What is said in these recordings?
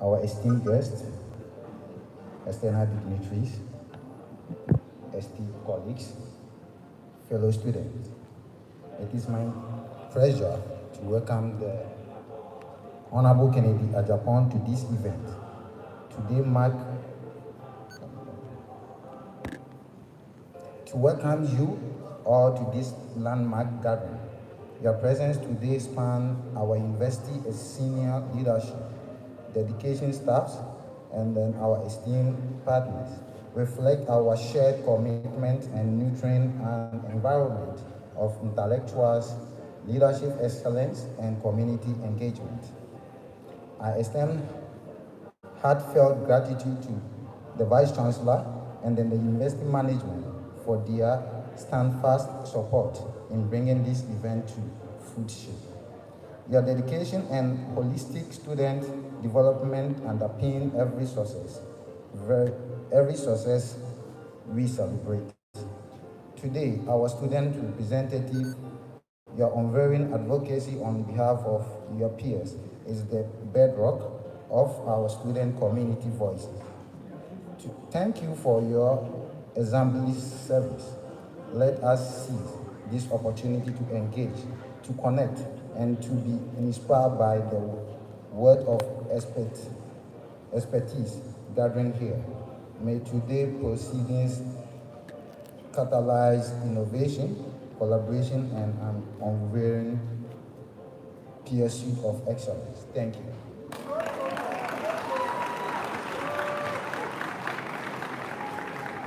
our esteemed guests, external dignitaries, esteemed colleagues, fellow students. It is my pleasure to welcome the Honorable KennedyAgyapong to this event. To welcome you all to this landmark gathering. Your presence today spans our university as senior leadership, dedication staffs, and then our esteemed partners reflect our shared commitment and nurturing an environment of intellectuals, leadership excellence, and community engagement. I extend heartfelt gratitude to the Vice Chancellor and then the university management for their steadfast support in bringing this event to fruition. Your dedication and holistic student development underpin every success we celebrate. Today, our student representative, your unwavering advocacy on behalf of your peers is the bedrock of our student community voices. Thank you for your exemplary service. Let us seize this opportunity to engage, to connect, and to be inspired by the word of expertise gathering here. May today's proceedings catalyze innovation, collaboration, and an unwavering pursuit of excellence. Thank you.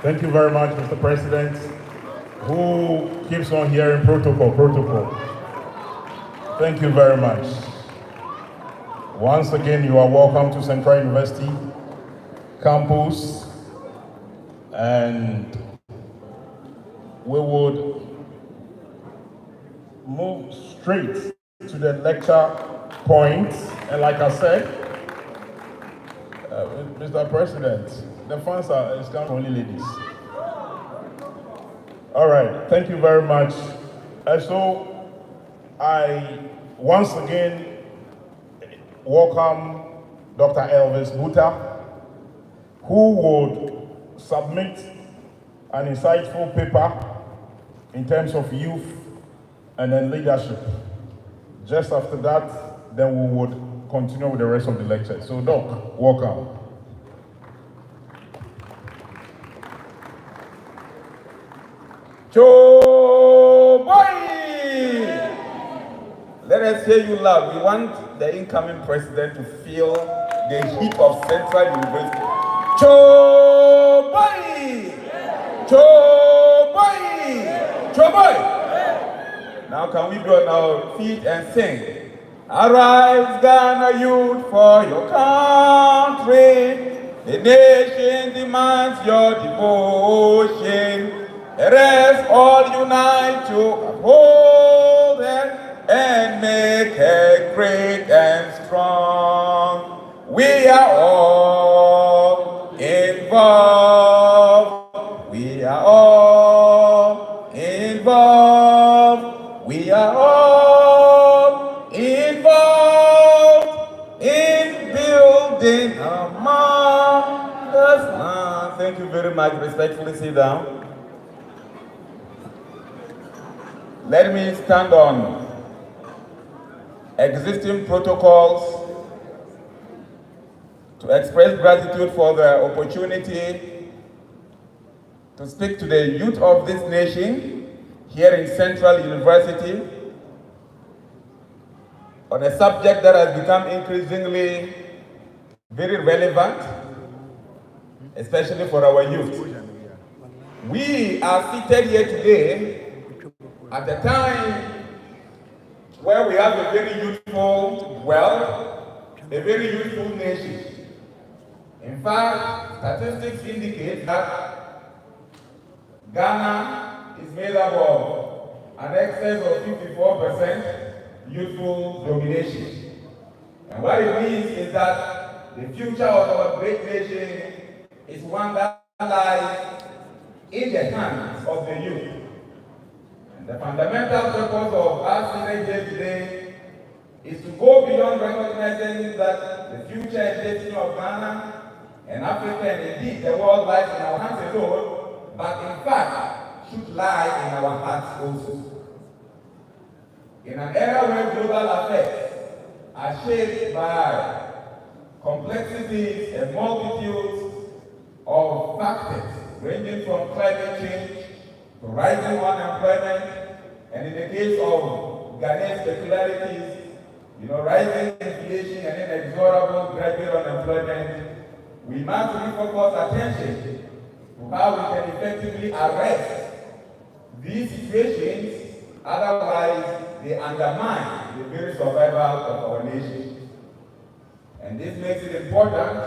Thank you very much, Mr. President, who keeps on hearing protocol. Thank you very much. Once again, you are welcome to Central University campus, and we would move straight to the lecture point. And like I said, Mr. President, the fans are only ladies. All right, thank you very much. And so I once again welcome Dr. Elvis Buta, who would submit an insightful paper in terms of youth and then leadership. Just after that, then we would continue with the rest of the lecture. So Doc, welcome. Joe boy! Let us hear you loud. We want the incoming president to feel the heat of Central University. Joe boy! Joe boy! Joe boy! Now can we be on our feet and sing? Arise, Ghana youth, for your country. The nation demands your devotion. Let us all unite to uphold it and make it great and strong. We are all involved. We are all involved. We are all involved in building a mother's land. Thank you very much. Respectfully sit down. Let me stand on existing protocols to express gratitude for the opportunity to speak to the youth of this nation here in Central University on a subject that has become increasingly very relevant, especially for our youth. We are seated here today at a time where we have a very youthful, a very youthful nation. In fact, statistics indicate that Ghana is made up of an excess of 54% youthful domination. And what it means is that the future of our great nation is one that lies in the hands of the youth. The fundamental purpose of our sitting here today is to go beyond recognizing that the future and destiny of Ghana and Africa and indeed the world lies in our hands alone, but in fact should lie in our hearts also. In an era where global affairs are shaped by complexities and multitudes of factors ranging from climate change to rising unemployment, and in the case of Ghanaian peculiarities, rising inflation and inexorable graduate unemployment, we must refocus attention to how we can effectively arrest these situations, otherwise they undermine the very survival of our nation. And this makes it important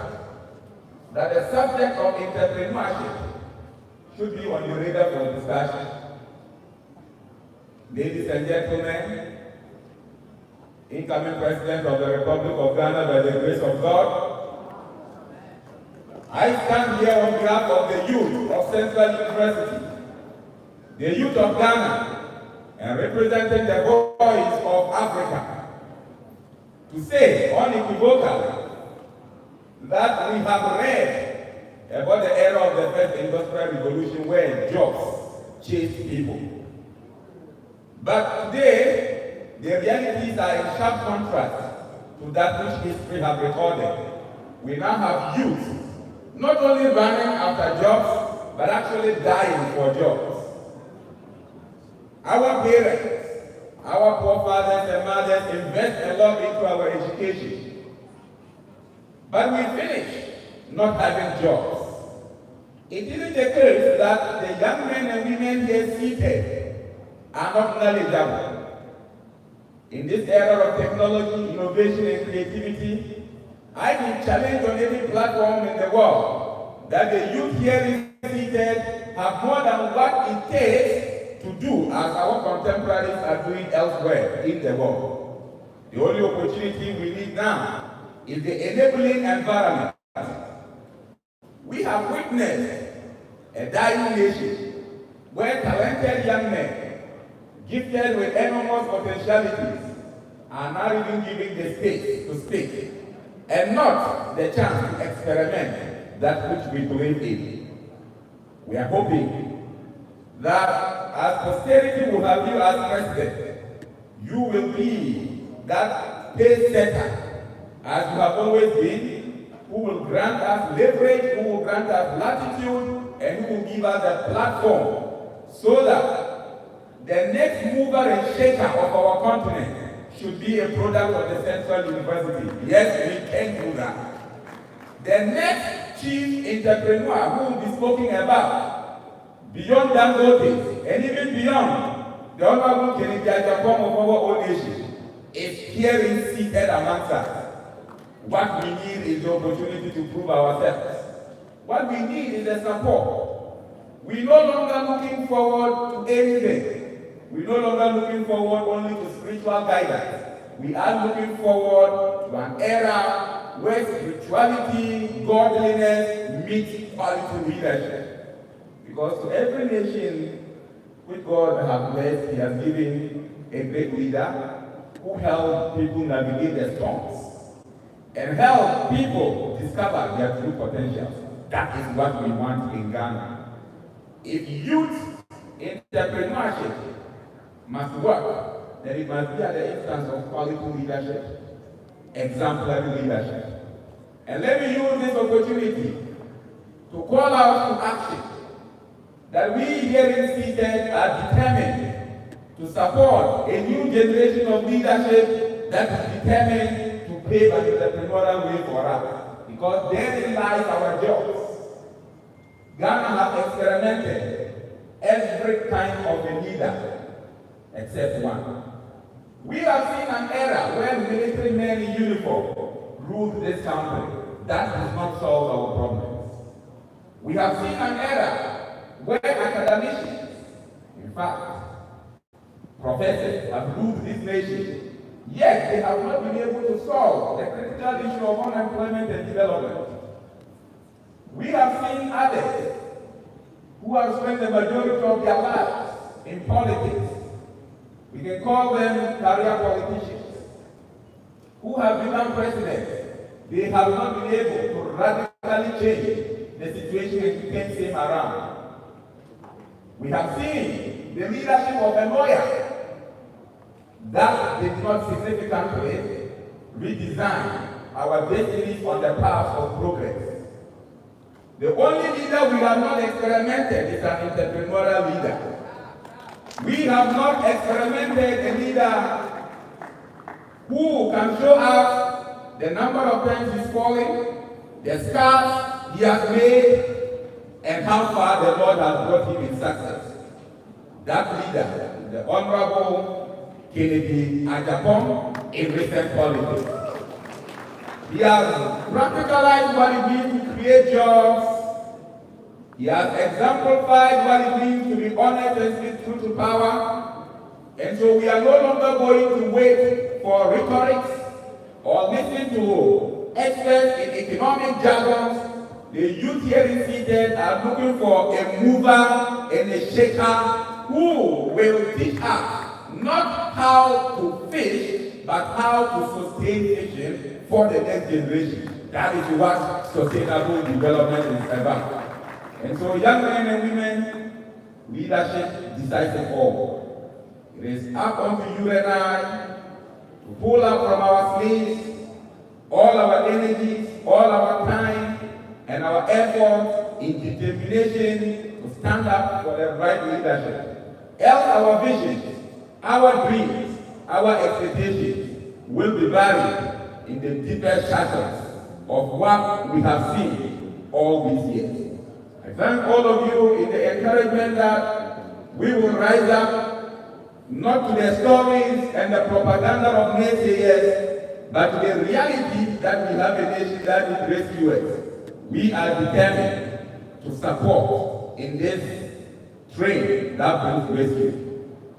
that the subject of entrepreneurship should be on the radar for discussion. Ladies and gentlemen, incoming President of the Republic of Ghana, by the grace of God, I stand here on behalf of the youth of Central University, the youth of Ghana, and representing the voice of Africa, to say unequivocally that we have read about the era of the first industrial revolution where jobs chased people. But today, the realities are in sharp contrast to that which history has recorded. We now have youth not only running after jobs, but actually dying for jobs. Our parents, our forefathers and mothers invest a lot into our education. But we finish not having jobs. It isn't the case that the young men and women here seated are not knowledgeable. In this era of technology, innovation, and creativity, I can challenge on any platform in the world that the youth here seated have more than what it takes to do as our contemporaries are doing elsewhere in the world. The only opportunity we need now is the enabling environment. We have witnessed a dying nation where talented young men, gifted with enormous potentialities, are now even given the space to speak and not the chance to experiment that which we believe in. We are hoping that as posterity will have you as president, you will be that pace setter, as you have always been, who will grant us leverage, who will grant us latitude, and who will give us a platform so that the next mover and shaker of our continent should be a product of the CentralUniversity. Yes, we can do that. The next chief entrepreneur who will be spoken about, beyond Dangote and even beyond the Honorable KennedyAgyapong of our own nation, is here seated amongst us. What we need is the opportunity to prove ourselves. What we need is the support. We're no longer looking forward to anything. We're no longer looking forward only to spiritual guidance. We are looking forward to an era where spirituality, godliness meet quality leadership. Because to every nation which God has blessed, He has given a great leader who helped people navigate the storms and help people discover their true potential. That is what we want in Ghana. If youth entrepreneurship must work, then it must be at the instance of quality leadership, exemplary leadership. And let me use this opportunity to call out to action that we here seated are determined to support a new generation of leadership that is determined to pave an entrepreneurial way for us. Because therein lies our jobs. Ghana has experimented every kind of a leader except one. We have seen an era where military men in uniform ruled this country. That does not solve our problems. We have seen an era where academicians, in fact, professors have ruled this nation. Yet they have not been able to solve the critical issue of unemployment and development. We have seen others who have spent the majority of their lives in politics. We can call them career politicians, who have become president they have not been able to radically change the situation and turn things around. We have seen the leadership of Amoah that did not significantly redesign our destinies on the path of progress. The only leader we have not experimented is an entrepreneurial leader. We have not experimented a leader who can show us the number of times he's falling, the scars he has made, and how far the Lord has brought him in success. That leader, the Honorable KennedyAgyapong, in recent politics. He has practicalized what it means to create jobs. He has exemplified what it means to be honest and speak truth to power. And so we are no longer going to wait for rhetorics or listen to experts in economic jargons. The youth here seated are looking for a mover and a shaker who will teach us not how to fish, but how to sustain fishing for the next generation. That is what sustainable development is about. And so young men and women, leadership decides it all. It is up unto you and I to pull up from our sleeves all our energies, all our time, and our effort in determination to stand up for the right leadership. Else our visions, our dreams, our expectations will be buried in the deepest shadows of what we have seen all these years. I thank all of you in the encouragement that we will rise up not to the stories and the propaganda of naysayers, but to the reality that we have a nation that needs rescuers. We are determined to support in this train that brings rescue.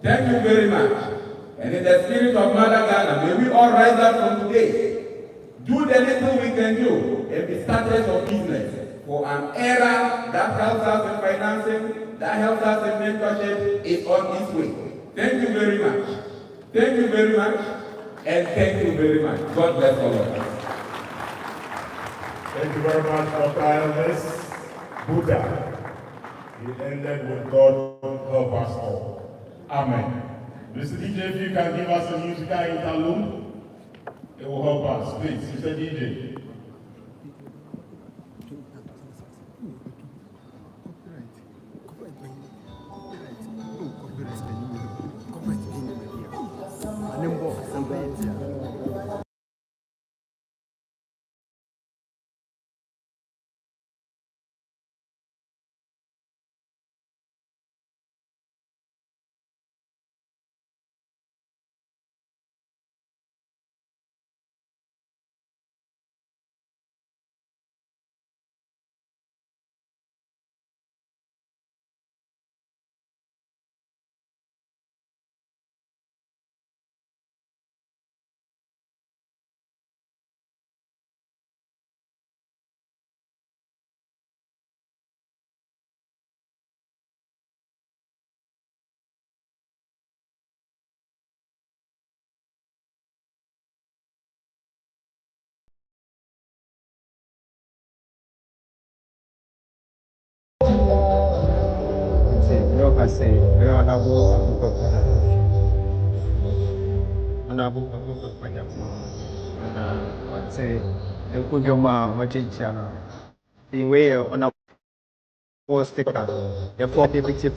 Thank you very much. And in the spirit of Mother Ghana, may we all rise up from today, do the little we can do, and be starters of business for an era that helps us in financing, that helps us in mentorship, is on its way. Thank you very much. Thank you very much. And thank you very much. God bless all of us. Thank you very much, Dr. Elvis Buddha. He ended with God help us all. Amen. Mr. DJ, if you can give us a musical interlude, it will help us. Please, Mr. DJ.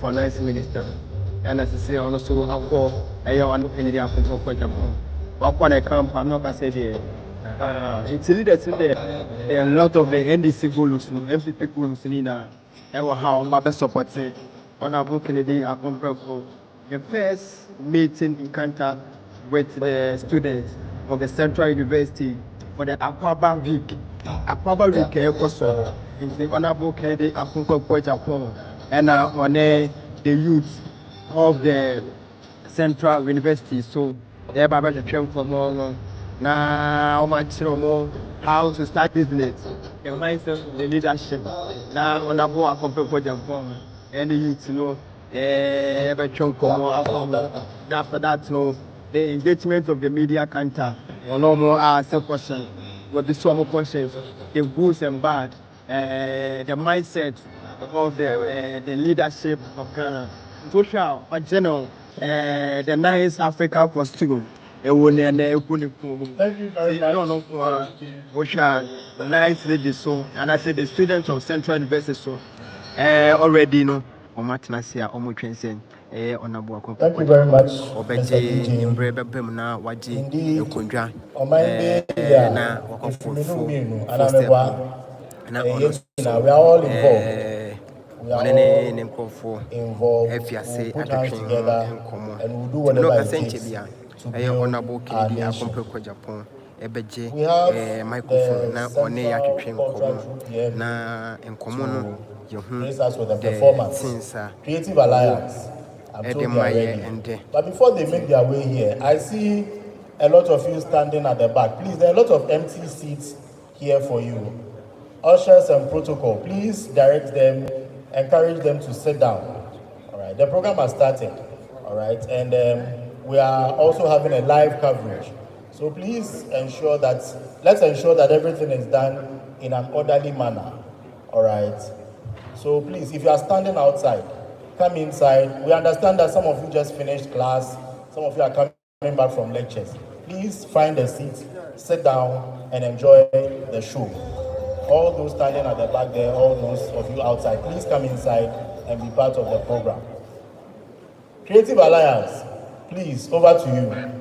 Finance Minister, and as I say, also how for KennedyAgyapong for Agyapong. What when I come, I'm not gonna say here. It's a leader today. There are a lot of the NDC goals, MPP goals in and how my best support say. Honorable KennedyAgyapong, the first meeting encounter with the students of the CentralUniversity for the Akwaba Week. Akwaba Week also is the Honorable KennedyAgyapong for Agyapong and on the youth of the Central University. So they're about to train for more now how to start business, the mindset, the leadership. Now Honorable for Agyapong and the youth after that, the engagement of the media counter, no more question. what the summer conscience, the good and bad, the mindset of the leadership of Ghana, social or general, the nice African costume. Thank you very much. Nice lady, so, and I said the students of Central University, so already know. Thank you very much, Mr. Indeed, we are all involved. We are all involved. We'll put hands together and we'll do whatever it takes to build our nation. We have the Central Cultural Group here to grace us with a performance. Creative Alliance. I'm told they are ready. But before they make their way here, I see a lot of you standing at the back. Please, there are a lot of empty seats here for you. Ushers and protocol, please direct them, encourage them to sit down. All right, the program has started. All right, and we are also having a live coverage. So please ensure that, let's ensure that everything is done in an orderly manner. All right. So please, if you are standing outside, come inside. We understand that some of you just finished class, some of you are coming back from lectures. Please find a seat, sit down, and enjoy the show. All those standing at the back there, all those of you outside, please come inside and be part of the program. Creative Alliance, please, over to you.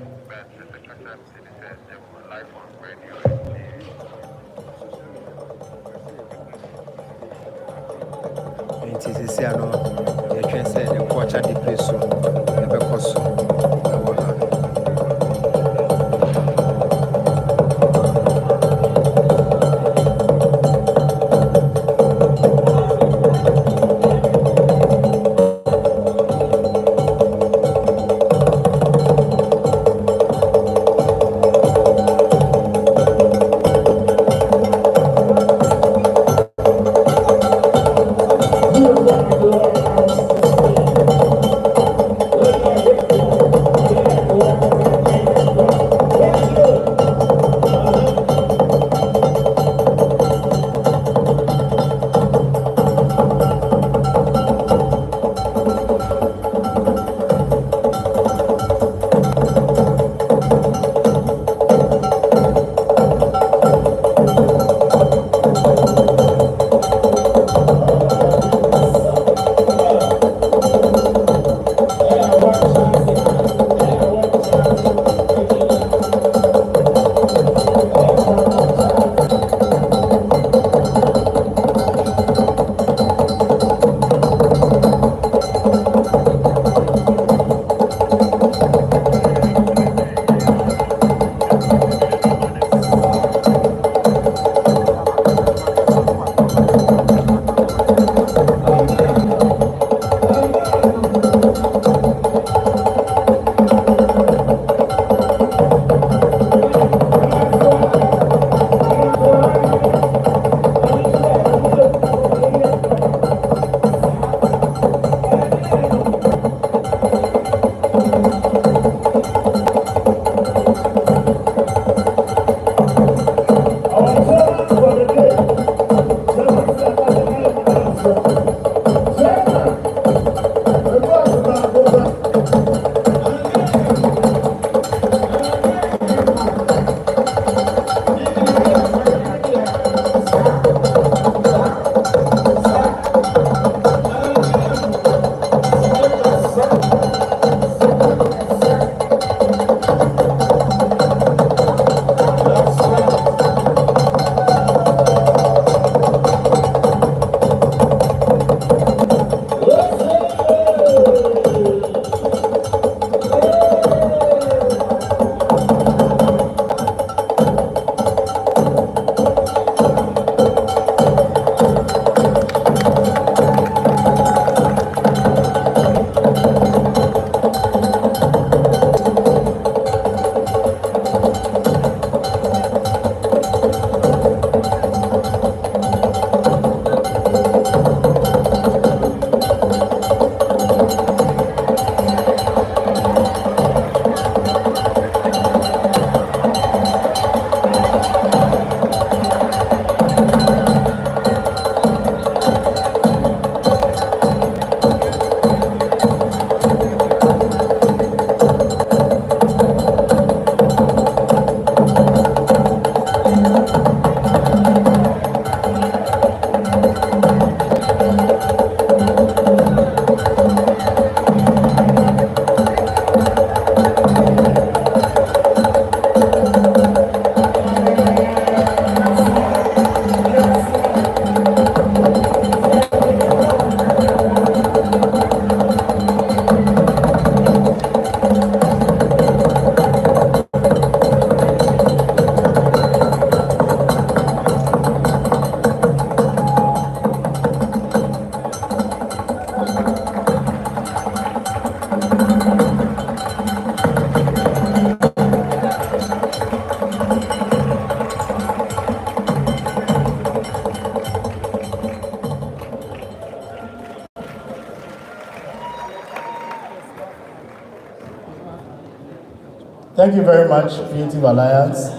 Thank you very much, Creative Alliance.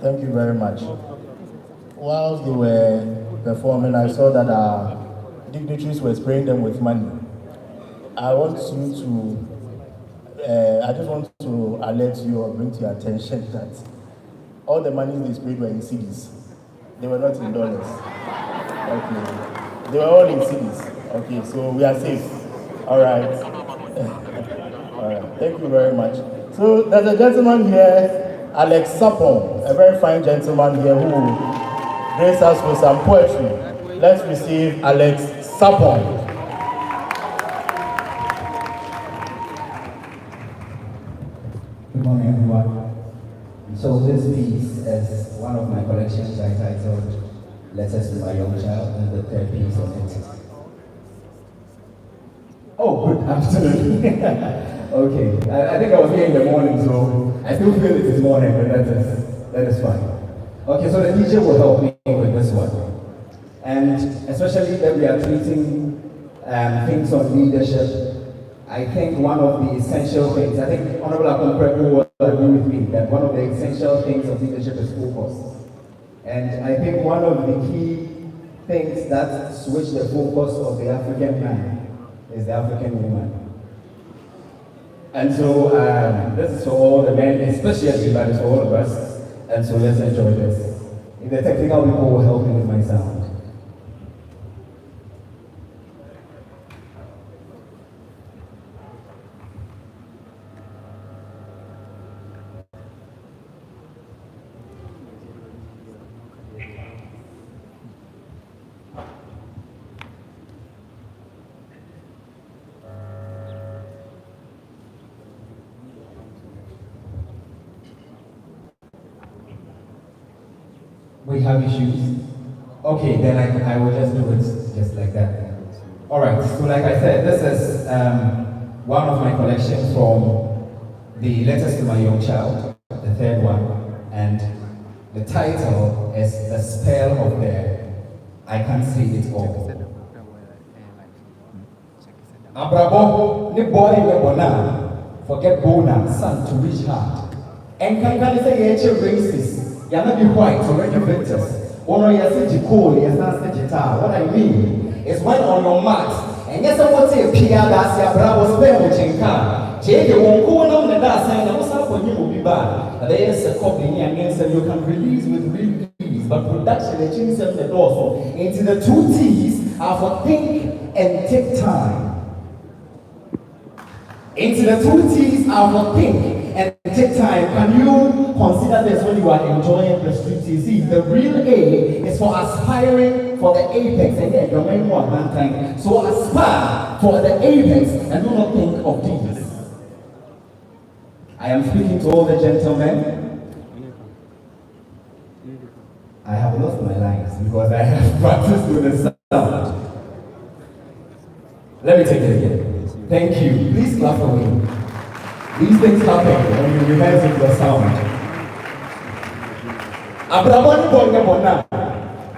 Thank you very much. Whilst they were performing, I saw that our dignitaries were spraying them with money. I just want to alert you or bring to your attention that all the money they sprayed were in cedis. They were not in dollars. Okay. They were all in cedis. Okay, so we are safe. All right. All right. Thank you very much. So there's a gentleman here, Alex Sapong, a very fine gentleman here who will grace us with some poetry. Let's receive Alex Sapong. Good morning, everyone. So this piece is one of my collections I titled Letters to My Young Child, and the third piece of it. Oh, good afternoon. Okay, I think I was here in the morning, so I still feel it is morning, but that is fine. Okay, so the DJ will help me with this one. And especially that we are treating things on leadership, I think one of the essential things, I think Honorable Akompre will agree with me, that one of the essential things of leadership is focus. And I think one of the key things that switch the focus of the African man is the African woman. And so this is for all the men, especially, but it's for all of us. And so let's enjoy this. If the technical people will help me with my sound. We have issues. Okay, then I will just do it just like that. All right, so like I said, this is one of my collections from the Letters to My Young Child, the third one, and the title is The Spell of the I Can't See It All. Abrabo, ni boy we bona, forget bona, son to reach hard. And can say racist. You're not be white, already victors. Or you're saying cool, you're not saying guitar. What I mean is when on your mat, and yes, I want to say Pia, that's your bravo spell with Chenka. Jay, you won't go on the dance, and I was up when you will be bad. There is a copy against and you can release with real ease, but production, the change of the door. Into the two T's are for think and take time. Into the two T's are for think and take time. Can you consider this when you are enjoying the street? You see, the real A is for aspiring for the apex, and then you're main one time. So aspire for the apex and do not think of these. I am speaking to all the gentlemen. I have lost my lines because I have practiced with the sound. Let me take it again. Thank you. Please clap for me. These things happen when you rehearse with the sound. Abrabani Bonga,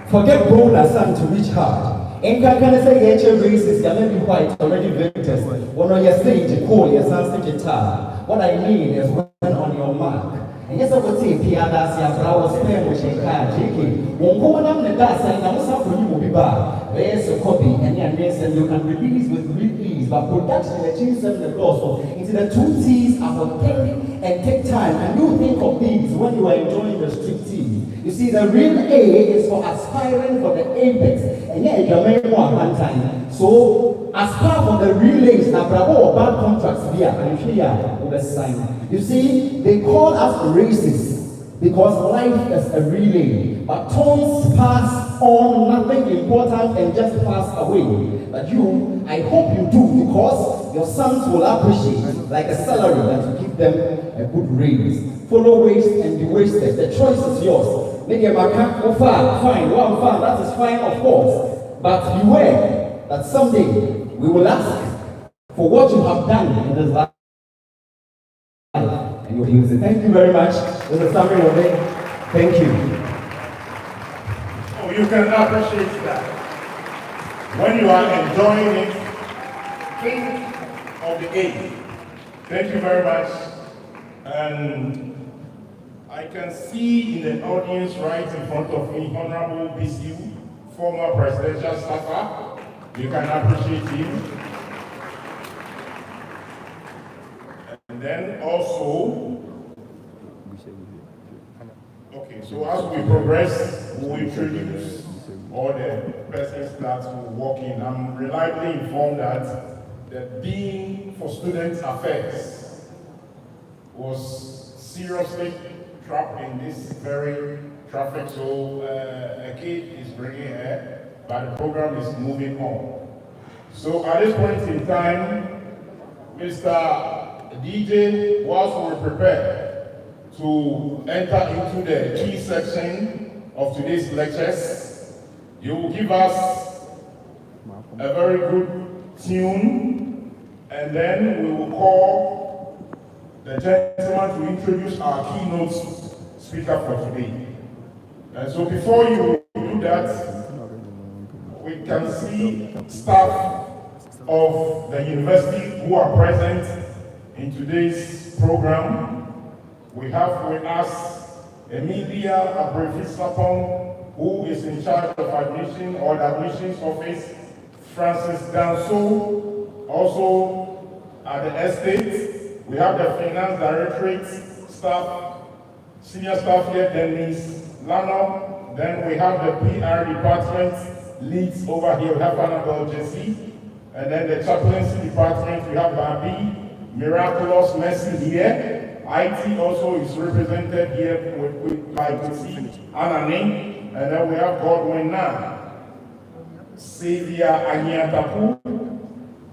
forget bold as son to reach hard. And can I say HL races, you're maybe white, already victors. When on your stage, call your son's guitar. What I mean is when on your mark. And yes, I would say, Piadas, your flowers, pen, which I can't take it. Won't go on the dance, and I was up for you will be bad. There's a copy, and you can release with real ease, but production, the change of the gospel. Into the two T's are for think and take time. And you think of these when you are enjoying the street tea. You see, the real A is for aspiring for the apex. And yeah, you're making one time. So, aspire for the real A's. Now, bravo or bad contracts here, and here, with the sign. You see, they call us racist because life is a relay. But tones pass on, nothing important, and just pass away. But you, I hope you do, because your sons will appreciate, like a salary, that you give them a good raise. Follow waste and be wasted. The choice is yours. Make a macaque or fine, one fan, that is fine, of course. But beware that someday we will ask for what you have done in this life. And you will use it. Thank you very much. This is summary of it. Thank you. Oh, you can appreciate that. When you are enjoying it, think of the aim. Thank you very much. And I can see in the audience right in front of me, Honorable BCU, former presidential staffer. You can appreciate him. And then also, okay, so as we progress, we'll introduce all the persons that will walk in. I'm reliably informed that the Dean for Student Affairs was seriously trapped in this very traffic, so a kid is bringing her, but the program is moving on. So at this point in time, Mr. DJ, whilst we prepare to enter into the key section of today's lectures, you will give us a very good tune, and then we will call the gentleman to introduce our keynote speaker for today. And so before you do that, we can see staff of the university who are present in today's program. We have with us Agyapong, who is in charge of admission or the admissions office, Francis Danso, also at the estate. We have the finance directorate staff, senior staff here, Dennis Lano. Then we have the PR department leads over here. We have Annabelle Jesse. And then the chaplaincy department, we have Babi, Miraculous Mercy here. IT also is represented here with by Anani. And then we have Godwin Na, Xavier Anyatapu,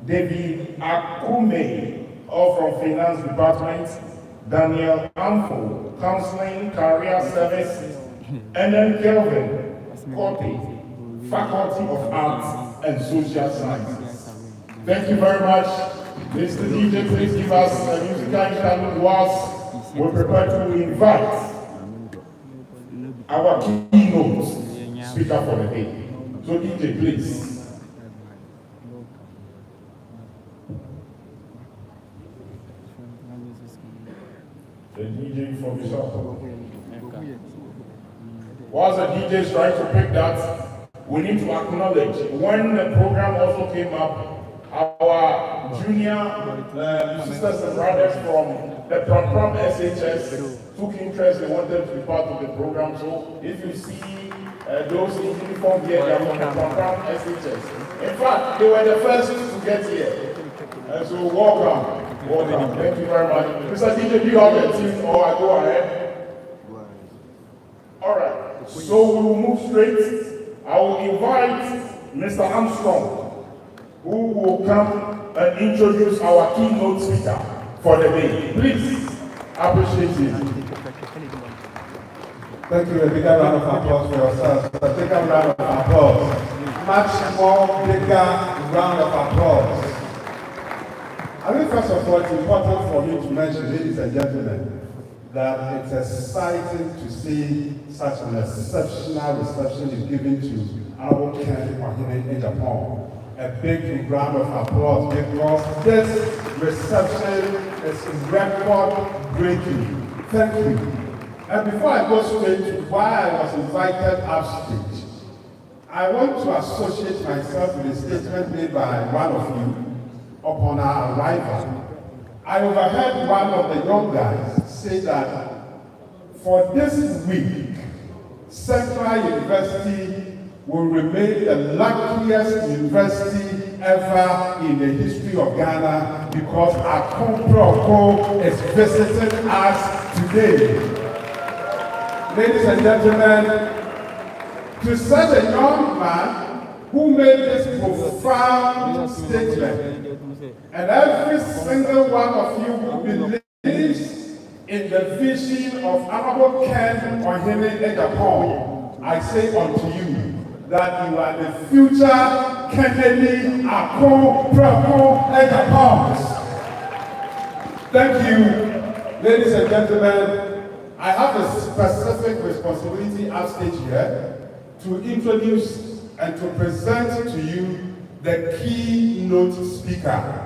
David Akume, all from finance department, Daniel Amfo, counseling, career service, and then Kelvin Kote, faculty of arts and social sciences. Thank you very much. Mr. DJ, please give us a musical interlude whilst we prepare to invite our keynote speaker for the day. So DJ, please. The DJ from the shop. Whilst the DJ is trying to pick that, we need to acknowledge when the program also came up, our junior sisters and brothers from the Prom SHS took interest. They wanted to be part of the program. So if you see those in uniform here, they are from the Prom SHS. In fact, they were the first to get here. And so welcome. Welcome. Thank you very much. Mr. DJ, do you have the team or I go ahead? All right. So we will move straight. I will invite Mr. Armstrong, who will come and introduce our keynote speaker for the day. Please appreciate it. Thank you. A bigger round of applause for yourselves. A bigger round of applause. Much more bigger round of applause. I think first of all, it's important for me to mention, ladies and gentlemen, that it's exciting to see such an exceptional reception is given to Amoah NPP Agyapong. A big round of applause because this reception is record breaking. Thank you. And before I go straight to why I was invited upstage, I want to associate myself with a statement made by one of you upon our arrival. I overheard one of the young guys say that for this week, CentralUniversity will remain the luckiest university ever in the history of Ghana because our Comproko is visiting us today. Ladies and gentlemen, to such a young man who made this profound statement, and every single one of you who believes in the vision of Amoah NPP Agyapong, I say unto you that you are the future KennedyAgyapong Agyapong. Thank you, ladies and gentlemen. I have a specific responsibility upstage here to introduce and to present to you the keynote speaker,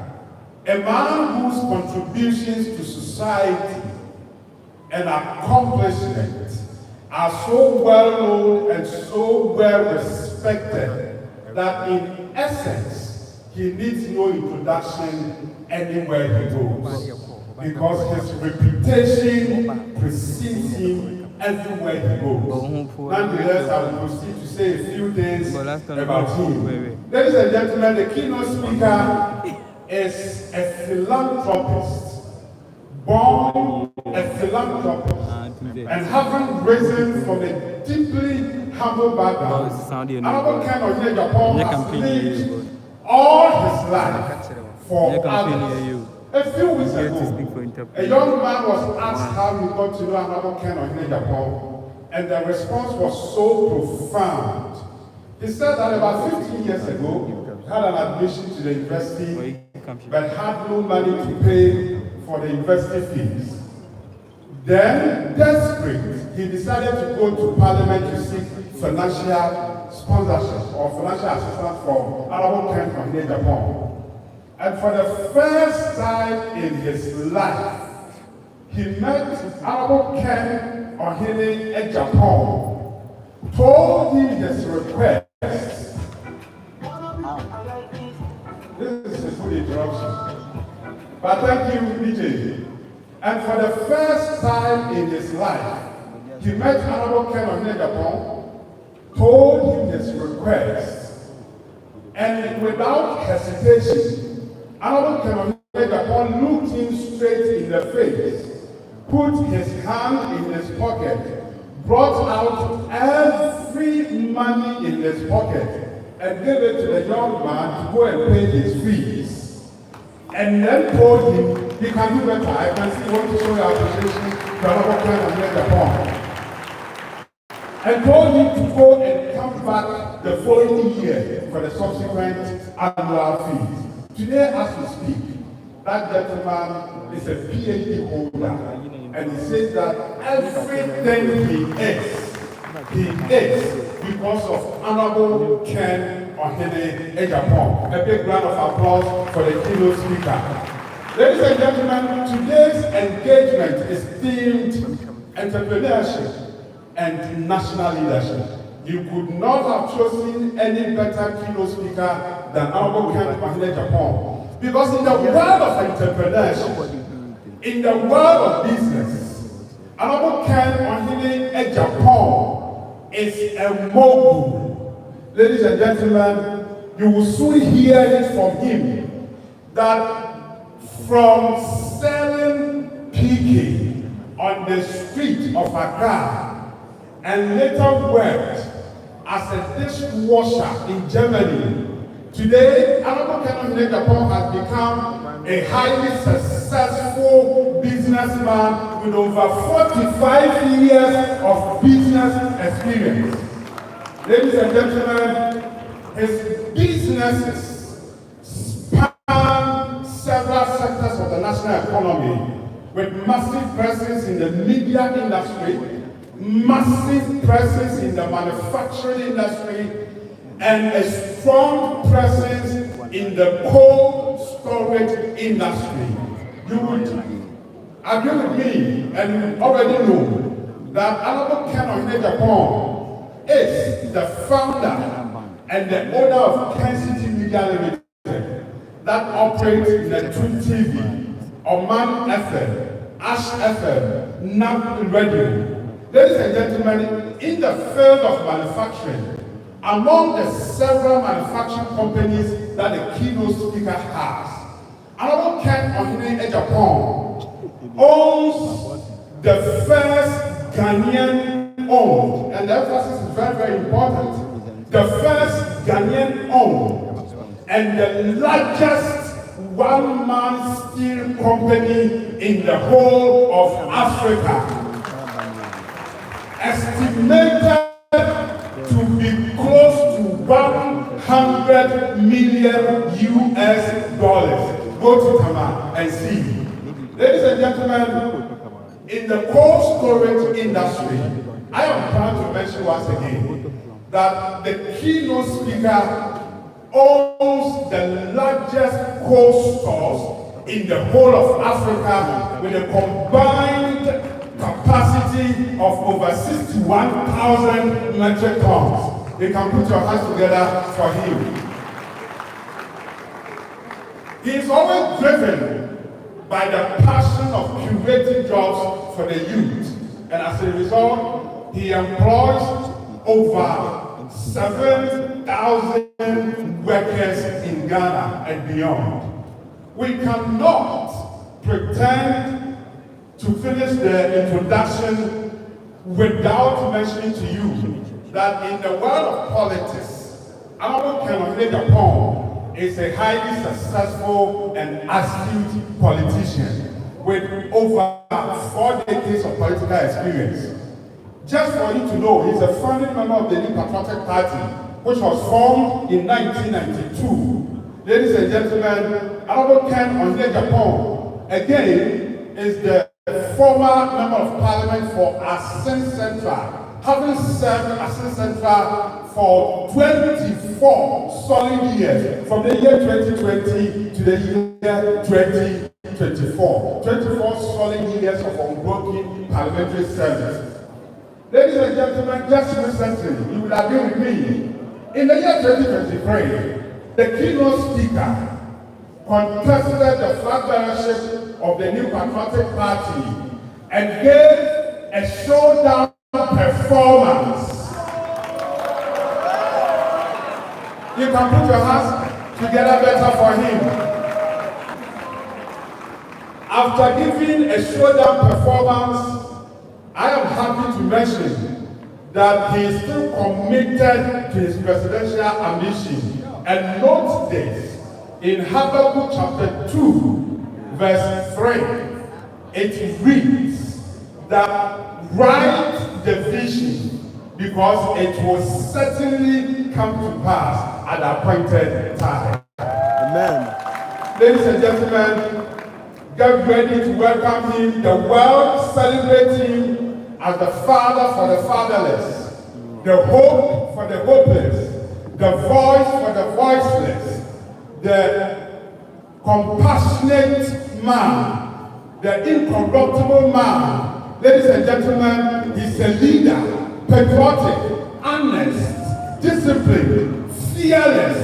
a man whose contributions to society and accomplishment are so well known and so well respected that in essence, he needs no introduction anywhere he goes, because his reputation precedes him everywhere he goes. Nonetheless, I will proceed to say a few things about him. Ladies and gentlemen, the keynote speaker is a philanthropist, born a philanthropist, and having risen from a deeply humble background, Agyapong has lived all his life for others. A few weeks ago, a young man was asked how he got to know Agyapong, and the response was so profound. He said that about 15 years ago, he had an admission to the university, but had no money to pay for the university fees. Then, desperate, he decided to go to Parliament to seek financial sponsorship or financial assistance from Agyapong. And for the first time in his life, he met Agyapong, told him his request. This is a good interruption. But thank you, DJ. And for the first time in his life, he met Agyapong, told him his request, and without hesitation, Agyapong looked him straight in the face, put his hand in his pocket, brought out every money in his pocket, and gave it to the young man to go and pay his fees. And then told him, he can do better. I can see what to show your appreciation to Agyapong. And told him to go and come back the following year for the subsequent annual fees. Today, as we speak, that gentleman is a PhD holder, and he says that everything he is because of Honorable Agyapong. A big round of applause for the keynote speaker. Ladies and gentlemen, today's engagement is themed entrepreneurship and national leadership. You could not have chosen any better keynote speaker than Agyapong. Because in the world of entrepreneurship, in the world of business, Agyapong is a mogul. Ladies and gentlemen, you will soon hear it from him that from selling PK on the street of Accra and later worked as a dishwasher in Germany, today Agyapong has become a highly successful businessman with over 45 years of business experience. Ladies and gentlemen, his businesses span several sectors of the national economy, with massive presence in the media industry, massive presence in the manufacturing industry, and a strong presence in the cold storage industry. You would agree with me and already know that Agyapong is the founder and the owner of Kensington Media Limited that operates in the Tune TV, Oman FM, Ash FM, NAP Radio. Ladies and gentlemen, in the field of manufacturing, among the several manufacturing companies that the keynote speaker has, Agyapong owns the first Ghanaian owned, and the emphasis is very, very important, the first Ghanaian owned and the largest one-man steel company in the whole of Africa, estimated to be close to 100 million US dollars. Go to Tama and see. Ladies and gentlemen, in the cold storage industry, I am proud to mention once again that the keynote speaker owns the largest cold stores in the whole of Africa with a combined capacity capacity of over 61,000 metric tons. You can put your hands together for him. He is always driven by the passion of curating jobs for the youth. And as a result, he employs over 7,000 workers in Ghana and beyond. We cannot pretend to finish the introduction without mentioning to you that in the world of politics, Amoah KennedyAgyapong is a highly successful and astute politician with over 4 decades of political experience. Just for you to know, he's a founding member of the New Patriotic Party, which was formed in 1992. Ladies and gentlemen, Amoah KennedyAgyapong, again, is the former member of parliament for Asin Central, having served Asin Central for 24 solid years, from the year 2020 to the year 2024. 24 solid years of unbroken parliamentary service. Ladies and gentlemen, just recently, you will agree with me, in the year 2023, the keynote speaker contested the flag bearership of the New Patriotic Party and gave a showdown performance. You can put your hands together better for him. After giving a showdown performance, I am happy to mention that he is still committed to his presidential ambition. And note this, in Habakkuk chapter 2, verse 3, it reads that write the vision because it will certainly come to pass at the appointed time. Amen. Ladies and gentlemen, get ready to welcome him. The world celebrates him as the father for the fatherless, the hope for the hopeless, the voice for the voiceless, the compassionate man, the incorruptible man. Ladies and gentlemen, he's a leader, patriotic, honest, disciplined, fearless,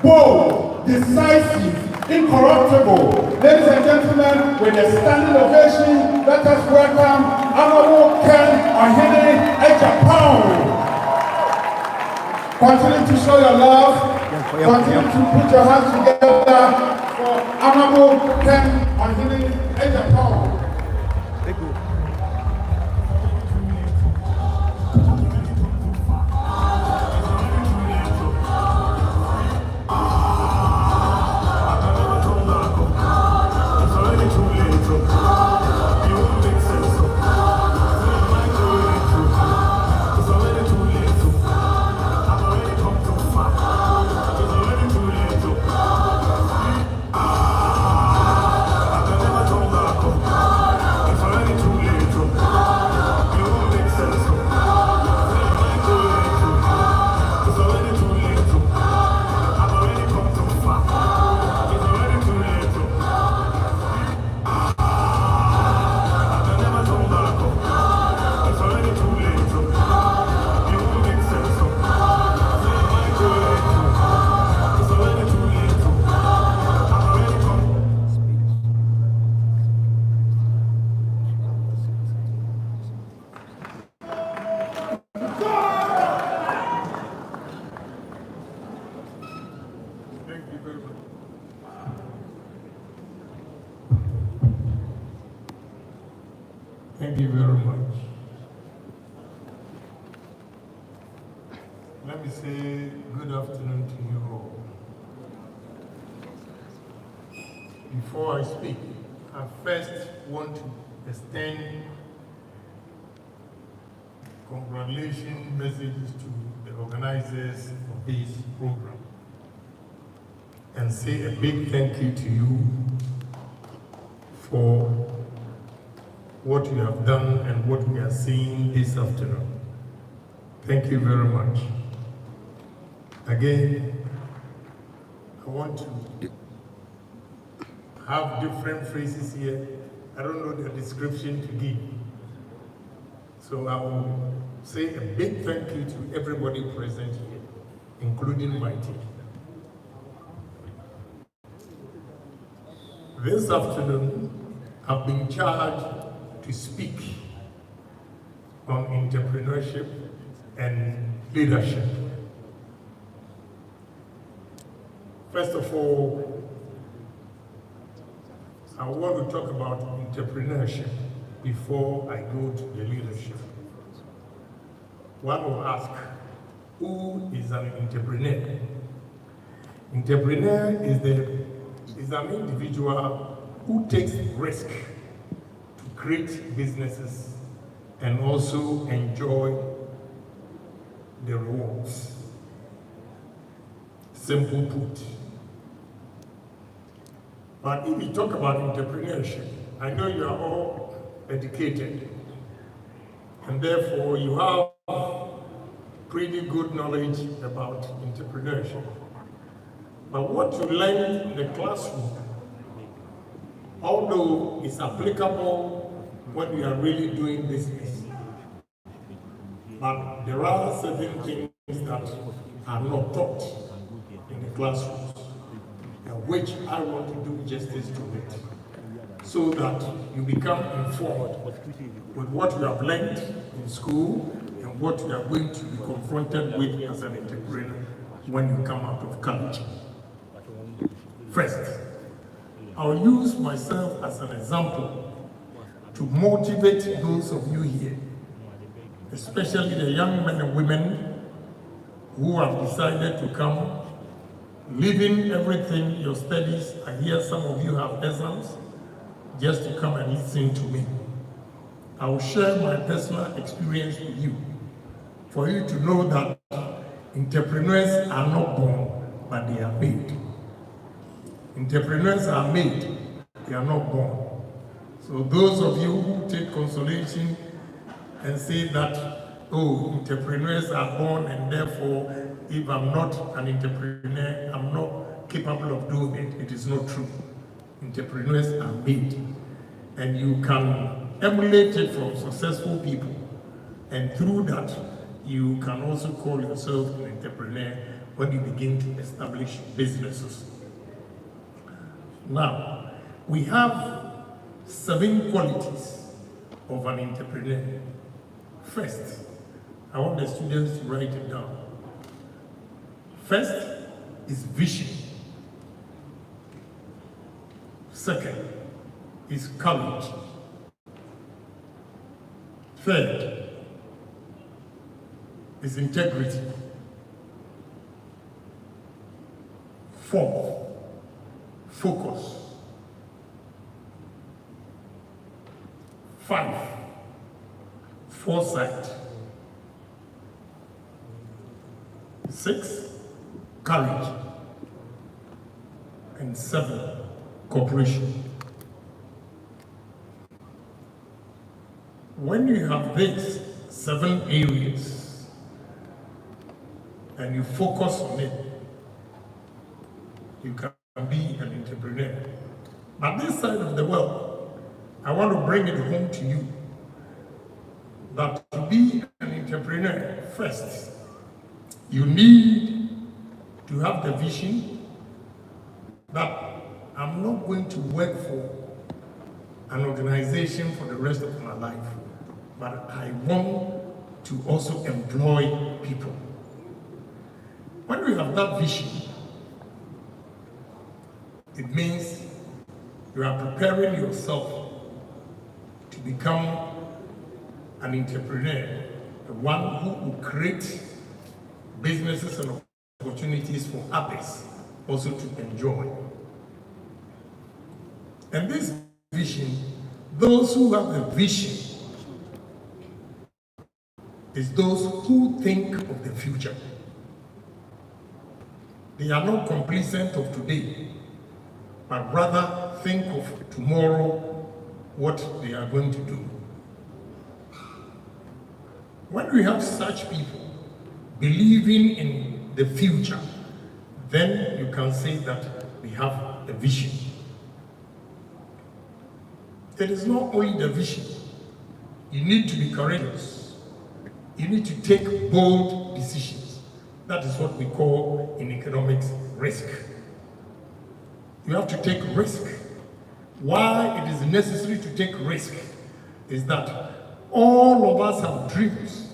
bold, decisive, incorruptible. Ladies and gentlemen, with a standing ovation, let us welcome Amoah KennedyAgyapong. Continue to show your love. Continue to put your hands together for Amoah KennedyAgyapong. Thank you. Thank you very much. Let me say good afternoon to you all. Before I speak, I first want to extend congratulations messages to the organizers of this program and say a big thank you to you for what you have done and what we are seeing this afternoon. Thank you very much. Again, I want to have different phrases here. I don't know the description to give. So So I will say a big thank you to everybody present here, including my team. This afternoon, I've been charged to speak on entrepreneurship and leadership. First of all, I want to talk about entrepreneurship before I go to the leadership. One will ask, who is an entrepreneur? Entrepreneur is an individual who takes risk to create businesses and also enjoy the rewards. Simple put. But if you talk about entrepreneurship, I know you are all educated, and therefore you have pretty good knowledge about entrepreneurship. But what you learn in the classroom, although it's applicable when we are really doing business, but there are certain things that are not taught in the classrooms, which I want to do justice to it, so that you become informed with what you have learned in school and what you are going to be confronted with as an entrepreneur when you come out of college. First, I'll use myself as an example to motivate those of you here, especially the young men and women who have decided to come, leaving everything, your studies. I hear some of you have exams, just to come and listen to me. I will share my personal experience with you, for you to know that entrepreneurs are not born, but they are made. Entrepreneurs are made, they are not born. So those of you who take consolation and say that, oh, entrepreneurs are born and therefore if I'm not an entrepreneur, I'm not capable of doing it. It is not true. Entrepreneurs are made, and you can emulate it from successful people, and through that, you can also call yourself an entrepreneur when you begin to establish businesses. Now, we have 7 qualities of an entrepreneur. First, I want the students to write it down. First is vision. Second is courage. Third is integrity. Fourth, focus. 5, foresight. 6, courage. And 7, cooperation. When you have these 7 areas and you focus on it, you can be an entrepreneur. But this side of the world, I want to bring it home to you that to be an entrepreneur, first, you need to have the vision that I'm not going to work for an organization for the rest of my life, but I want to also employ people. When we have that vision, it means you are preparing yourself to become an entrepreneur, the one who will create businesses and opportunities for others also to enjoy. And this vision, those who have the vision is those who think of the future. They are not complacent of today, but rather think of tomorrow, what they are going to do. When we have such people believing in the future, then you can say that we have a vision. It is not only the vision. You need to be courageous. You need to take bold decisions. That is what we call in economics risk. You have to take risk. Why it is necessary to take risk is that all of us have dreams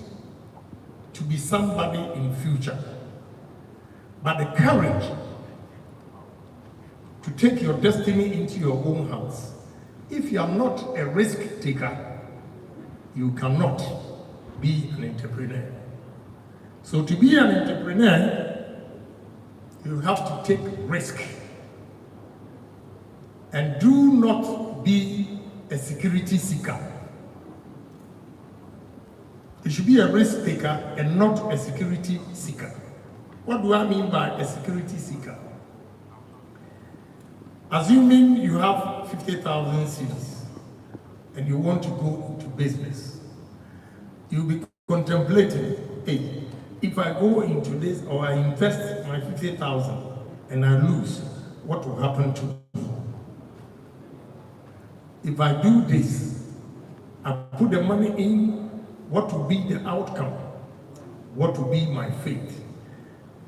to be somebody in future. But the courage to take your destiny into your own hands, if you are not a risk taker, you cannot be an entrepreneur. So to be an entrepreneur, you have to take risk. And do not be a security seeker. You should be a risk taker and not a security seeker. What do I mean by a security seeker? Assuming you have 50,000 cedis and you want to go into business, you'll be contemplating, hey, if I go into this or I invest my 50,000 and I lose, what will happen to me? If I do this, I put the money in, what will be the outcome? What will be my fate?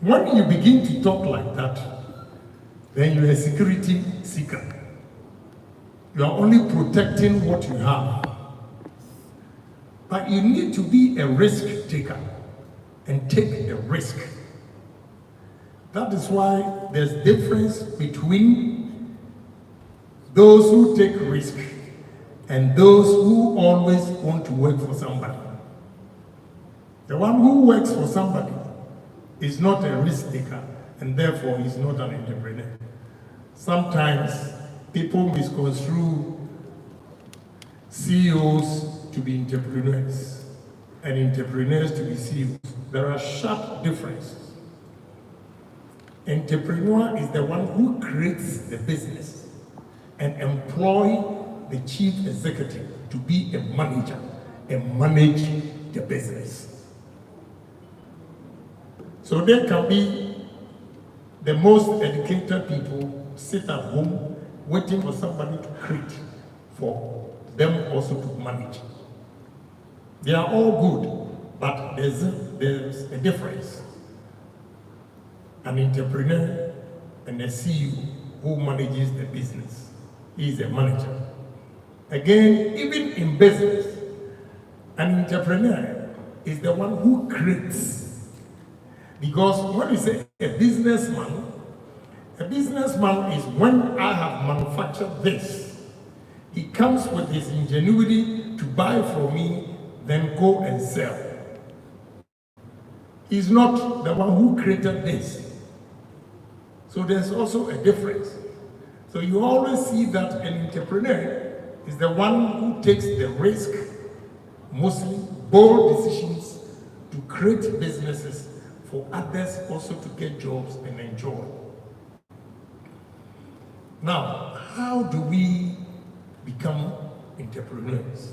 When you begin to talk like that, then you're a security seeker. You are only protecting what you have. But you need to be a risk taker and take the risk. That is why there's difference between those who take risk and those who always want to work for somebody. The one who works for somebody is not a risk taker, and therefore he's not an entrepreneur. Sometimes people misconstrue CEOs to be entrepreneurs and entrepreneurs to be CEOs. There are sharp differences. Entrepreneur is the one who creates the business and employ the chief executive to be a manager and manage the business. So there can be the most educated people sit at home waiting for somebody to create for them also to manage. They are all good, but there's a difference. An entrepreneur and a CEO who manages the business. He is a manager. Again, even in business, an entrepreneur is the one who creates. Because when you say a businessman is when I have manufactured this. He comes with his ingenuity to buy from me, then go and sell. He's not the one who created this. So there's also a difference. So you always see that an entrepreneur is the one who takes the risk, mostly bold decisions to create businesses for others also to get jobs and enjoy. Now, how do we become entrepreneurs?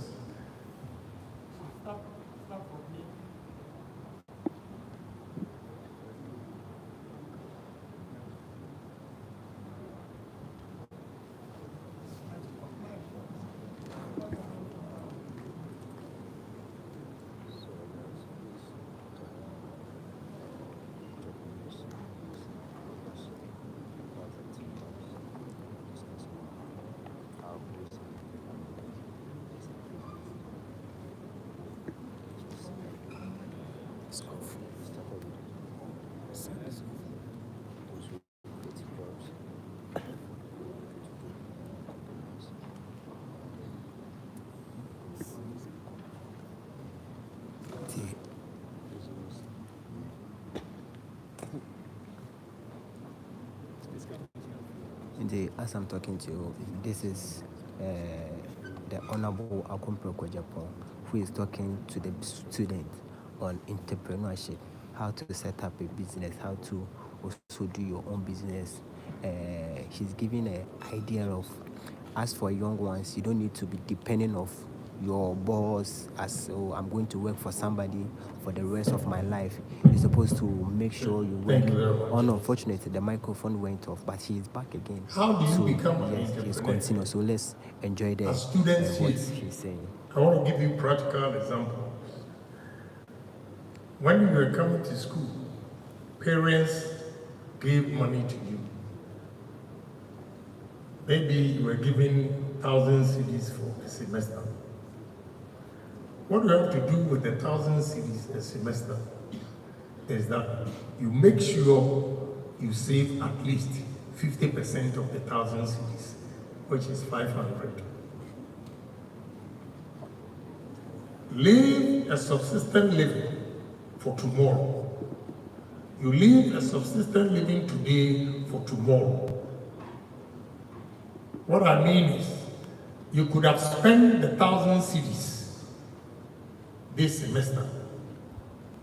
As I'm talking to you, this is the Honorable Agyapong, who is talking to the student on entrepreneurship, how to set up a business, how to also do your own business. He's giving an idea of, as for young ones, you don't need to be dependent on your boss as I'm going to work for somebody for the rest of my life. You're supposed to make sure you work. Unfortunately, the microphone went off, but he's back again. How do you become an entrepreneur? He's continuing. So let's enjoy students what he's saying. I want to give you practical examples. When you were coming to school, parents gave money to you. Maybe you were given 1,000 cedis for a semester. What you have to do with the 1,000 cedis a semester is that you make sure you save at least 50% of the 1,000 cedis, which is 500. Live a subsistent living for tomorrow. You live a subsistent living today for tomorrow. What I mean is, you could have spent the 1,000 cedis this semester,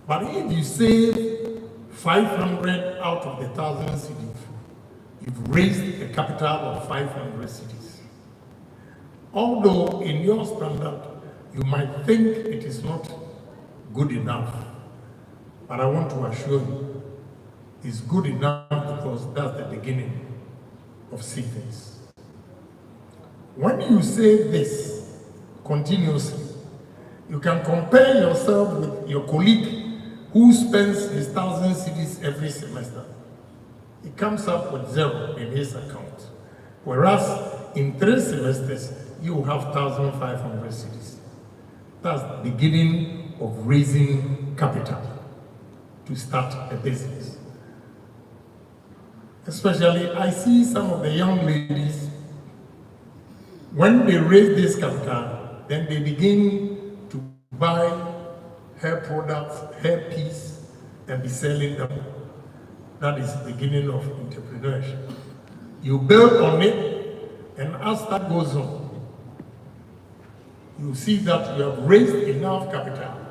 but if you save 500 out of the 1,000 cedis, you've raised a capital of 500 cedis. Although in your standard, you might think it is not good enough, but I want to assure you, it's good enough because that's the beginning of savings. When you say this continuously, you can compare yourself with your colleague who spends his 1,000 cedis every semester. He comes up with 0 in his account. Whereas in 3 semesters, you have 1,500 cedis. That's the beginning of raising capital to start a business. Especially, I see some of the young ladies, when they raise this capital, then they begin to buy hair products, hair piece, and be selling them. That is the beginning of entrepreneurship. You build on it, and as that goes on, you see that you have raised enough capital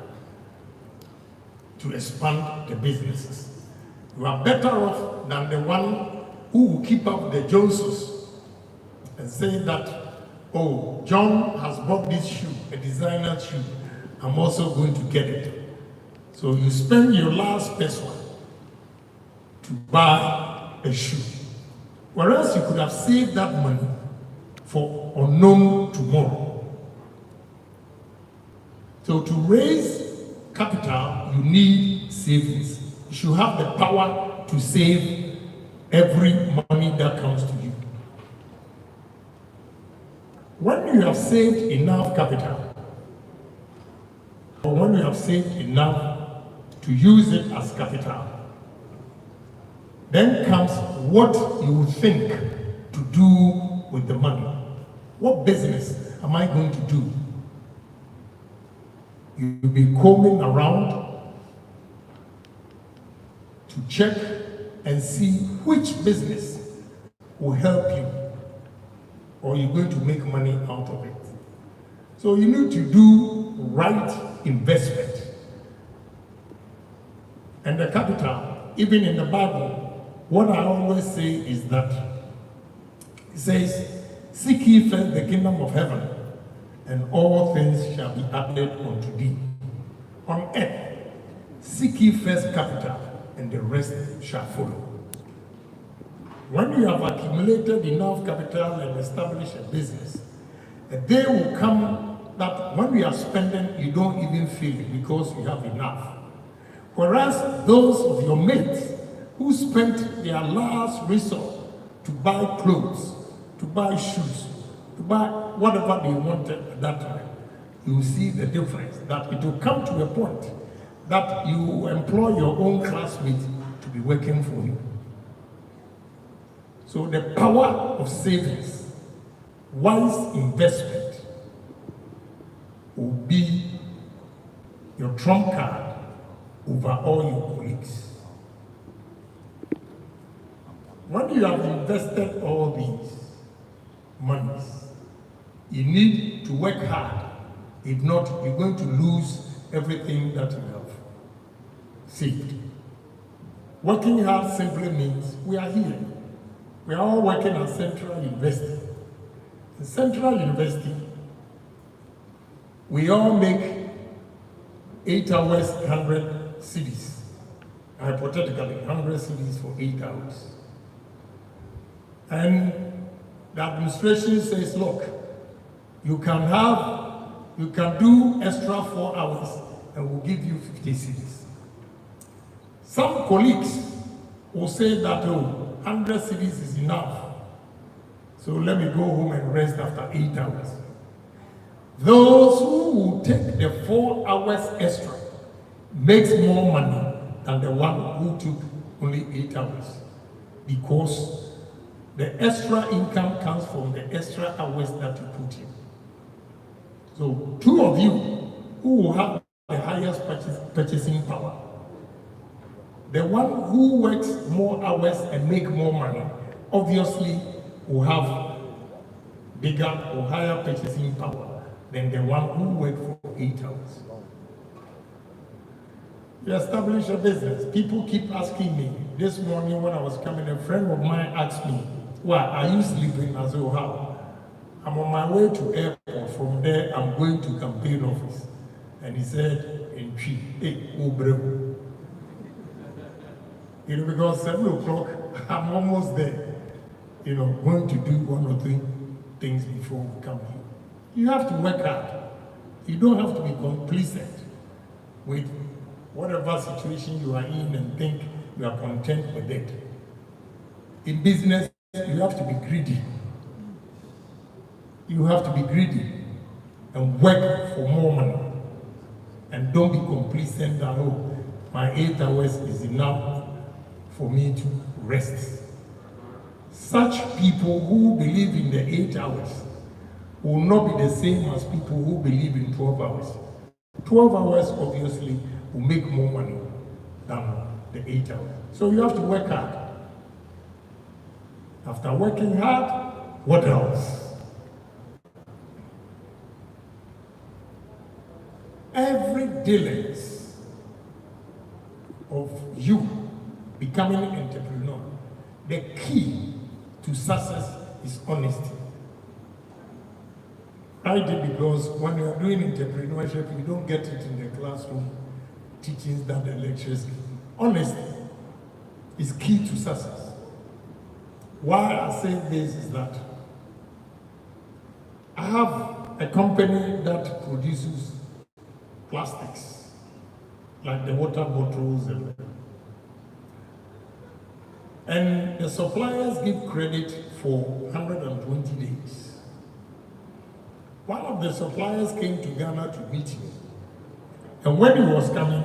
to expand the businesses. You are better off than the one who will keep up the Joneses and say that, oh, John has bought this shoe, a designer shoe, I'm also going to get it. So you spend your last peso to buy a shoe. Whereas you could have saved that money for unknown tomorrow. So to raise capital, you need savings. You should have the power to save every money that comes to you. When you have saved enough capital, or when you have saved enough to use it as capital, then comes what you think to do with the money. What business am I going to do? You'll be combing around to check and see which business will help you, or you're going to make money out of it. So you need to do right investment. And the capital, even in the Bible, what I always say is that it says, seek ye first the kingdom of heaven, and all things shall be added unto thee. On earth, seek ye first capital, and the rest shall follow. When you have accumulated enough capital and established a business, a day will come that when you are spending, you don't even feel it because you have enough. Whereas those of your mates who spent their last resort to buy clothes, to buy shoes, to buy whatever they wanted at that time, you will see the difference, that it will come to a point that you employ your own classmates to be working for you. So the power of savings, wise investment, will be your trump card over all your colleagues. When you have invested all these monies, you need to work hard. If not, you're going to lose everything that you have saved. Working hard simply means we are here. We are all working at CentralUniversity. In CentralUniversity, we all make 8 hours, 100 cedis. Hypothetically, 100 cedis for 8 hours. And the administration says, look, you can do extra 4 hours and we'll give you 50 cedis. Some colleagues will say that, oh, 100 cedis is enough. So let me go home and rest after 8 hours. Those who will take the 4 hours extra makes more money than the one who took only 8 hours, because the extra income comes from the extra hours that you put in. So 2 of you who will have the highest purchasing power, the one who works more hours and make more money, obviously will have bigger or higher purchasing power than the one who worked for 8 hours. You establish a business. People keep asking me. This morning when I was coming, a friend of mine asked me, "Why are you sleeping?" I said, "Oh, how?" "I'm on my way to airport. From there, I'm going to campaign office." And he said, "In Chi, hey, Obrehu." You know, because 7 o'clock, I'm almost there. You know, going to do 1 or 2 things before we come here. You have to work hard. You don't have to be complacent with whatever situation you are in and think you are content with it. In business, you have to be greedy. You have to be greedy and work for more money. And don't be complacent that, oh, my 8 hours is enough for me to rest. Such people who believe in the 8 hours will not be the same as people who believe in 12 hours. 12 hours obviously will make more money than the 8 hours. So you have to work hard. After working hard, what else? Every diligence of you becoming an entrepreneur, the key to success is honesty. I did, because when you are doing entrepreneurship, you don't get it in the classroom teachings that the lectures give. Honesty is key to success. Why I say this is that I have a company that produces plastics, like the water bottles, and the suppliers give credit for 120 days. One of the suppliers came to Ghana to meet me, and when he was coming,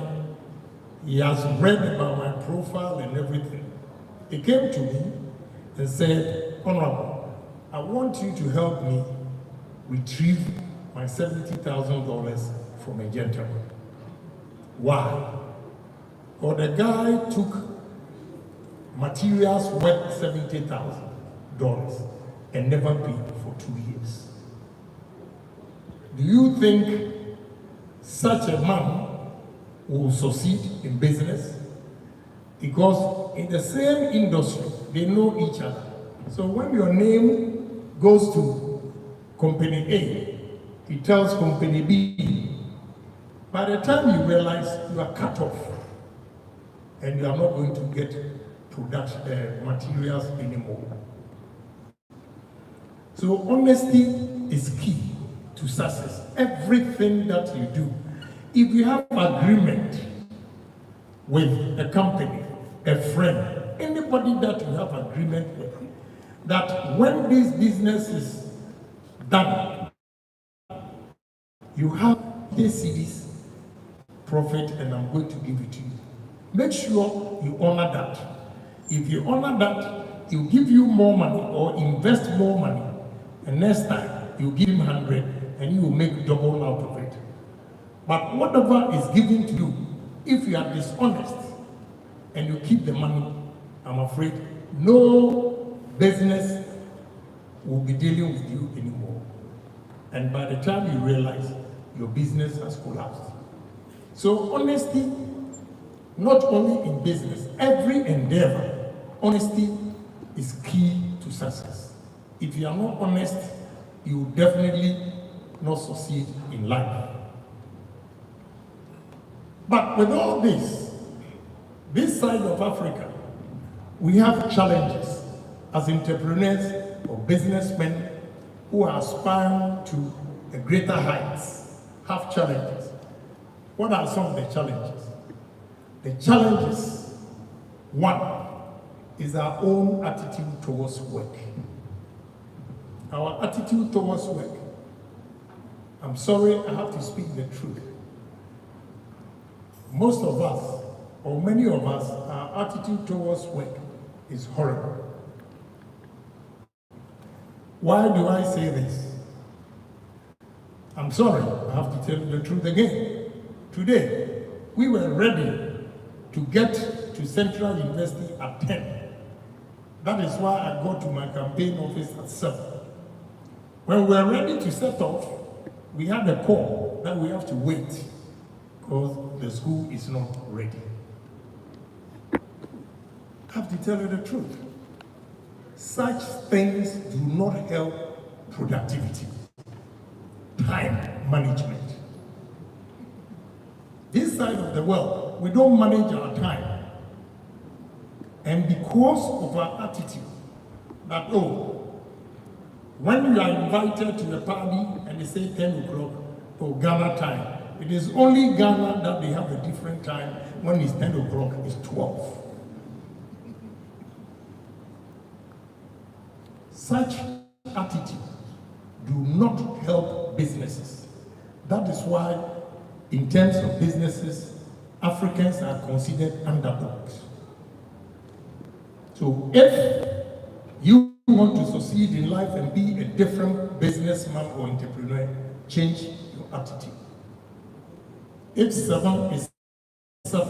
he has read about my profile and everything. He came to me and said, "Honorable, I want you to help me retrieve my $70,000 from a gentleman." Why? Well, the guy took materials worth $70,000 and never paid for 2 years. Do you think such a man will succeed in business? Because in the same industry, they know each other. So when your name goes to company A, it tells company B. By the time you realize, you are cut off and you are not going to get production materials anymore. So honesty is key to success. Everything that you do, if you have agreement with a company, a friend, anybody that you have agreement with, that when this business is done, you have this cedis profit and I'm going to give it to you. Make sure you honor that. If you honor that, he'll give you more money or invest more money, and next time you give him 100 and you will make double out of it. But whatever is given to you, if you are dishonest and you keep the money, I'm afraid no business will be dealing with you anymore. And by the time you realize, your business has collapsed. So honesty, not only in business, every endeavor, honesty is key to success. If you are not honest, you will definitely not succeed in life. But with all this side of Africa, we have challenges as entrepreneurs or businessmen who are aspiring to a greater heights, have challenges. What are some of the challenges? The challenges One is our own attitude towards work. Our attitude towards work. I'm sorry, I have to speak the truth. Most of us, or many of us, our attitude towards work is horrible. Why do I say this? I'm sorry, I have to tell you the truth again. Today, we were ready to get to Central University at 10. That is why I got to my campaign office at 7. When we were ready to set off, we had a call that we have to wait because the school is not ready. I have to tell you the truth. Such things do not help productivity, time management. This side of the world, we don't manage our time. And because of our attitude that, oh, when you are invited to a party and they say 10 o'clock, oh, Ghana time, it is only Ghana that they have a different time. When it's 10 o'clock, it's 12. Such attitudes do not help businesses. That is why, in terms of businesses, Africans are considered underdogs. So if you want to succeed in life and be a different businessman or entrepreneur, change your attitude. If 7 is 7,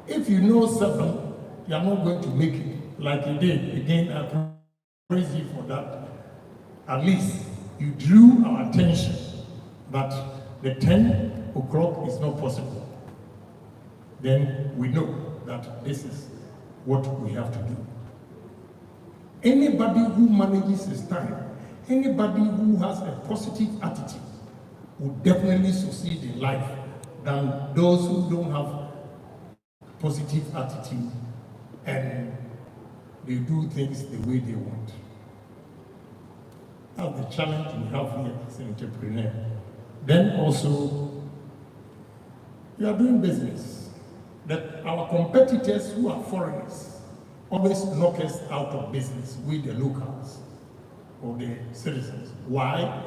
if you know 7, you are not going to make it like you did. Again, I praise you for that. At least you drew our attention that the 10 o'clock is not possible. Then we know that this is what we have to do. Anybody who manages his time, anybody who has a positive attitude will definitely succeed in life than those who don't have positive attitude and they do things the way they want. That's the challenge we have here as an entrepreneur. Then also, you are doing business. That our competitors who are foreigners always knock us out of business with the locals or the citizens. Why?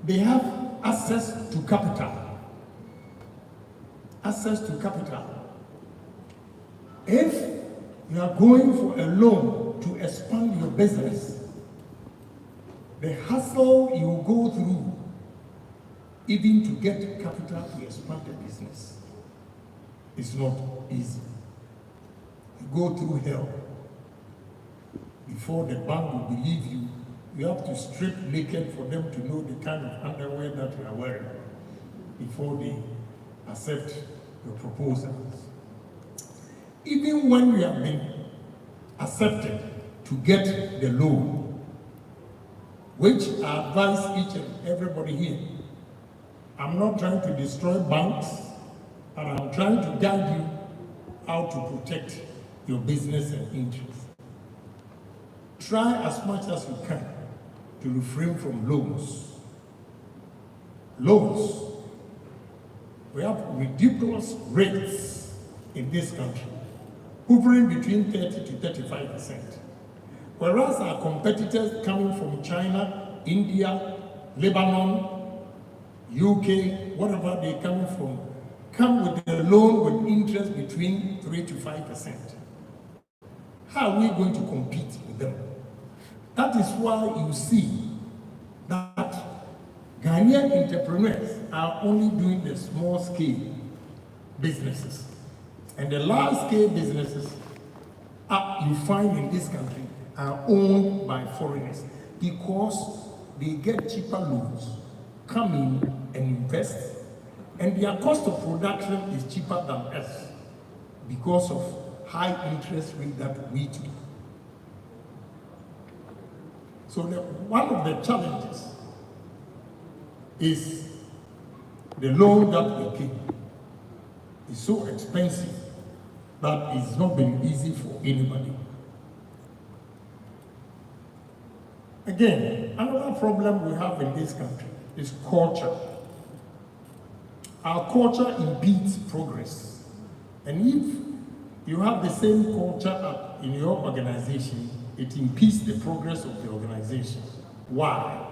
They have access to capital. Access to capital. If you are going for a loan to expand your business, the hassle you will go through even to get capital to expand the business, it's not easy. You go through hell. Before the bank will believe you, you have to strip naked for them to know the kind of underwear that you are wearing before they accept your proposals. Even when we have been accepted to get the loan, which I advise each and everybody here, I'm not trying to destroy banks, and I'm trying to guide you how to protect your business and interests. Try as much as you can to refrain from loans. Loans. We have ridiculous rates in this country, hovering between 30 to 35%. Whereas our competitors coming from China, India, Lebanon, UK, whatever they're coming from, come with a loan with interest between 3 to 5%. How are we going to compete with them? That is why you see that Ghanaian entrepreneurs are only doing the small scale businesses. And the large scale businesses you find in this country are owned by foreigners because they get cheaper loans, come in and invest, and their cost of production is cheaper than us because of high interest rate that we take. So one of the challenges is the loan that we take is so expensive that it's not been easy for anybody. Again, another problem we have in this country is culture. Our culture impedes progress. And if you have the same culture in your organization, it impedes the progress of the organization. Why?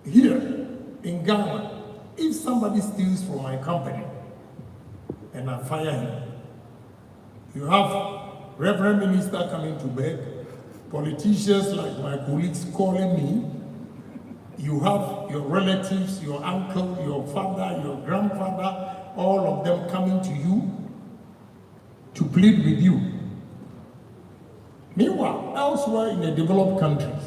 Here in Ghana, if somebody steals from my company and I fire him, you have Reverend Minister coming to beg, politicians like my colleagues calling me, you have your relatives, your uncle, your father, your grandfather, all of them coming to you to plead with you. Meanwhile, elsewhere in the developed countries,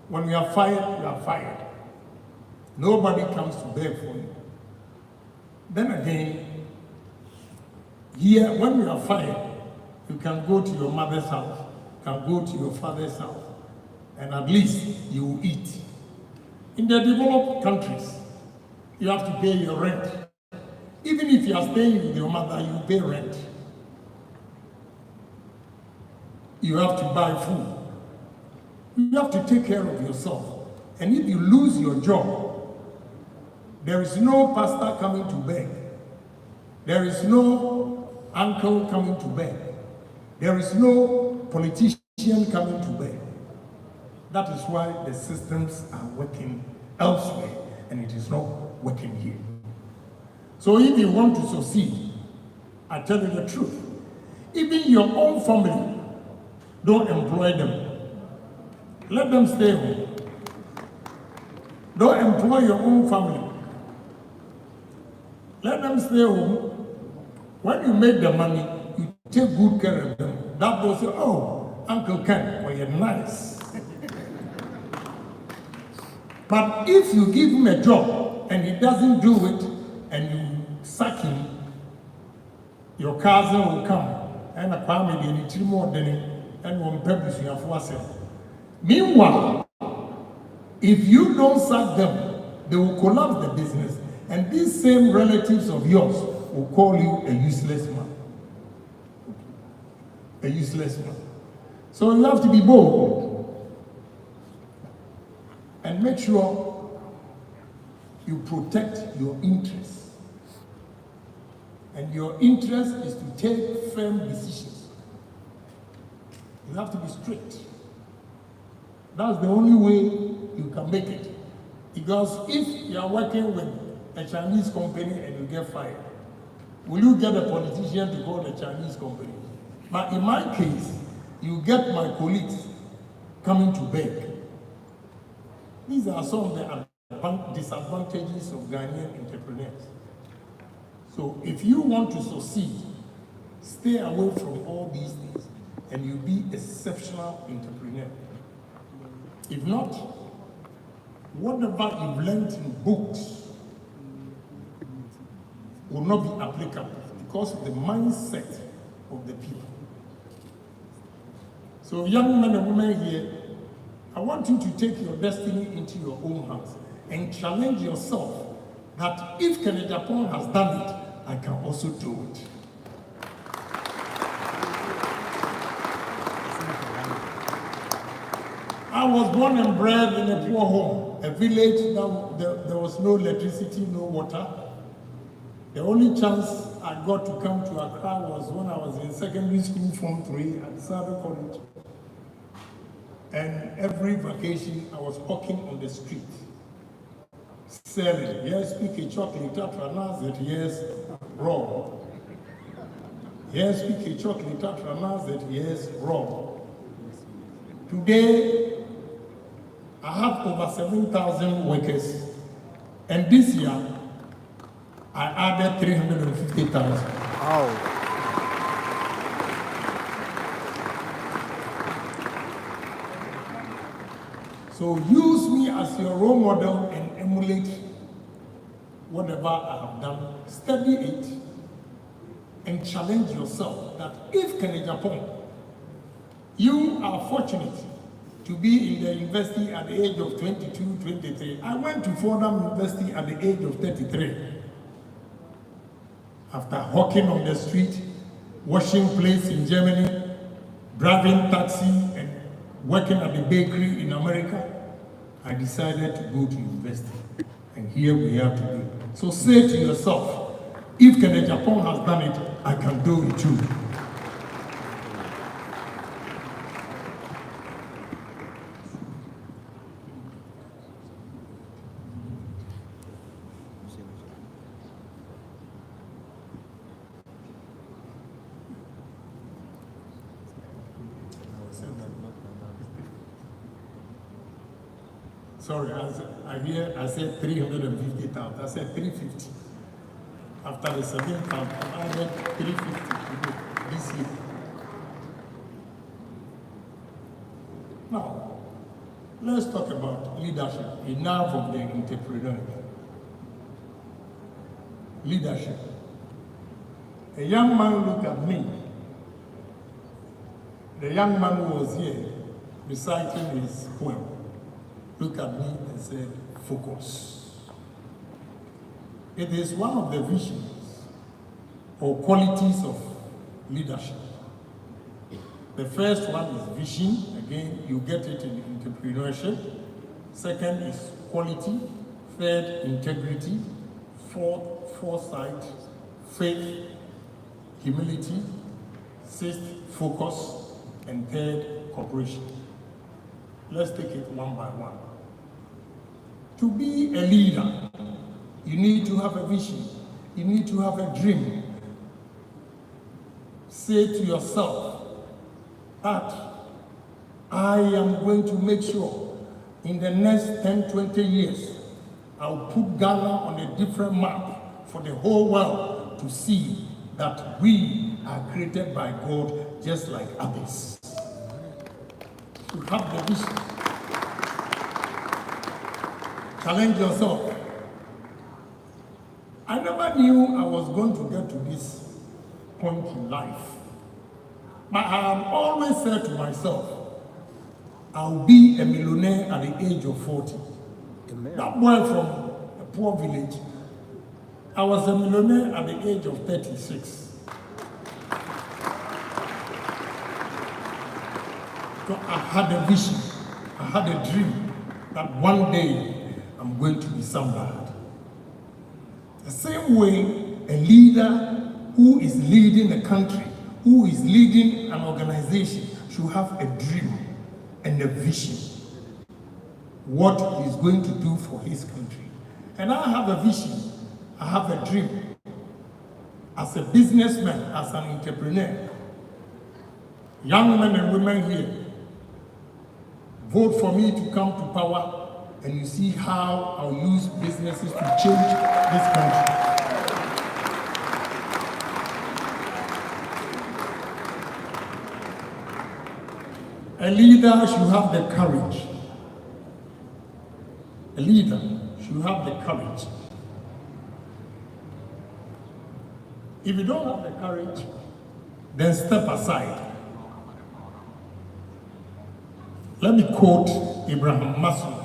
when you are fired, you are fired. Nobody comes to beg for you. Then again, here, when you are fired, you can go to your mother's house, you can go to your father's house, and at least you will eat. In the developed countries, you have to pay your rent. Even if you are staying with your mother, you pay rent. You have to buy food. You have to take care of yourself. And if you lose your job, there is no pastor coming to beg. There is no uncle coming to beg. There is no politician coming to beg. That is why the systems are working elsewhere and it is not working here. So if you want to succeed, I tell you the truth, even your own family, don't employ them. Let them stay home. Don't employ your own family. Let them stay home. When you make the money, you take good care of them. That will say, oh, Uncle Ken, well, you're nice. But if you give him a job and he doesn't do it and you sack him, your cousin will come and a family and three more than and one purpose you have for yourself. Meanwhile, if you don't sack them, they will collapse the business, and these same relatives of yours will call you a useless man. A useless man. So you have to be bold and make sure you protect your interests. And your interest is to take firm decisions. You have to be strict. That's the only way you can make it. Because if you are working with a Chinese company and you get fired, will you get a politician to call the Chinese company? But in my case, you get my colleagues coming to beg. These are some of the disadvantages of Ghanaian entrepreneurs. So if you want to succeed, stay away from all these things and you'll be an exceptional entrepreneur. If not, whatever you've learned in books will not be applicable because of the mindset of the people. So young men and women here, I want you to take your destiny into your own hands and challenge yourself that if KennedyAgyapong has done it, I can also do it. I was born and bred in a poor home, a village that there was no electricity, no water. The only chance I got to come to Accra was when I was in secondary school, Form 3 at Saddle College. And every vacation, I was walking on the street, selling. Yes, speak a chocolate, Tatranazet, yes, raw. Yes, speak a chocolate, Tatranazet, yes, raw. Today, I have over 7,000 workers, and this year, I added 350,000. Wow. So use me as your role model and emulate whatever I have done. Study it and challenge yourself that if KennedyAgyapong, you are fortunate to be in the university at the age of 22, 23. I went to Fordham University at the age of 33. After hawking on the street, washing plates in Germany, driving taxi, and working at the bakery in America, I decided to go to university. And here we are today. So say to yourself, if KennedyAgyapong has done it, I can do it too. Sorry, I said 350,000. I said 350. After the 7,000, I had 350 this year. Now, let's talk about leadership. Enough of the entrepreneur. Leadership. A young man looked at me. The young man who was here reciting his poem looked at me and said, focus. It is one of the visions or qualities of leadership. The first one is vision. Again, you get it in entrepreneurship. Second is quality. Third, integrity. Fourth, foresight. Fifth, humility. Sixth, focus. And third, cooperation. Let's take it one by one. To be a leader, you need to have a vision. You need to have a dream. Say to yourself that I am going to make sure in the next 10, 20 years, I'll put Ghana on a different map for the whole world to see that we are created by God just like others. You have the vision. Challenge yourself. I never knew I was going to get to this point in life. But I have always said to myself, I'll be a millionaire at the age of 40. Amen. That boy from a poor village, I was a millionaire at the age of 36. So I had a vision, I had a dream that one day I'm going to be somebody. The same way a leader who is leading a country, who is leading an organization should have a dream and a vision. What he's going to do for his country. And I have a vision, I have a dream. As a businessman, as an entrepreneur, young men and women here, vote for me to come to power, and you see how I'll use businesses to change this country. A leader should have the courage. A leader should have the courage. If you don't have the courage, then step aside. Let me quote Abraham Maslow.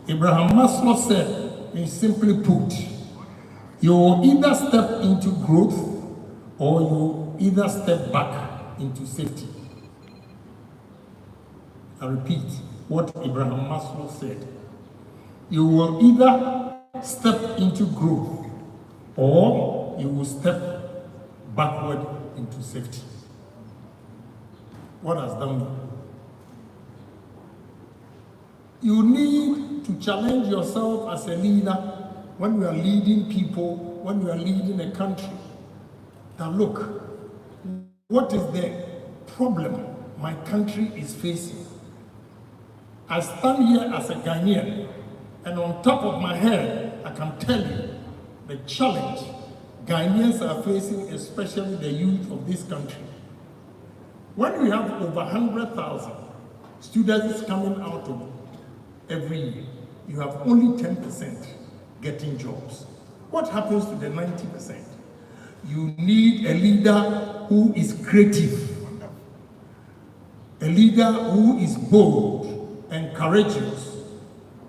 Abraham Maslow said, in simply put, you will either step into growth or you either step back into safety. I repeat what Abraham Maslow said. You will either step into growth or you will step backward into safety. What has that mean? You need to challenge yourself as a leader when you are leading people, when you are leading a country. Now look, what is the problem my country is facing? I stand here as a Ghanaian, and on top of my head, I can tell you the challenge Ghanaians are facing, especially the youth of this country. When we have over 100,000 students coming out of every year, you have only 10% getting jobs. What happens to the 90%? You need a leader who is creative, a leader who is bold and courageous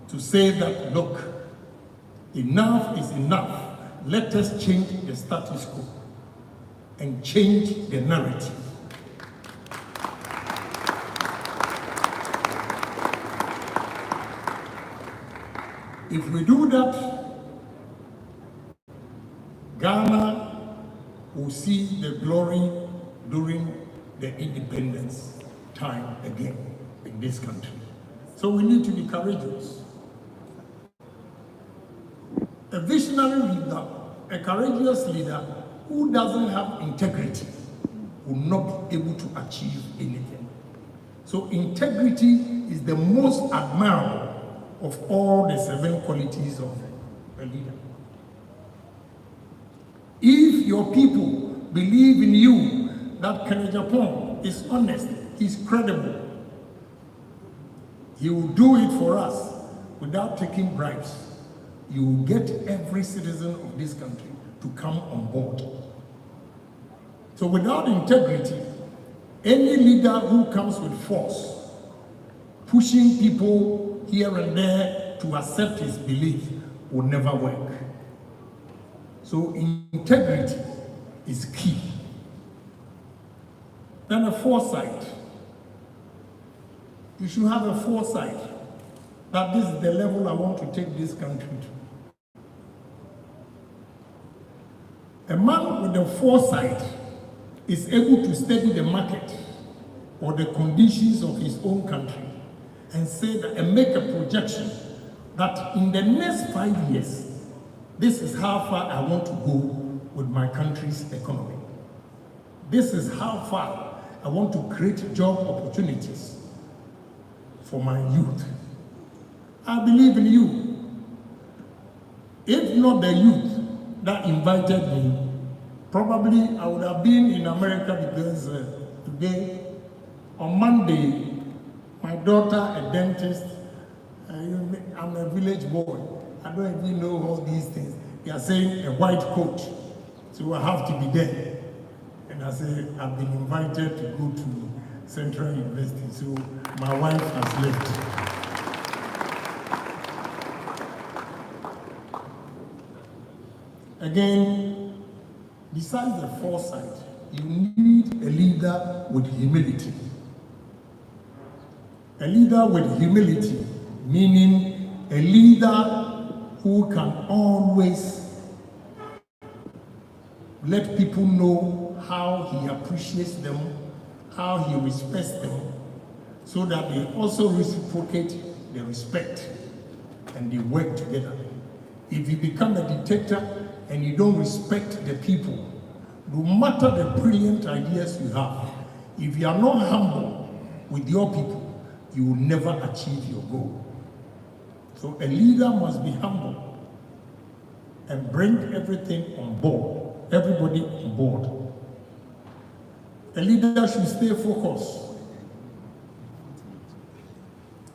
to say that, look, enough is enough. Let us change the status quo and change the narrative. If we do that, Ghana will see the glory during the independence time again in this country. So we need to be courageous. A visionary leader, a courageous leader who doesn't have integrity will not be able to achieve anything. So integrity is the most admirable of all the 7 qualities of a leader. If your people believe in you that KennedyAgyapong is honest, is credible, he will do it for us without taking bribes. You will get every citizen of this country to come on board. So without integrity, any leader who comes with force, pushing people here and there to accept his belief, will never work. So integrity is key. Then a foresight. You should have a foresight that this is the level I want to take this country to. A man with a foresight is able to study the market or the conditions of his own country and say that, and make a projection that in the next 5 years, this is how far I want to go with my country's economy. This is how far I want to create job opportunities for my youth. I believe in you. If not the youth that invited me, probably I would have been in America because today, on Monday, my daughter, a dentist, I'm a village boy. I don't even know all these things. They are saying a white coat, so I have to be there. And I say, I've been invited to go to CentralUniversity, so my wife has left. Again, besides the foresight, you need a leader with humility. A leader with humility, meaning a leader who can always let people know how he appreciates them, how he respects them, so that they also reciprocate the respect and they work together. If you become a dictator and you don't respect the people, no matter the brilliant ideas you have, if you are not humble with your people, you will never achieve your goal. So a leader must be humble and bring everything on board, everybody on board. A leader should stay focused.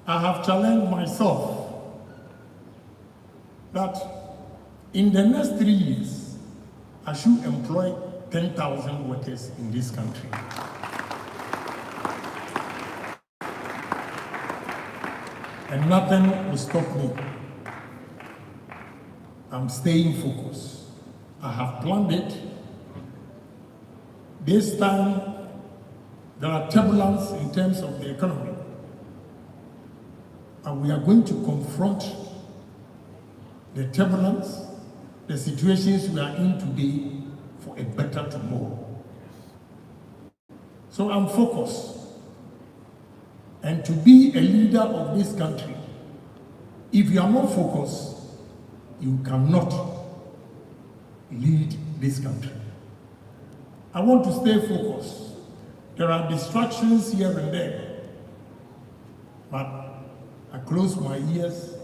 I have challenged myself that in the next 3 years, I should employ 10,000 workers in this country. And nothing will stop me. I'm staying focused. I have planned it. This time, there are turbulence in terms of the economy. And we are going to confront the turbulence, the situations we are in today for a better tomorrow. So I'm focused. And to be a leader of this country, if you are not focused, you cannot lead this country. I want to stay focused. There are distractions here and there, but I close my ears,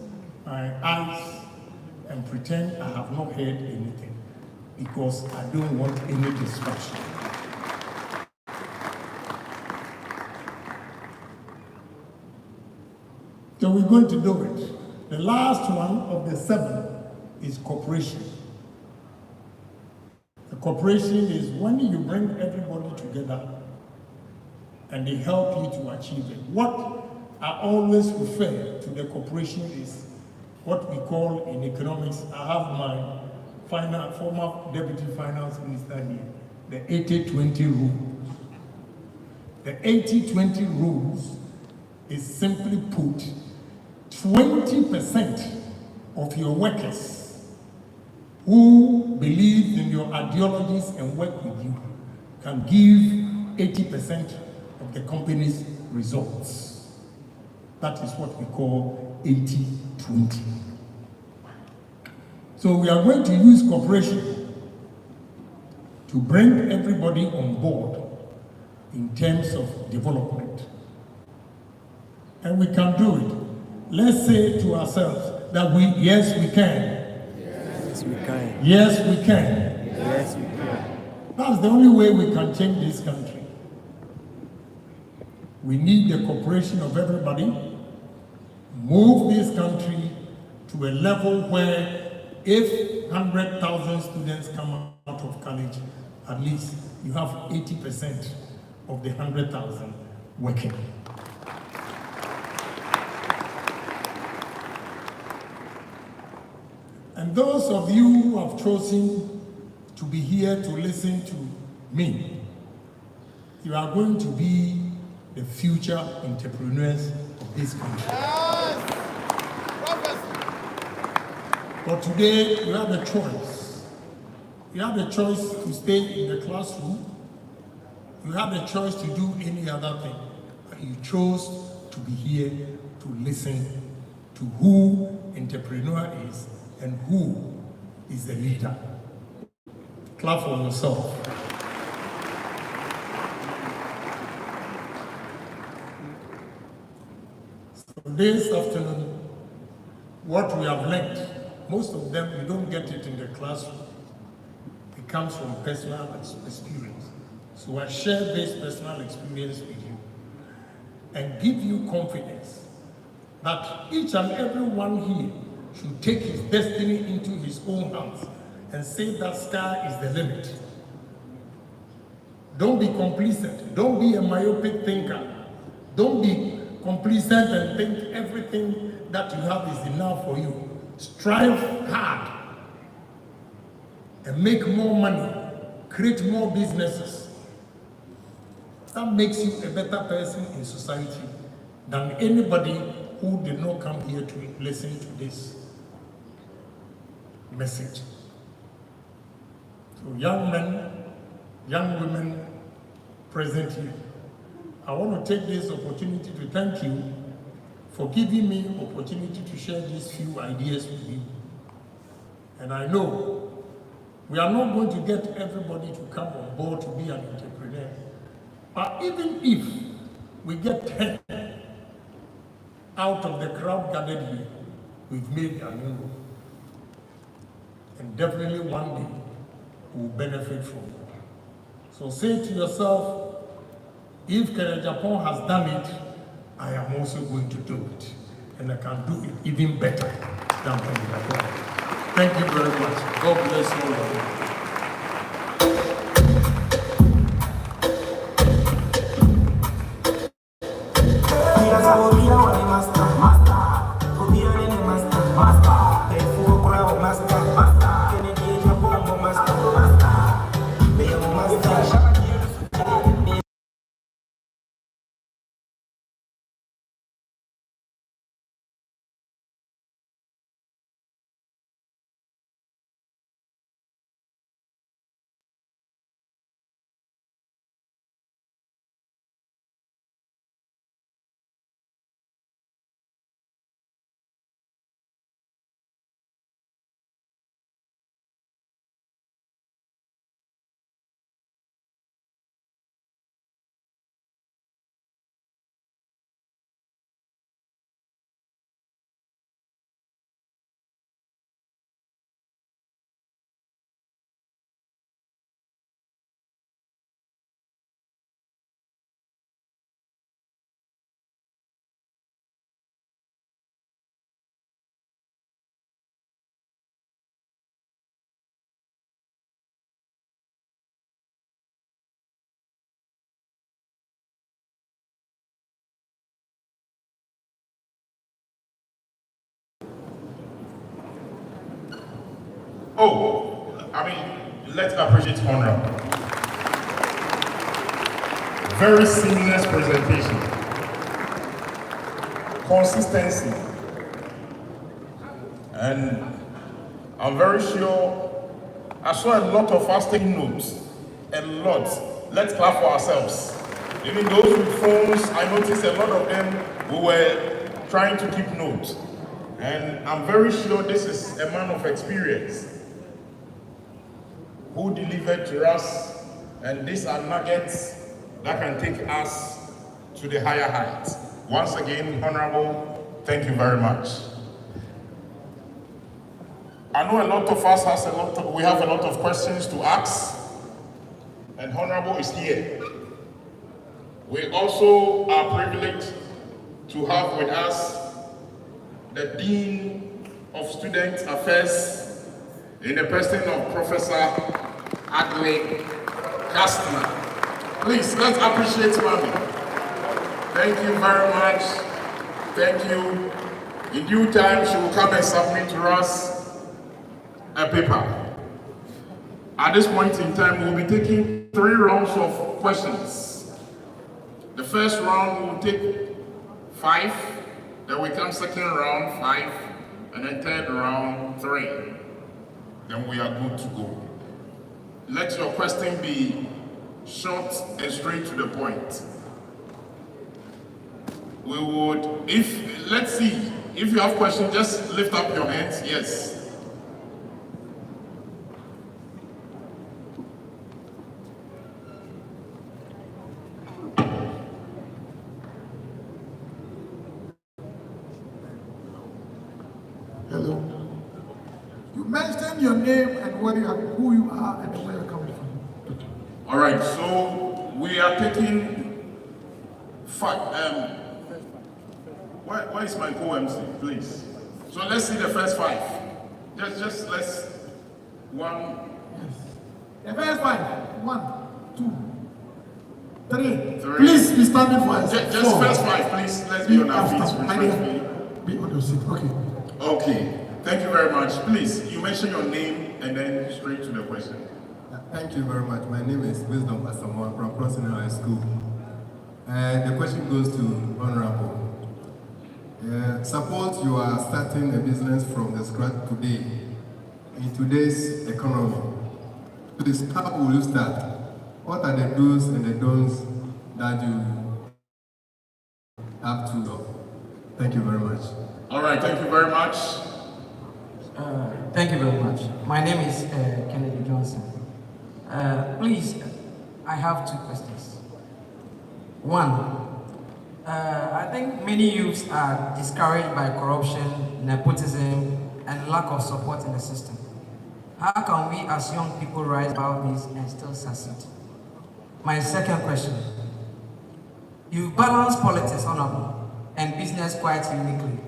my eyes, and pretend I have not heard anything, because I don't want any distraction. So we're going to do it. The last one of the 7 is cooperation. The cooperation is when you bring everybody together and they help you to achieve it. What I always refer to the cooperation is what we call in economics, I have my former deputy finance minister here, the 80-20 rule. The 80-20 rules is simply put, 20% of your workers who believe in your ideologies and work with you can give 80% of the company's results. That is what we call 80-20. So we are going to use cooperation to bring everybody on board in terms of development. And we can do it. Let's say to ourselves that yes, we can. Yes, we can. Yes, we can. Yes, we can. That's the only way we can change this country. We need the cooperation of everybody. Move this country to a level where if 100,000 students come out of college, at least you have 80% of the 100,000 working. And those of you who have chosen to be here to listen to me, you are going to be the future entrepreneurs of this country. Yes. But today, you have a choice. You have a choice to stay in the classroom. You have a choice to do any other thing. But you chose to be here to listen to who entrepreneur is and who is the leader. Clap for yourself. So this afternoon, what we have learned, most of them, you don't get it in the classroom. It comes from personal experience. So I share this personal experience with you and give you confidence that each and every one here should take his destiny into his own hands and say that sky is the limit. Don't be complacent. Don't be a myopic thinker. Don't be complacent and think everything that you have is enough for you. Strive hard and make more money, create more businesses. That makes you a better person in society than anybody who did not come here to listen to this message. So young men, young women present here, I want to take this opportunity to thank you for giving me the opportunity to share these few ideas with you. And I know we are not going to get everybody to come on board to be an entrepreneur. But even if we get 10 out of the crowd gathered here, we've made an inroad. And definitely one day we'll benefit from it. So say to yourself, if KennedyAgyapong has done it, I am also going to do it. And I can do it even better than KennedyAgyapong. Thank you very much. God bless you all. Oh, I mean, let's appreciate Honor. Very seamless presentation. Consistency. And I'm very sure I saw a lot of us taking notes. A lot. Let's clap for ourselves. Even those with phones, I noticed a lot of them who were trying to keep notes. And I'm very sure this is a man of experience who delivered to us, and these are nuggets that can take us to the higher heights. Once again, Honorable, thank you very much. I know a lot of us we have a lot of questions to ask, and Honorable is here. We also are privileged to have with us the Dean of Student Affairs in the person of Professor Adley Kastner. Please, let's appreciate Mami. Thank you very much. Thank you. In due time, she will come and submit to us a paper. At this point in time, we'll be taking 3 rounds of questions. The first round will take 5, then we come second round 5, and then third round 3. Then we are good to go. Let your question be short and straight to the point. We would, let's see, if you have questions, just lift up your hands. Yes. Hello. You mentioned your name and who you are and where you're coming from. All right, so we are taking 5. Why is my co-MC, please? So let's see the first 5. Just let's 1. Yes. The first 5. 1, 2, 3. Please be standing for us. Just first 5, please. Let's be on our feet respectfully. Be on your seat. Okay. Okay. Thank you very much. Please, you mention your name and then straight to the question. Thank you very much. My name is Wisdom Asamoah from Crossing High School. The question goes to Honorable. Suppose you are starting a business from the scratch today, in today's economy. Please, how will you start? What are the do's and the don'ts that you have to know? Thank you very much. All right, thank you very much. Thank you very much. My name is Kennedy Johnson. Please, I have 2 questions. 1, I think many youths are discouraged by corruption, nepotism, and lack of support in the system. How can we as young people rise above this and still succeed? My second question, you balance politics, Honorable, and business quite uniquely.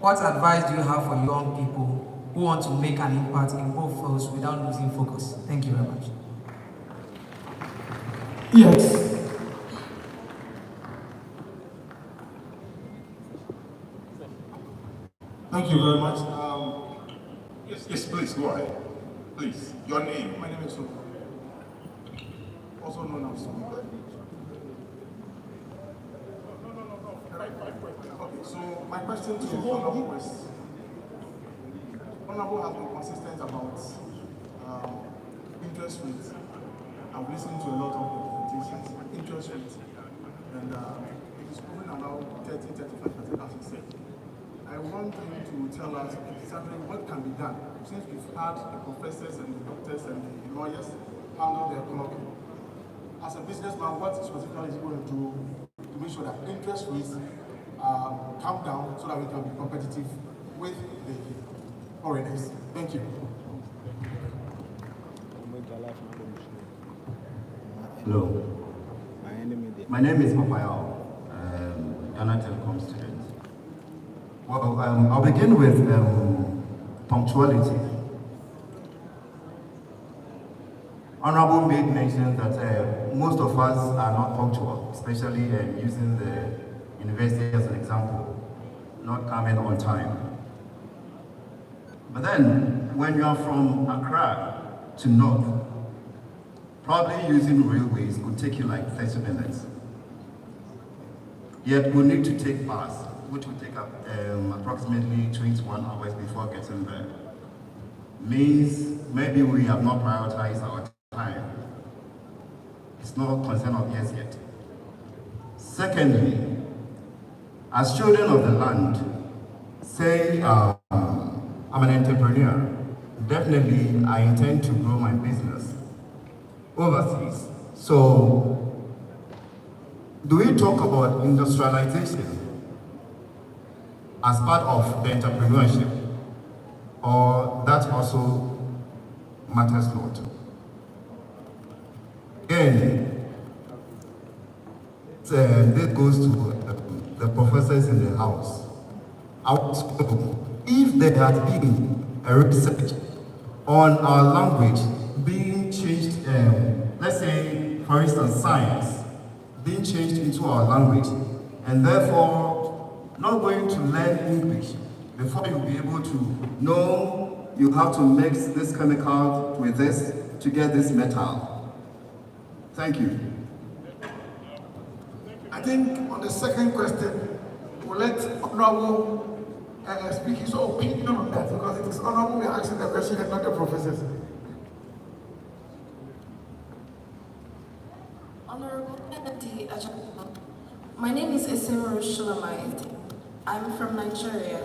What advice do you have for young people who want to make an impact in both fields without losing focus? Thank you very much. Yes. Thank you very much. Yes, please, go ahead. Please, your name. My name is Soka, also known as Soka. Okay, so my question to the Honorable is, Honorable has been consistent about interest rates. I've listened to a lot of presentations, interest rates, and it is moving around 30-35%, as you said. I want you to tell us exactly what can be done, since we've had the professors and the doctors and the lawyers handle the economy. As a businessman, what specifically is he going to do to make sure that interest rates come down so that we can be competitive with the foreigners? Thank you. Hello. My name is Papayao, Ghana Telecom student. Well, I'll begin with punctuality. Honorable made mention that most of us are not punctual, especially using the university as an example, not coming on time. But then, when you are from Accra to North, probably using railways could take you like 30 minutes. Yet we need to take bus which will take up approximately 21 hours before getting there, means maybe we have not prioritized our time. It's not a concern of yes yet. Secondly, as children of the land, say I'm an entrepreneur, definitely I intend to grow my business overseas. So, do we talk about industrialization as part of the entrepreneurship, or that also matters not? Again, this goes to the professors in the house. If there has been a research on our language being changed, let's say, for instance, science, being changed into our language, and therefore not going to learn English before you'll be able to know you have to mix this chemical with this to get this metal. Thank you. I think on the second question, we'll let Honorable speak his opinion on that, because it is Honorable we're asking the question and not the professors. Honorable KennedyAgyapong, my name is Esemoro Shulamite. I'm from Nigeria.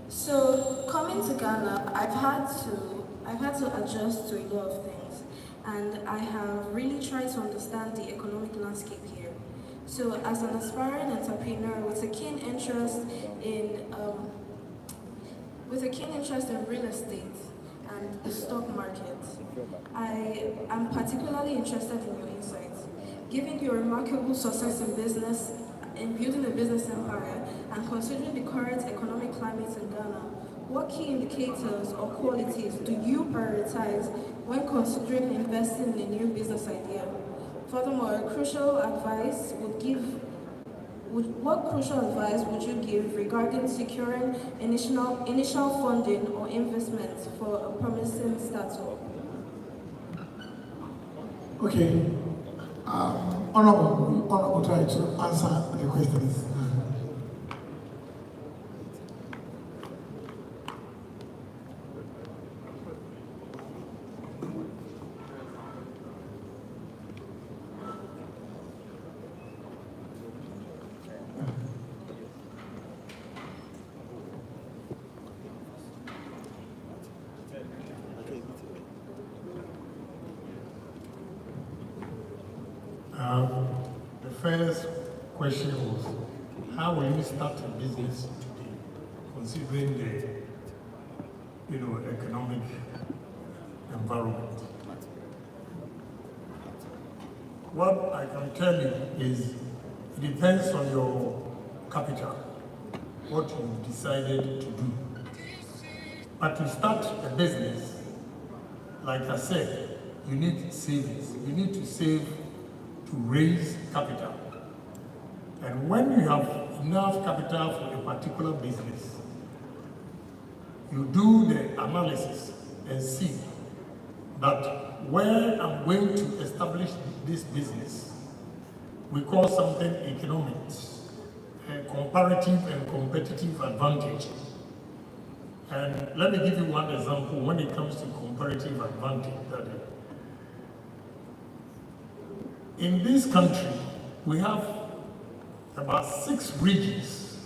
So coming to Ghana, I've had to adjust to a lot of things, and I have really tried to understand the economic landscape here. So as an aspiring entrepreneur with a keen interest in real estate and the stock market, I am particularly interested in your insights. Given your remarkable success in business, in building a business empire, and considering the current economic climate in Ghana, what key indicators or qualities do you prioritize when considering investing in a new business idea? Furthermore, what crucial advice would you give regarding securing initial funding or investments for a promising startup? Okay. Honorable, try to answer the questions. The first question was, how will you start a business today, considering the economic environment? What I can tell you is, it depends on your capital, what you've decided to do. But to start a business, like I said, you need savings. You need to save to raise capital. And when you have enough capital for a particular business, you do the analysis and see that where I'm going to establish this business, we call something economics, a comparative and competitive advantage. And let me give you one example when it comes to comparative advantage. In this country, we have about 6 regions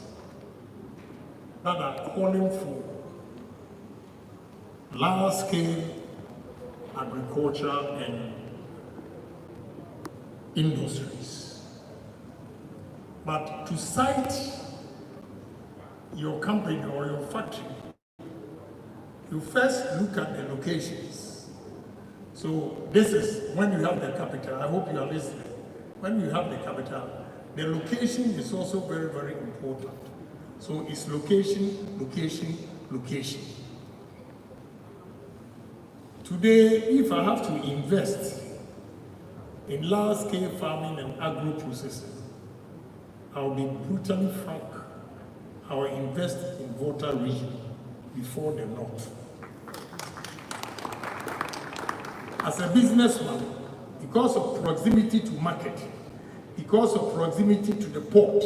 that are calling for large-scale agriculture and industries. But to site your company or your factory, you first look at the locations. So this is when you have the capital. I hope you are listening. When you have the capital, the location is also very, very important. So it's location, location, location. Today, if I have to invest in large-scale farming and agro-processing, I'll be brutally frank, I will invest in Volta region before the north. As a businessman, because of proximity to market, because of proximity to the port,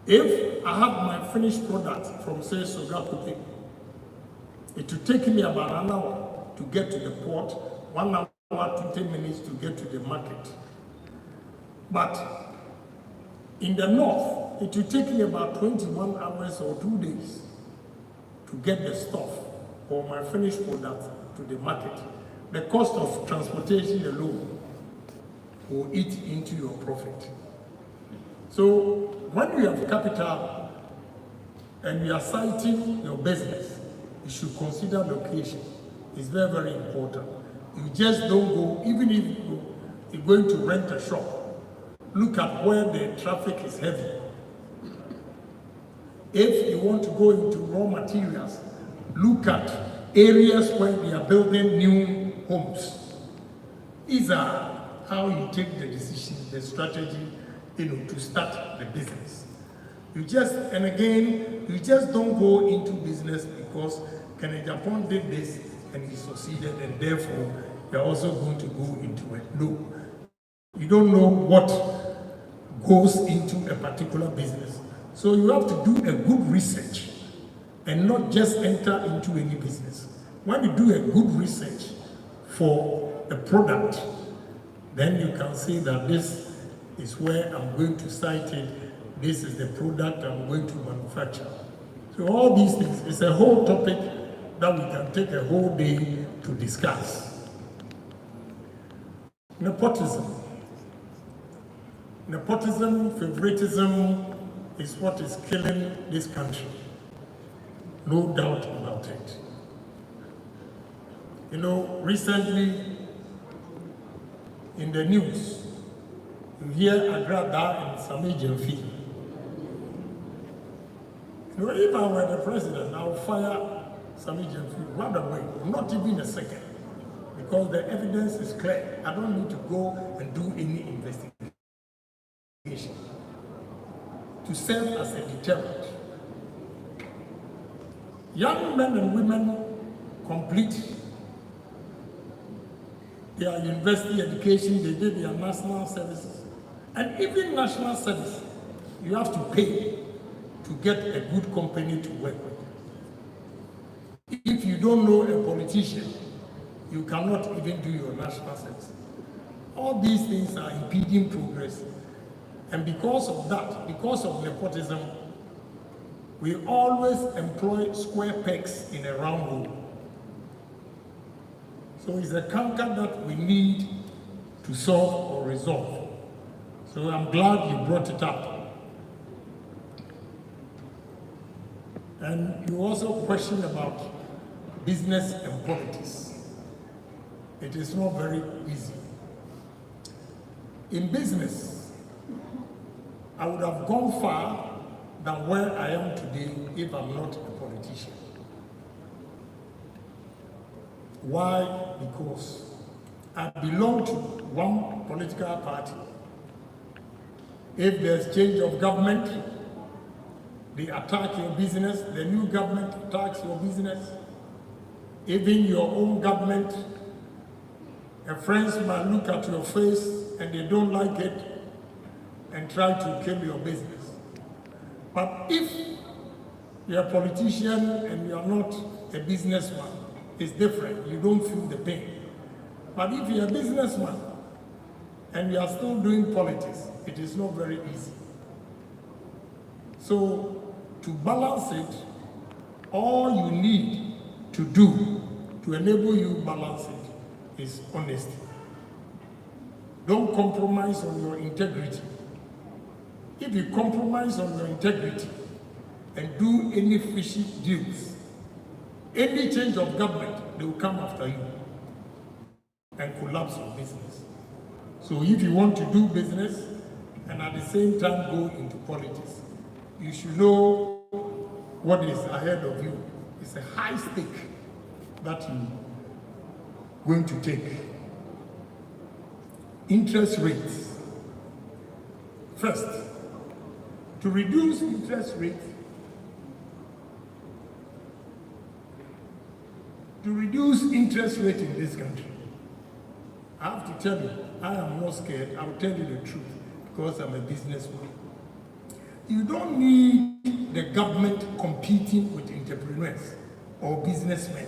If I have my finished product from, say, Sogakupe, it will take me about an hour to get to the port, 1 hour, 20 minutes to get to the market. But in the north, it will take me about 21 hours or 2 days to get the stuff or my finished product to the market. The cost of transportation alone will eat into your profit. So when you have capital and you are citing your business, you should consider location. It's very, very important. You just don't go, even if you're going to rent a shop, look at where the traffic is heavy. If you want to go into raw materials, look at areas where they are building new homes. These are how you take the decision, the strategy, to start the business. You just don't go into business because KennedyAgyapong did this and he succeeded, and therefore you're also going to go into it. No. You don't know what goes into a particular business. So you have to do a good research and not just enter into any business. When you do a good research for a product, then you can say that this is where I'm going to site it, this is the product I'm going to manufacture. So all these things, it's a whole topic that we can take a whole day to discuss. Nepotism. Nepotism, favoritism is what is killing this country. No doubt about it. Recently in the news, you hear Agrada and Sami Jemfi. If I were the president, I would fire Sami Jemfi right away, not even a second, because the evidence is clear. I don't need to go and do any investigation to serve as a deterrent. Young men and women complete their university education, they did their national services, and even national service, you have to pay to get a good company to work with. If you don't know a politician, you cannot even do your national service. All these things are impeding progress. And because of that, because of nepotism, we always employ square pegs in a round hole. So it's a canker that we need to solve or resolve. So I'm glad you brought it up. And you also questioned about business and politics. It is not very easy. In business, I would have gone far than where I am today if I'm not a politician. Why? Because I belong to one political party. If there's change of government, they attack your business, the new government attacks your business. Even your own government, your friends might look at your face and they don't like it and try to kill your business. But if you're a politician and you're not a businessman, it's different. You don't feel the pain. But if you're a businessman and you are still doing politics, it is not very easy. So to balance it, all you need to do to enable you balance it is honesty. Don't compromise on your integrity. If you compromise on your integrity and do any fishy deals, any change of government, they will come after you and collapse your business. So if you want to do business and at the same time go into politics, you should know what is ahead of you. It's a high stake that you're going to take. Interest rates. First, to reduce interest rates, in this country, I have to tell you, I am not scared. I will tell you the truth because I'm a businessman. You don't need the government competing with entrepreneurs or businessmen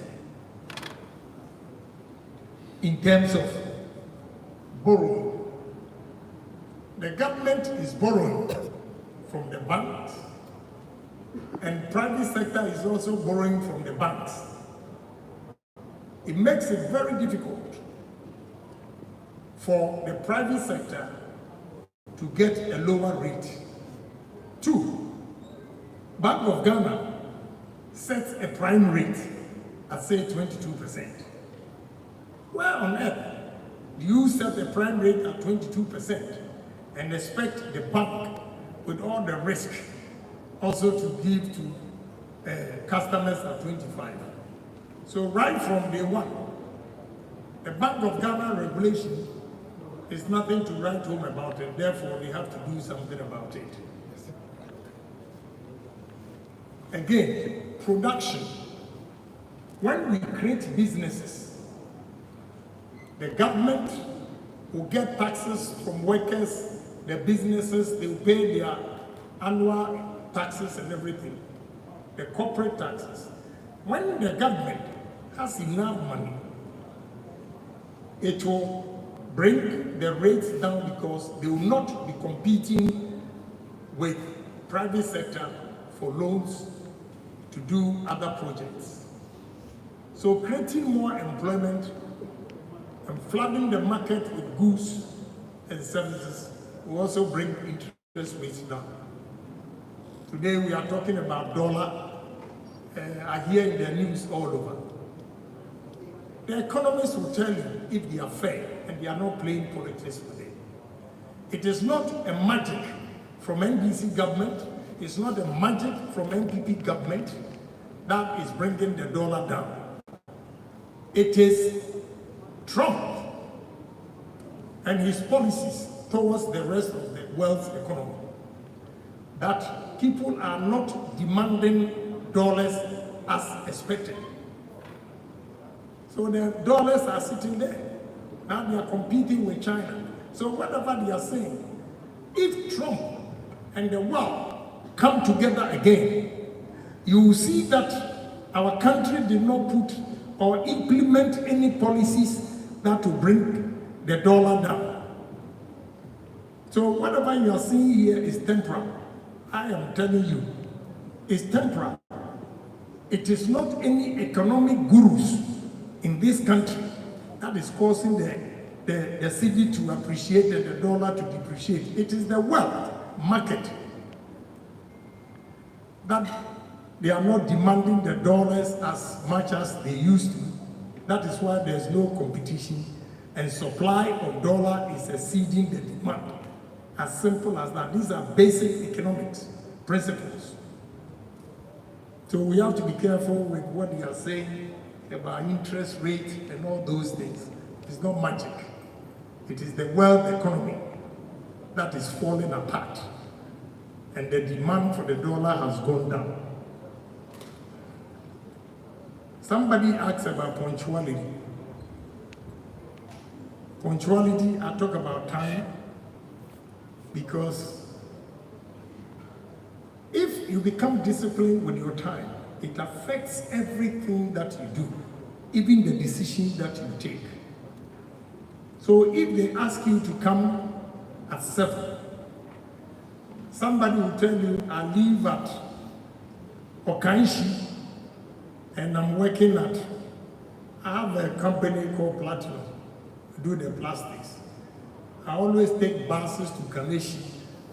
in terms of borrowing. The government is borrowing from the banks, and private sector is also borrowing from the banks. It makes it very difficult for the private sector to get a lower rate. 2, Bank of Ghana sets a prime rate at say 22%. Where on earth do you set a prime rate at 22% and expect the bank with all the risk also to give to customers at 25? So right from day one, the Bank of Ghana regulation is nothing to write home about it, therefore they have to do something about it. Again, production. When we create businesses, the government will get taxes from workers, the businesses, they will pay their annual taxes and everything, the corporate taxes. When the government has enough money, it will bring the rates down because they will not be competing with private sector for loans to do other projects. So creating more employment and flooding the market with goods and services will also bring interest rates down. Today we are talking about dollar. I hear in the news all over. The economists will tell you if they are fair and they are not playing politics with it. It is not a magic from NDC government, it's not a magic from NPP government that is bringing the dollar down. It is Trump and his policies towards the rest of the world's economy that people are not demanding dollars as expected. So the dollars are sitting there. Now they are competing with China. So whatever they are saying, if Trump and the world come together again, you will see that our country did not put or implement any policies that will bring the dollar down. So whatever you are seeing here is temporal. I am telling you, it's temporal. It is not any economic gurus in this country that is causing the cedi to appreciate and the dollar to depreciate. It is the wealth market that they are not demanding the dollars as much as they used to. That is why there's no competition and supply of dollar is exceeding the demand. As simple as that. These are basic economics principles. So we have to be careful with what they are saying about interest rate and all those things. It's not magic. It is the world economy that is falling apart. And the demand for the dollar has gone down. Somebody asked about punctuality. Punctuality, I talk about time because if you become disciplined with your time, it affects everything that you do, even the decisions that you take. So if they ask you to come at 7, somebody will tell you, I live at Okanshi and I'm working at, I have a company called Platinum, I do the plastics. I always take buses to Kaneshi,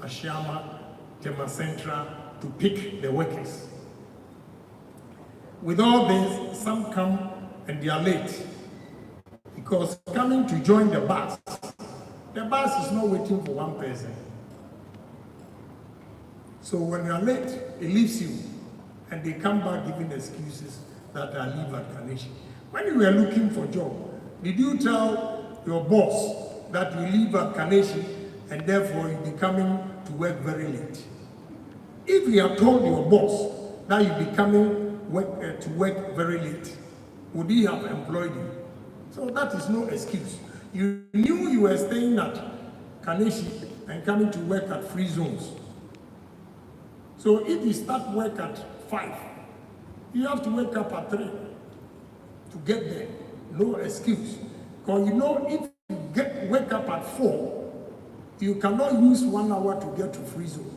Ashama, Tema Central to pick the workers. With all this, some come and they are late because coming to join the bus is not waiting for one person. So when you are late, it leaves you and they come back giving excuses that I live at Kaneshi. When you were looking for a job, did you tell your boss that you live at Kaneshi and therefore you'll be coming to work very late? If you have told your boss that you'll be coming to work very late, would he have employed you? So that is no excuse. You knew you were staying at Kaneshi and coming to work at free zones. So if you start work at 5, you have to wake up at 3 to get there. No excuse. Because you know, if you wake up at 4, you cannot use 1 hour to get to free zone.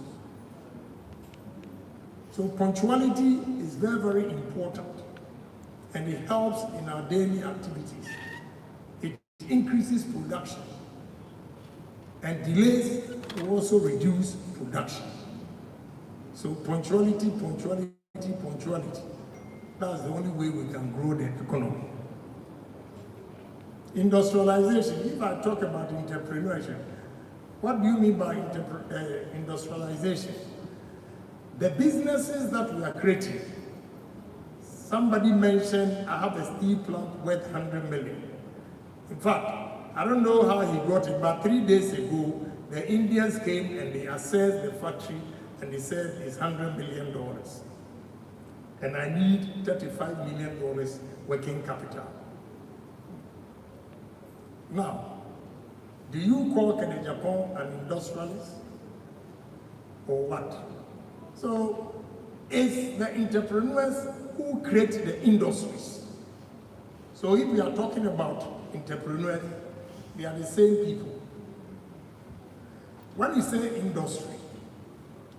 So punctuality is very, very important, and it helps in our daily activities. It increases production, and delays will also reduce production. So punctuality, punctuality, punctuality. That's the only way we can grow the economy. Industrialization, if I talk about entrepreneurship, what do you mean by industrialization? The businesses that we are creating. Somebody mentioned I have a steel plant worth 100 million. In fact, I don't know how he got it, but 3 days ago, the Indians came and they assessed the factory and they said it's $100 million. And I need $35 million working capital. Now, do you call KennedyAgyapong an industrialist? Or what? So, it's the entrepreneurs who create the industries. So if we are talking about entrepreneurs, they are the same people. When you say industry,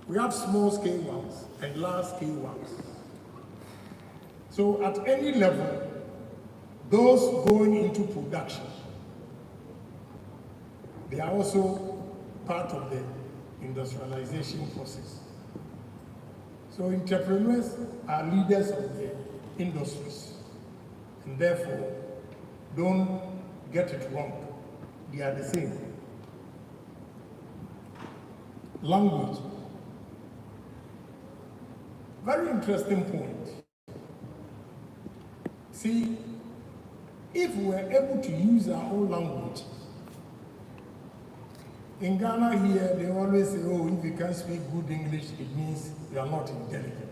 we have small-scale ones and large-scale ones. So at any level, those going into production, they are also part of the industrialization process. So entrepreneurs are leaders of the industries, and therefore, don't get it wrong. They are the same. Language. Very interesting point. See, if we were able to use our own language, in Ghana here, they always say, oh, if you can't speak good English, it means you are not intelligent.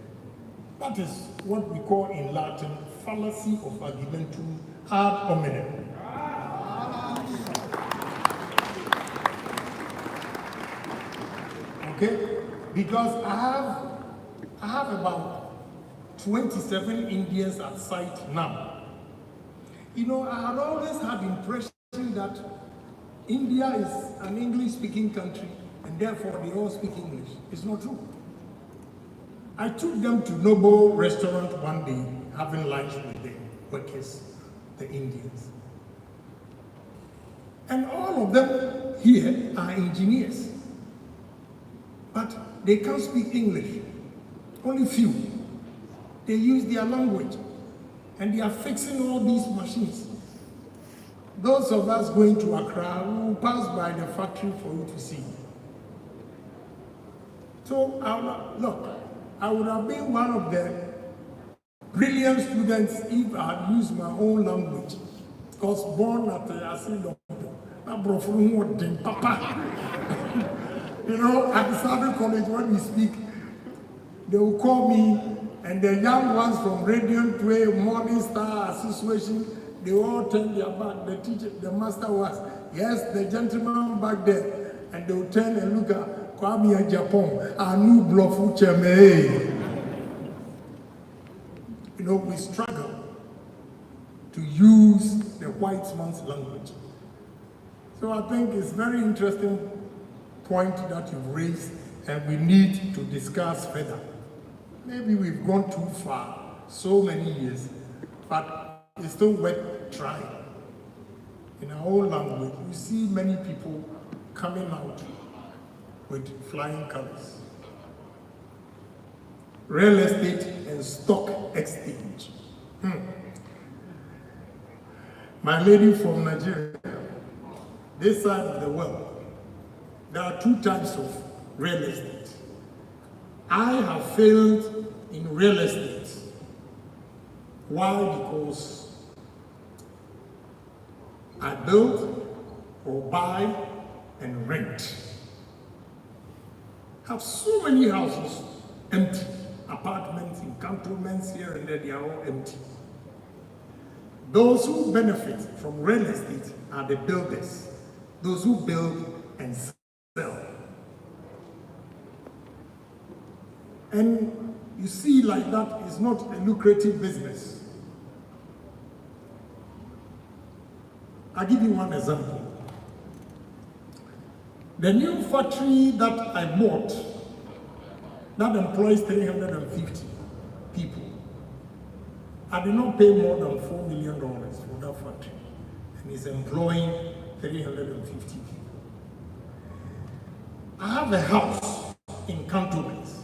That is what we call in Latin, fallacy of argumentum ad hominem. Okay? Because I have about 27 Indians at site now. You know, I had always had the impression that India is an English-speaking country, and therefore they all speak English. It's not true. I took them to Noble restaurant one day, having lunch with the workers, the Indians. And all of them here are engineers. But they can't speak English. Only few. They use their language. And they are fixing all these machines. Those of us going to Accra will pass by the factory for you to see. So, look, I would have been one of the brilliant students if I had used my own language. Because born at Asidon, Papa. You know, at the Southern College, when we speak, they will call me, and the young ones from Radiant Way, Morning Star Association, they all turn their back. The teacher, the master was, yes, the gentleman back there, and they will turn and look at Agyapong, a new bluff cheme. You know, we struggle to use the white man's language. So I think it's very interesting point that you've raised, and we need to discuss further. Maybe we've gone too far, so many years, but it's still worth trying. In our own language, we see many people coming out with flying colors. Real estate and stock exchange. My lady from Nigeria, this side of the world, there are two types of real estate. I have failed in real estate. Why? Because I build or buy and rent. Have so many houses empty, apartments, encampments here and there, they are all empty. Those who benefit from real estate are the builders, those who build and sell. And you see, like that is not a lucrative business. I'll give you one example. The new factory that I bought, that employs 350 people, I did not pay more than $4 million for that factory, and it's employing 350 people. I have a house in Cantonments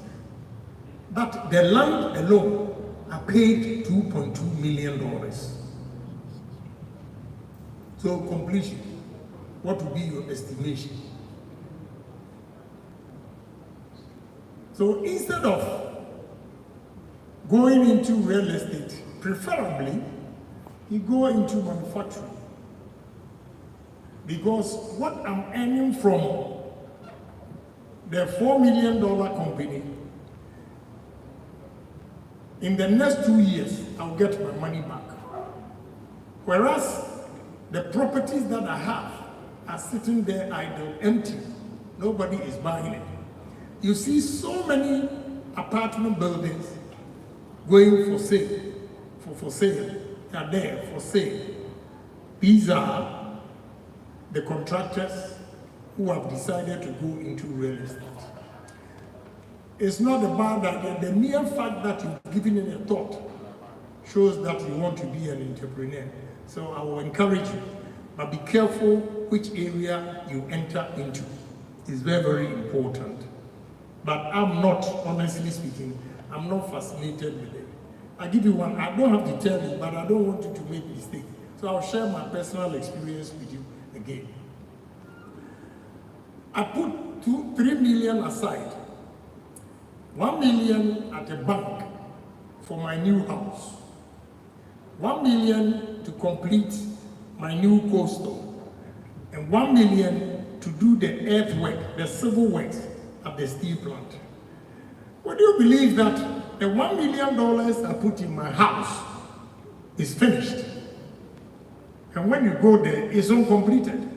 that the land alone I paid $2.2 million. So completion, what would be your estimation? So instead of going into real estate, preferably you go into manufacturing. Because what I'm earning from the $4 million company, in the next 2 years, I'll get my money back. Whereas the properties that I have are sitting there idle, empty. Nobody is buying it. You see so many apartment buildings going for sale, for sale. They are there for sale. These are the contractors who have decided to go into real estate. It's not about that. The mere fact that you've given it a thought shows that you want to be an entrepreneur. So I will encourage you, but be careful which area you enter into. It's very, very important. But I'm not, honestly speaking, I'm not fascinated with it. I'll give you one. I don't have to tell you, but I don't want you to make mistakes. So I'll share my personal experience with you again. I put 3 million aside, 1 million at a bank for my new house, 1 million to complete my new coastal, and 1 million to do the earthwork, the civil works at the steel plant. Would you believe that the $1 million I put in my house is finished? And when you go there, it's uncompleted.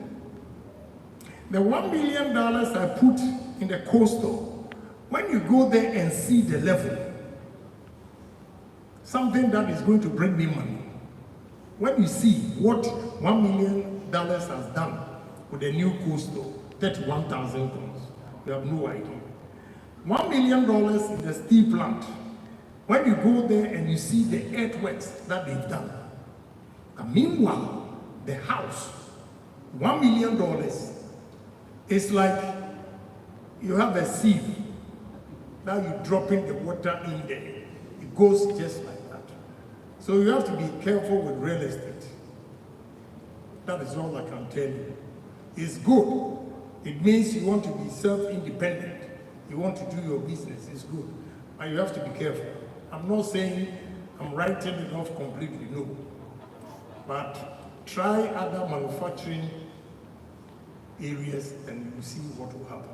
The $1 million I put in the coastal, when you go there and see the level, something that is going to bring me money, when you see what $1 million has done with the new coastal, 31,000 tons, you have no idea. $1 million in the steel plant, when you go there and you see the earthworks that they've done. And meanwhile, the house, $1 million, is like you have a sieve. Now you're dropping the water in there. It goes just like that. So you have to be careful with real estate. That is all I can tell you. It's good. It means you want to be self-independent. You want to do your business. It's good. But you have to be careful. I'm not saying I'm writing it off completely, no. But try other manufacturing areas and you see what will happen.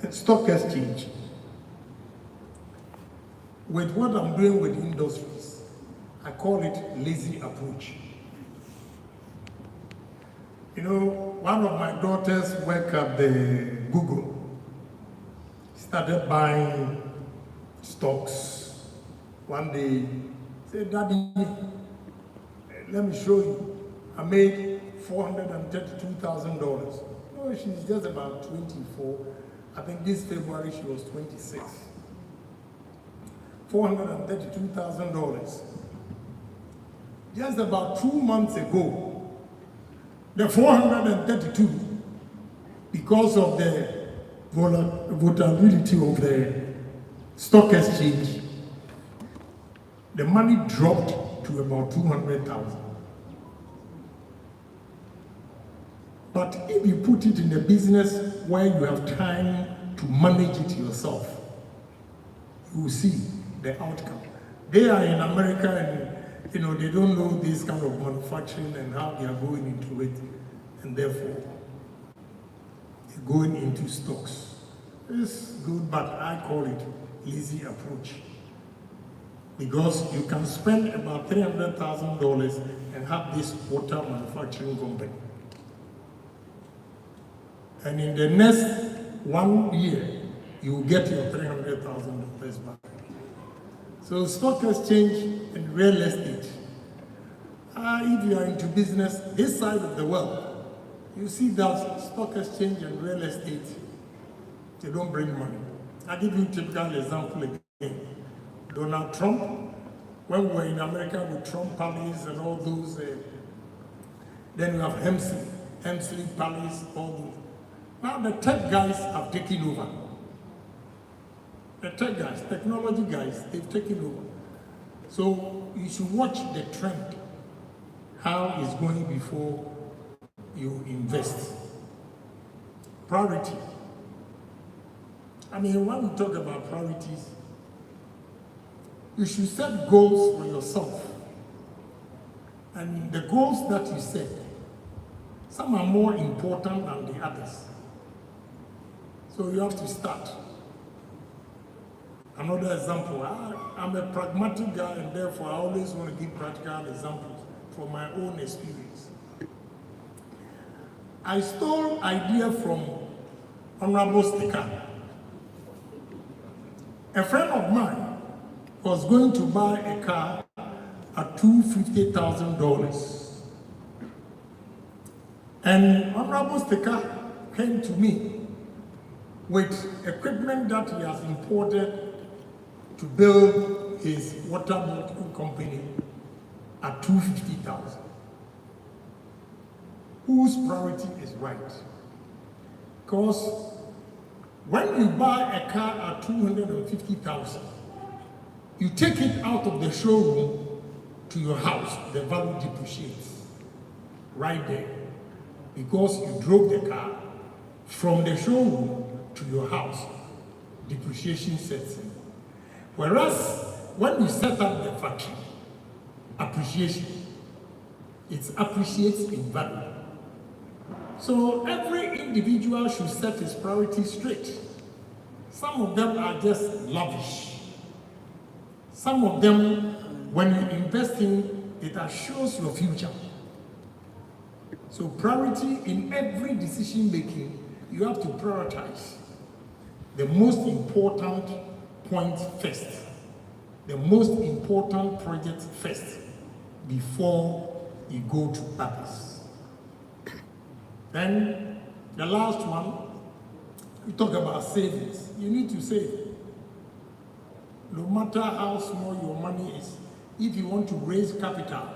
And stock exchange. With what I'm doing with industries, I call it lazy approach. You know, one of my daughters worked at the Google, started buying stocks. One day, said, "Daddy, let me show you. I made $432,000. Oh, she's just about 24. I think this February she was 26. $432,000. Just about 2 months ago, the 432, because of the volatility of the stock exchange, the money dropped to about 200,000. But if you put it in a business where you have time to manage it yourself, you will see the outcome. They are in America and you know they don't know this kind of manufacturing and how they are going into it, and therefore they're going into stocks. It's good, but I call it lazy approach. Because you can spend about $300,000 and have this water manufacturing company. And in the next 1 year, you will get your $300,000 back. So stock exchange and real estate, if you are into business this side of the world, you see that stock exchange and real estate, they don't bring money. I'll give you a typical example again. Donald Trump, when we were in America with Trump Palace and all those, then you have Hemsley Palace, all those. Now the tech guys have taken over. The tech guys, technology guys, they've taken over. So you should watch the trend, how it's going before you invest. Priority. I mean, when we talk about priorities, you should set goals for yourself. And the goals that you set, some are more important than the others. So you have to start. Another example, I'm a pragmatic guy, and therefore I always want to give practical examples from my own experience. I stole idea from Honorable Sticker. A friend of mine was going to buy a car at $250,000. And Honorable Sticker came to me with equipment that he has imported to build his water bottling company at $250,000. Whose priority is right? Because when you buy a car at $250,000, you take it out of the showroom to your house, the value depreciates right there, because you drove the car from the showroom to your house, depreciation sets in. Whereas when you set up the factory, appreciation, it appreciates in value. So every individual should set his priorities straight. Some of them are just lavish. Some of them, when you invest in, it assures your future. So priority in every decision making, you have to prioritize the most important point first, the most important project first, before you go to others. Then the last one, we talk about savings. You need to save. No matter how small your money is, if you want to raise capital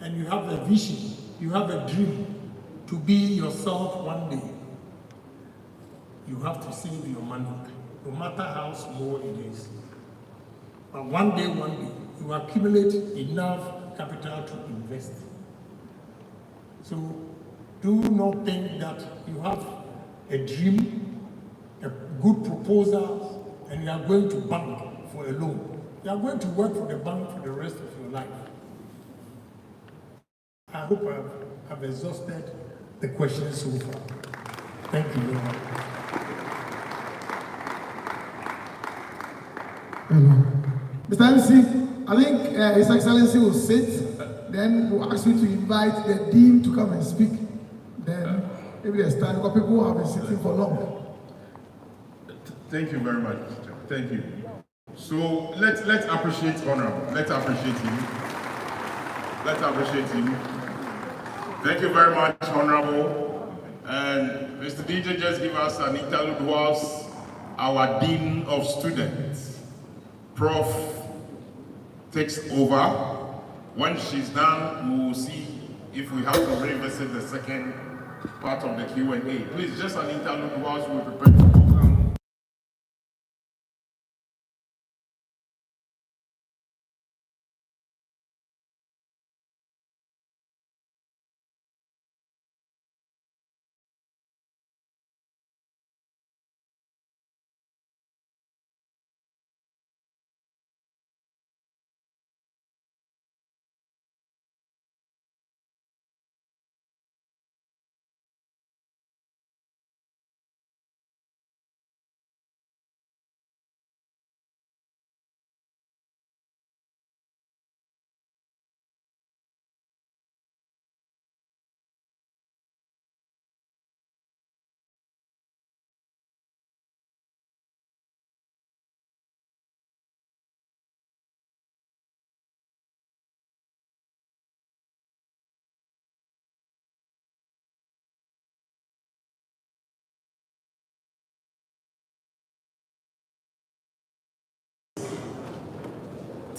and you have a vision, you have a dream to be yourself one day, you have to save your money, no matter how small it is. But one day, you accumulate enough capital to invest. So do not think that you have a dream, a good proposal, and you are going to bank for a loan. You are going to work for the bank for the rest of your life. I hope I've exhausted the questions so far. Thank you very much. Mr. MC, I think His Excellency will sit. Then we'll ask you to invite the dean to come and speak. Then maybe there's time, because people have been sitting for long. Thank you very much, Mr. Thank you. So let's appreciate Honorable. Let's appreciate him. Let's appreciate him. Thank you very much, Honorable. And Mr. DJ, just give us an interlude whilst our Dean of Students, Prof, takes over. When she's done, we will see if we have to revisit the second part of the Q&A. Please, just an interlude whilst we prepare to go.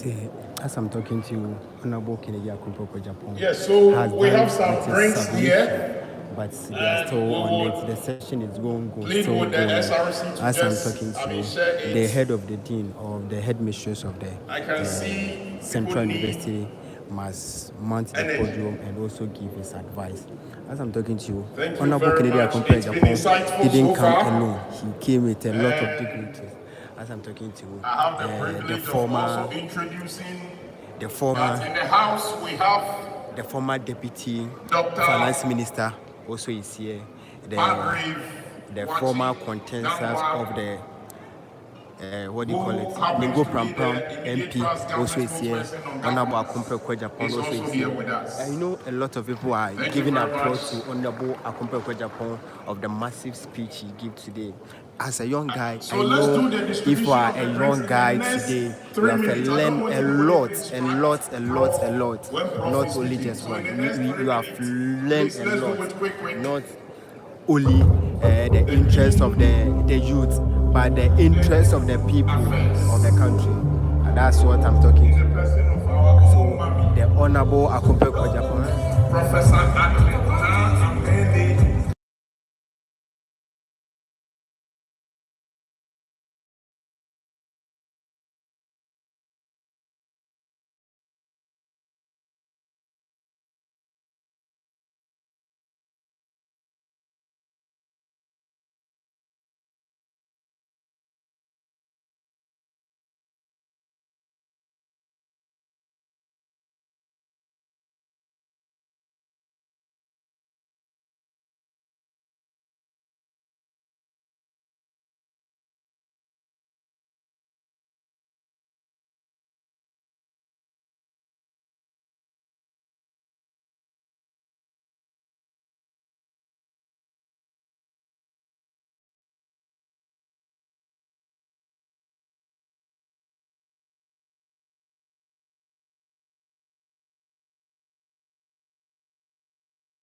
See, as I'm talking to you, Honorable KennedyAgyapong Agyapong. Yes, so we have some drinks here. But they are still on it. The session is going. Still going. As I'm talking to you, the head of the dean or the headmistress of the CentralUniversity must mount the podium and also give his advice. As I'm talking to you, Honorable KennedyAgyapong Agyapong didn't come alone. He came with a lot of dignitaries. As I'm talking to you, the former in the house we have the former deputy finance minister also is here. The former contestants of the what do you call it? Ningo Prampram MP also is here. Honorable Agyapong Agyapong also is here. I know a lot of people are giving applause to Honorable Agyapong Agyapong of the massive speech he gave today. As a young guy, I know if you are a young guy today, you have to learn a lot. Not only just one. You have learned a lot. Not only the interest of the youth, but the interest of the people of the country. And that's what I'm talking about. So, the Honorable Agyapong Agyapong. Professor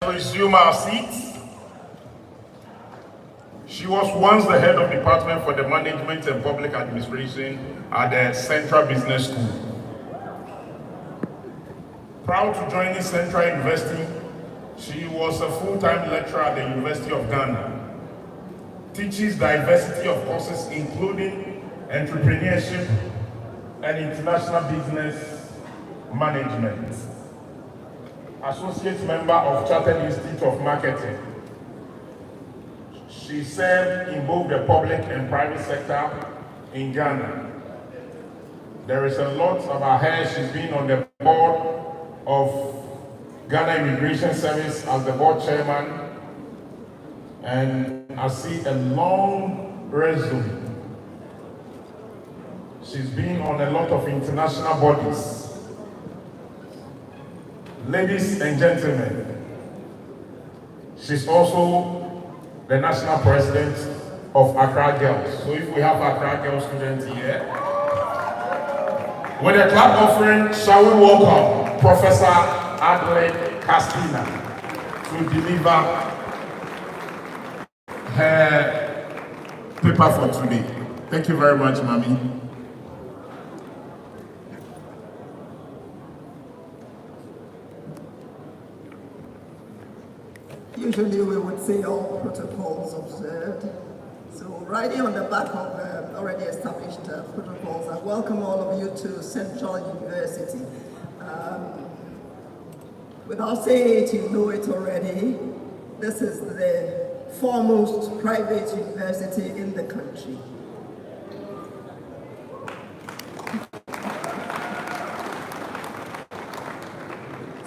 resume our seats. She was once the head of Department for the Management and Public Administration at the Central Business School. Proud to join Central University, she was a full-time lecturer at the University of Ghana. Teaches diversity of courses including entrepreneurship and international business management. Associate member of Chartered Institute of Marketing. She served in both the public and private sector in Ghana. There is a lot about her. She's been on the board of Ghana Immigration Service as the board chairman. And I see a long resume. She's been on a lot of international bodies. Ladies and gentlemen, she's also the national president of Accra Girls. So if we have Accra Girls students here, with a clap offering, shall we welcome Professor Adelaide Castina to deliver her paper for today. Thank you very much, Mami. Usually we would say all protocols observed. So riding on the back of already established protocols, I welcome all of you to Central University. Without saying it, you know it already. This is the foremost private university in the country.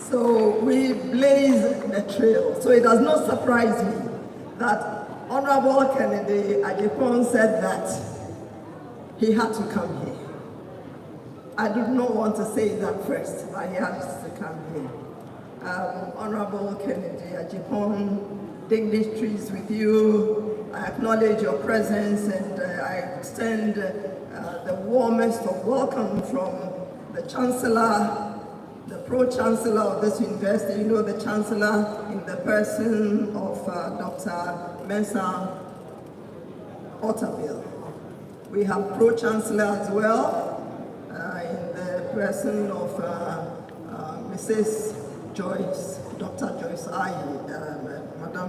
So we blaze the trail. So it does not surprise me that Honorable KennedyAgyapong said that he had to come here. I did not want to say that first, but he had to come here. Honorable KennedyAgyapong, dignitaries with you, I acknowledge your presence and I extend the warmest of welcome from the Chancellor, the Pro-Chancellor of this university. You know the Chancellor in the person of Dr. Mensah Otabil. We have Pro-Chancellor as well in the person of Mrs. Joyce, Dr. Joyce Ayi, Madam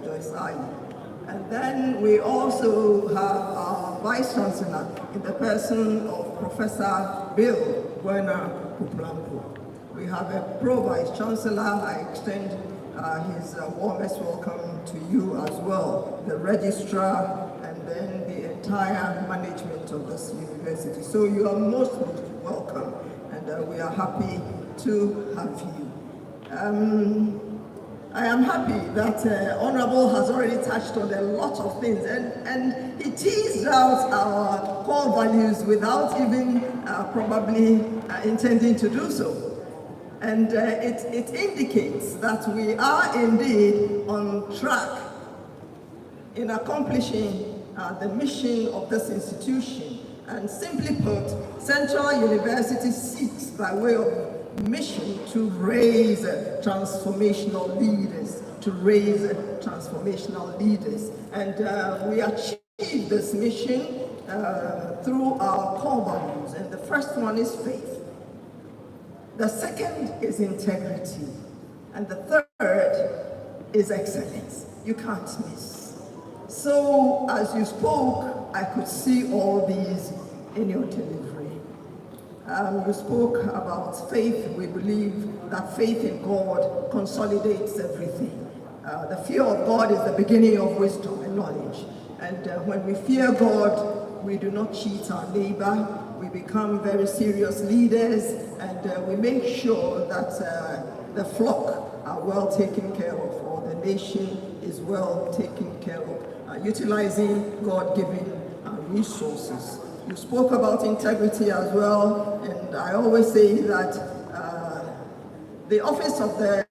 Joyce Ayi. And then we also have our Vice Chancellor in the person of Professor Bill Werner Kuplampo. We have a Pro-Vice Chancellor. I extend his warmest welcome to you as well, the Registrar, and then the entire management of this university. So you are most welcome, and we are happy to have you. I am happy that Honorable has already touched on a lot of things, and he teased out our core values without even probably intending to do so. And it indicates that we are indeed on track in accomplishing the mission of this institution. And simply put, Central University seeks by way of mission to raise transformational leaders, And we achieve this mission through our core values. And the first one is faith. The second is integrity. And the third is excellence. You can't miss. So as you spoke, I could see all these in your delivery. You spoke about faith. We believe that faith in God consolidates everything. The fear of God is the beginning of wisdom and knowledge. And when we fear God, we do not cheat our neighbor. We become very serious leaders, and we make sure that the flock are well taken care of, or the nation is well taken care of, utilizing God-given resources. You spoke about integrity as well, and I always say that the office of the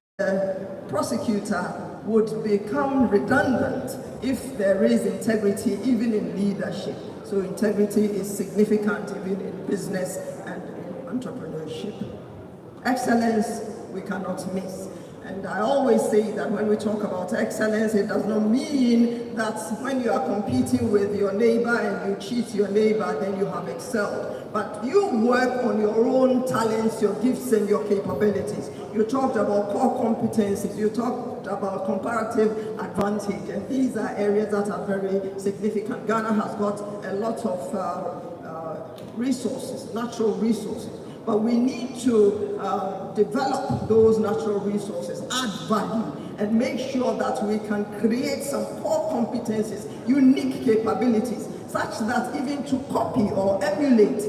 prosecutor would become redundant if there is integrity even in leadership. So integrity is significant even in business and in entrepreneurship. Excellence, we cannot miss. And I always say that when we talk about excellence, it does not mean that when you are competing with your neighbor and you cheat your neighbor, then you have excelled. But you work on your own talents, your gifts, and your capabilities. You talked about core competencies, you talked about comparative advantage, and these are areas that are very significant. Ghana has got a lot of resources, natural resources. But we need to develop those natural resources, add value, and make sure that we can create some core competencies, unique capabilities, such that even to copy or emulate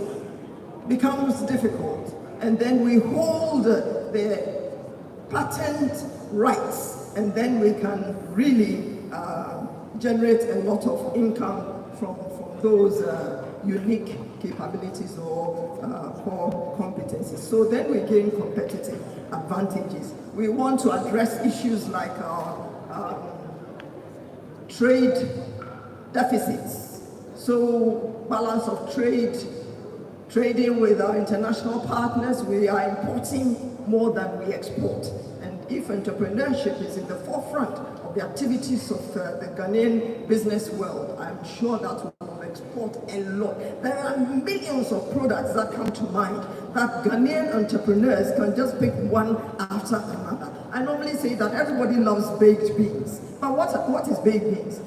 becomes difficult. And then we hold the patent rights, and then we can really generate a lot of income from those unique capabilities or core competencies. So then we gain competitive advantages. We want to address issues like our trade deficits. So balance of trade, trading with our international partners, we are importing more than we export. And if entrepreneurship is in the forefront of the activities of the Ghanaian business world, I'm sure that will export a lot. There are millions of products that come to mind that Ghanaian entrepreneurs can just pick one after another. I normally say that everybody loves baked beans. But what is baked beans?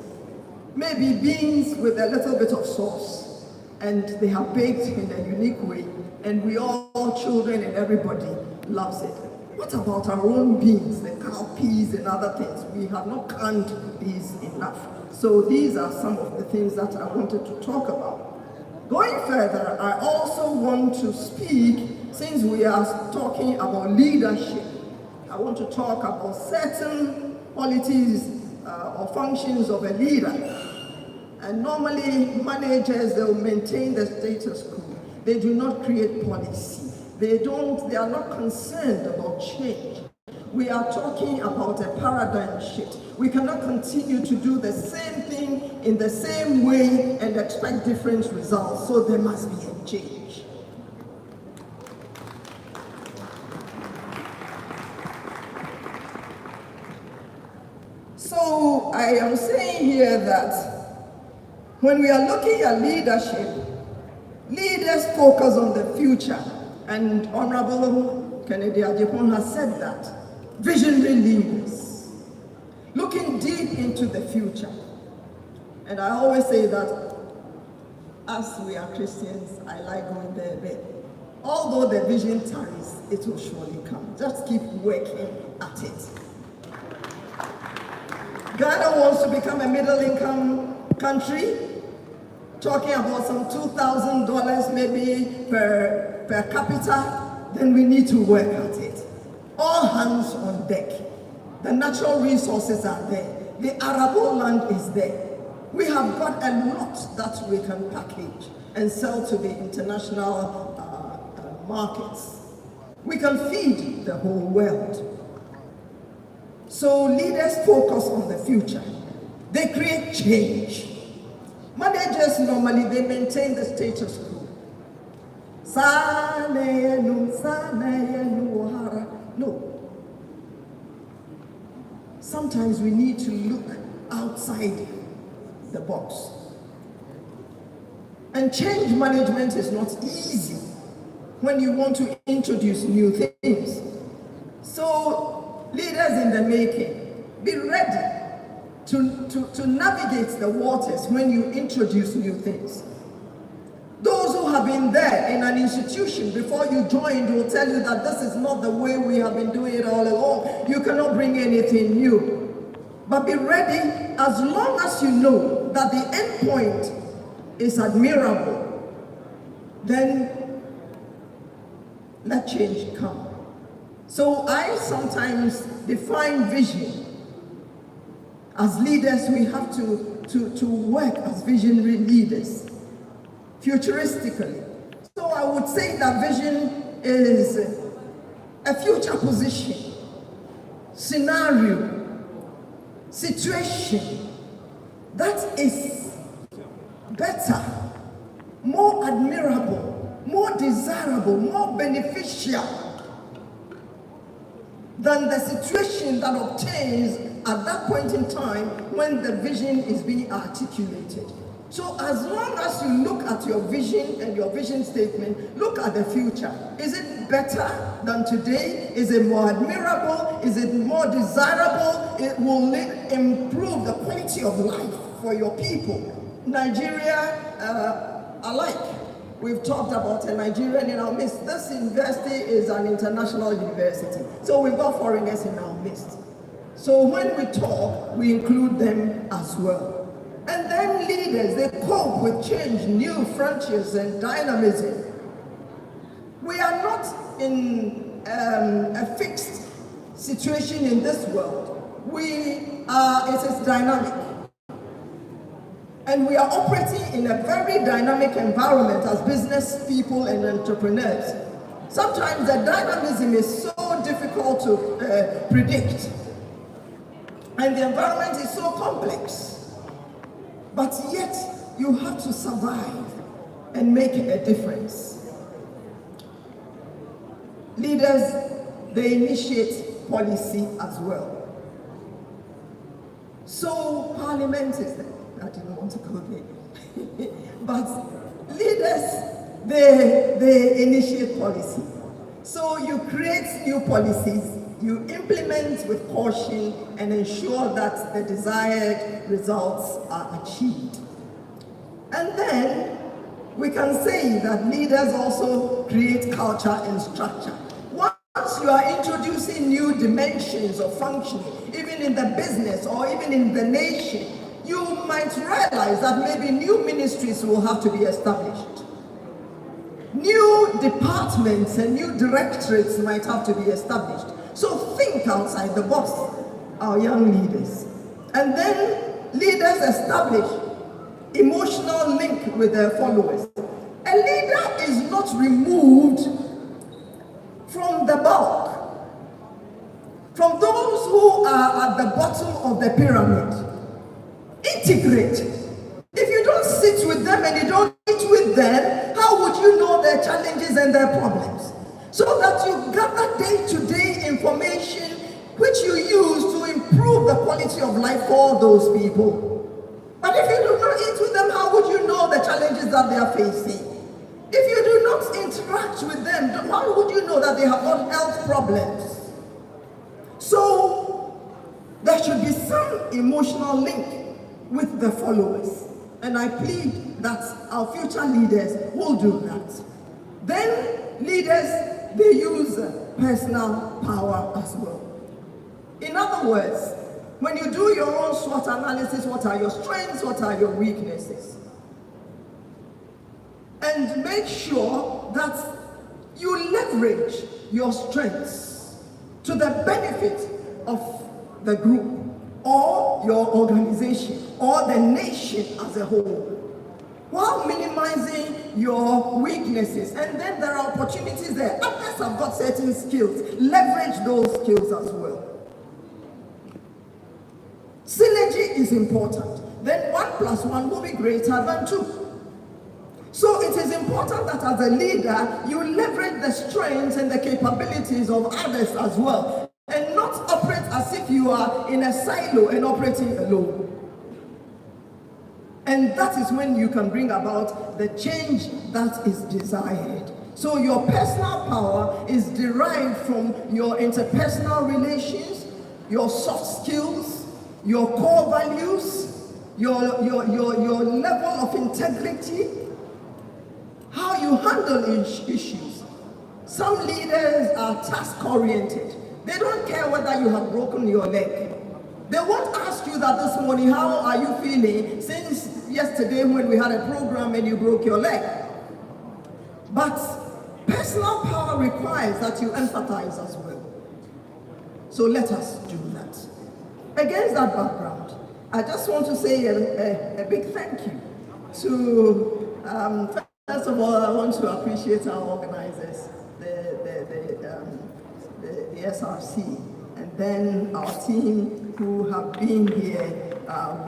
Maybe beans with a little bit of sauce, and they are baked in a unique way, and we all, children and everybody, loves it. What about our own beans, the cowpeas and other things? We have not canned these enough. So these are some of the things that I wanted to talk about. Going further, I also want to speak, since we are talking about leadership, I want to talk about certain qualities or functions of a leader. And normally managers, they will maintain the status quo. They do not create policy. They are not concerned about change. We are talking about a paradigm shift. We cannot continue to do the same thing in the same way and expect different results. So there must be a change. So I am saying here that when we are looking at leadership, leaders focus on the future And Honorable KennedyAgyapong has said that visionary leaders, looking deep into the future. And I always say that as we are Christians, I like going there a bit. Although the vision tarries, it will surely come. Just keep working at it. Ghana wants to become a middle-income country, talking about some $2,000 maybe per capita, then we need to work at it. All hands on deck. The natural resources are there. The arable land is there. We have got a lot that we can package and sell to the international markets. We can feed the whole world. So leaders focus on the future. They create change. Managers normally, they maintain the status quo. No. Sometimes we need to look outside the box. And change management is not easy when you want to introduce new things. So leaders in the making, be ready to navigate the waters when you introduce new things. Those who have been there in an institution before you joined will tell you that this is not the way we have been doing it all along. You cannot bring anything new. But be ready, as long as you know that the end point is admirable, then let change come. So I sometimes define vision. As leaders, we have to work as visionary leaders, futuristically. So I would say that vision is a future position, scenario, situation that is better, more admirable, more desirable, more beneficial than the situation that obtains at that point in time when the vision is being articulated. So as long as you look at your vision and your vision statement, look at the future. Is it better than today? Is it more admirable? Is it more desirable? It will improve the quality of life for your people. Nigeria alike. We've talked about a Nigerian in our midst. This university is an international university. So we've got foreigners in our midst. So when we talk, we include them as well. And then leaders, they cope with change, new frontiers and dynamism. We are not in a fixed situation in this world. It is dynamic. And we are operating in a very dynamic environment as business people and entrepreneurs. Sometimes the dynamism is so difficult to predict. And the environment is so complex. But yet, you have to survive and make a difference. Leaders, they initiate policy as well. So, Parliament is there. I didn't want to go there. But leaders, they initiate policy. So you create new policies, you implement with caution and ensure that the desired results are achieved. And then we can say that leaders also create culture and structure. Once you are introducing new dimensions of functioning, even in the business or even in the nation, you might realize that maybe new ministries will have to be established. New departments and new directorates might have to be established. So think outside the box, our young leaders. And then leaders establish emotional link with their followers. A leader is not removed from the bulk, from those who are at the bottom of the pyramid. Integrate. If you don't sit with them and you don't eat with them, how would you know their challenges and their problems? So that you gather day-to-day information which you use to improve the quality of life for those people. But if you do not eat with them, how would you know the challenges that they are facing? If you do not interact with them, how that they have got health problems. So there should be some emotional link with the followers. And I plead that our future leaders will do that. Then leaders, they use personal power as well. In other words, when you do your own SWOT analysis, what are your strengths, what are your weaknesses? And make sure that you leverage your strengths to the benefit of the group or your organization or the nation as a whole, while minimizing your weaknesses. And then there are opportunities there. Others have got certain skills. Leverage those skills as well. Synergy is important. Then 1 + 1 will be greater than 2. So it is important that as a leader, you leverage the strengths and the capabilities of others as well, and not operate as if you are in a silo and operating alone. And that is when you can bring about the change that is desired. So your personal power is derived from your interpersonal relations, your soft skills, your core values, your level of integrity, how you handle issues. Some leaders are task-oriented. They don't care whether you have broken your leg. They won't ask you that this morning, how are you feeling since yesterday when we had a program and you broke your leg? But personal power requires that you empathize as well. So let us do that. Against that background, I just want to say a big thank you to, first of all, I want to appreciate our organizers, the SRC, and then our team who have been here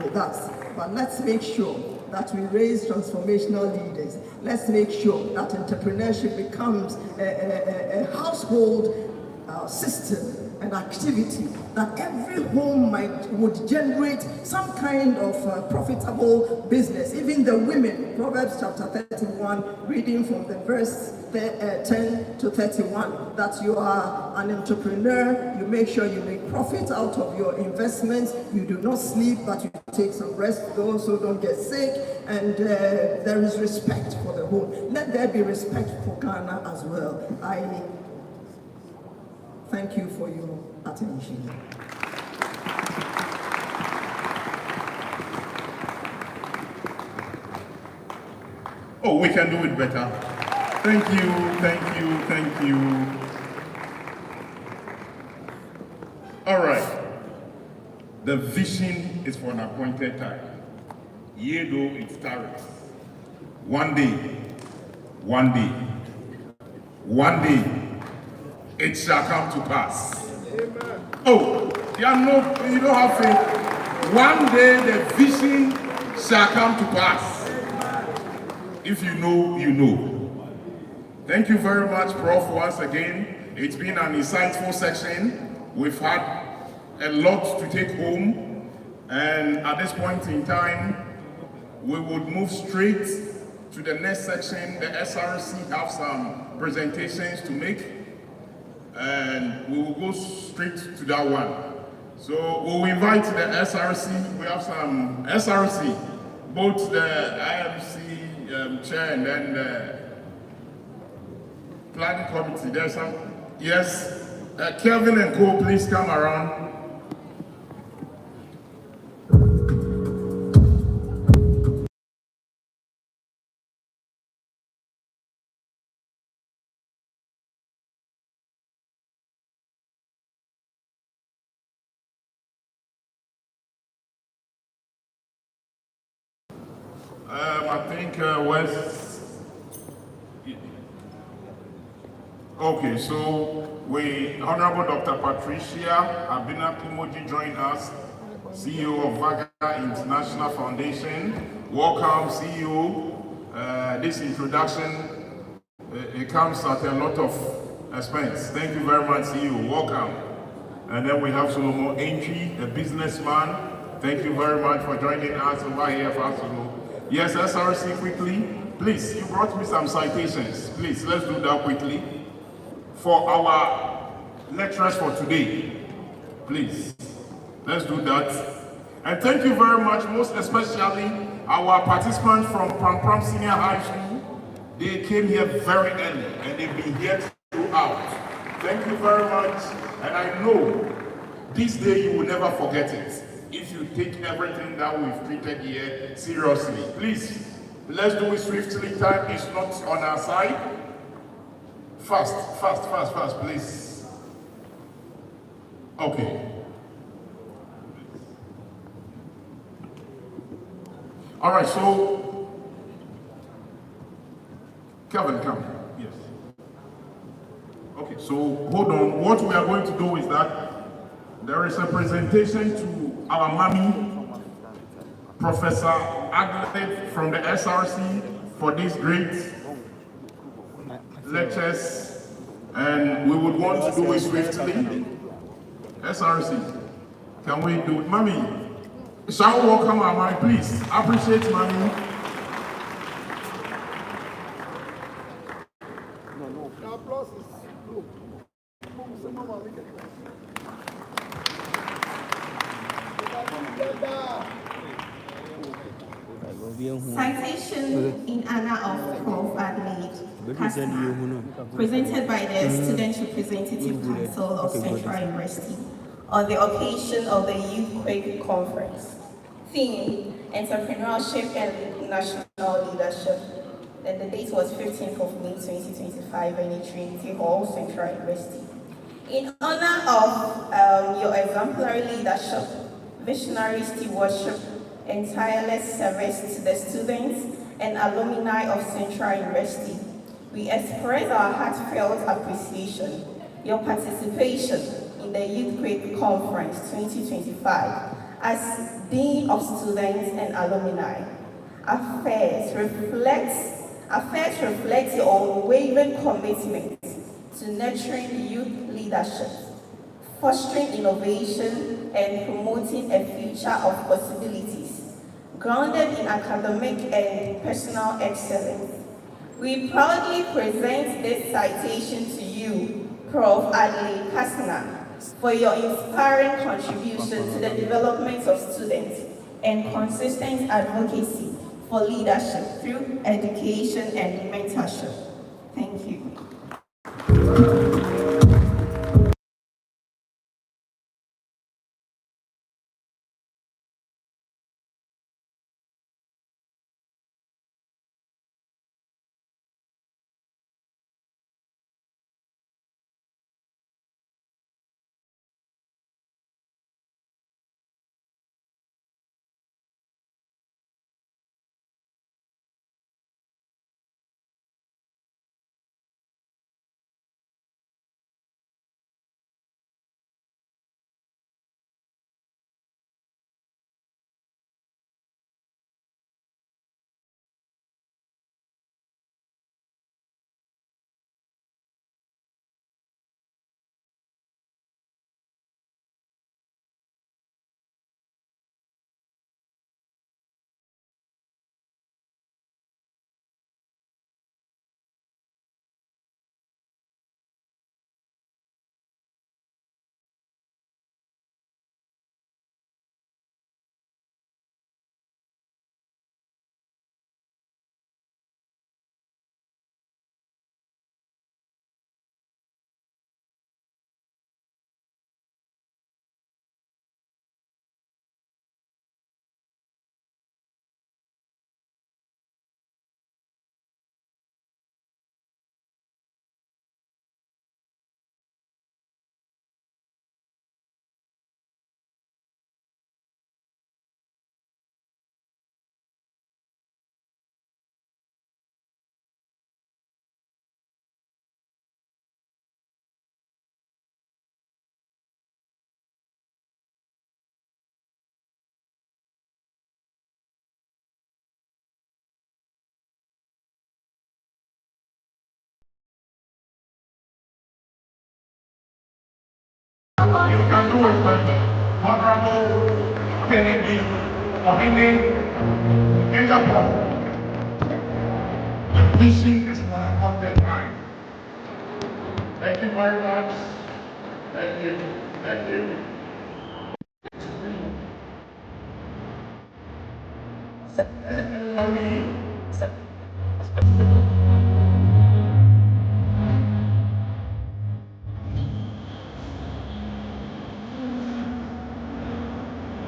with us. But let's make sure that we raise transformational leaders. Let's make sure that entrepreneurship becomes a household system, an activity that every home would generate some kind of profitable business. Even the women, Proverbs chapter 31, reading from the verse 10 to 31, that you are an entrepreneur, you make sure you make profit out of your investments, you do not sleep, but you take some rest, those who don't get sick, and there is respect for the home. Let there be respect for Ghana as well. I thank you for your attention. Oh, we can do it better. Thank you, thank you, thank you. All right. The vision is for an appointed time. Yea, though it tarries. One day, it shall come to pass. Amen. Oh, you don't have faith. One day the vision shall come to pass. If you know, you know. Thank you very much, Prof, once again. It's been an insightful section. We've had a lot to take home. And at this point in time, we would move straight to the next section. The SRC have some presentations to make. And we will go straight to that one. So we'll invite the SRC. We have some SRC, both the IMC chair and then the planning committee. There's some, yes. Kelvin and Co, please come around. I think West. Okay, so Honorable Dr. Patricia Abina Kumoji joined us, CEO of Vaga International Foundation. Welcome, CEO. This introduction, it comes at a lot of expense. Thank you very much, CEO. Welcome. And then we have Solomon Entry, a businessman. Thank you very much for joining us over here for us to go. Yes, SRC, quickly. Please, you brought me some citations. Please, let's do that quickly. for our lecturers for today. Please, let's do that. And thank you very much, most especially our participants from Pram Senior High School. They came here very early and they've been here throughout. Thank you very much. And I know this day you will never forget it if you take everything that we've treated here seriously. Please, let's do it swiftly. Time is not on our side. Fast, please. Okay. All right, so Kevin, come. Yes. Okay, so hold on. What we are going to do is that there is a presentation to our mommy, Professor Aglet from the SRC, for these great lectures, and we would want to do it swiftly. SRC, can we do it? Mommy, shall we welcome our mommy, please? Appreciate mommy. Citation in honor of Prof. Adelaide Kastner, presented by the Student Representative Council of Central University on the occasion of the Youth Quake Conference. Theme: Entrepreneurship and National Leadership. And the date was 15th of May 2025 in Trinity Hall, Central University. In honor of your exemplary leadership, visionary stewardship, and tireless service to the students and alumni of Central University, we express our heartfelt appreciation. Your participation in the Youth Quake Conference 2025 as Dean of Students and Alumni affairs reflects your unwavering commitment to nurturing youth leadership, fostering innovation, and promoting a future of possibilities grounded in academic and personal excellence. We proudly present this citation to you, Prof. Adelaide Kastner, for your inspiring contribution to the development of students and consistent advocacy for leadership through education and mentorship. Thank you. You can do it, but Honorable KennedyAgyapong. The vision is 100 times. Thank you very much. Thank you. Thank you.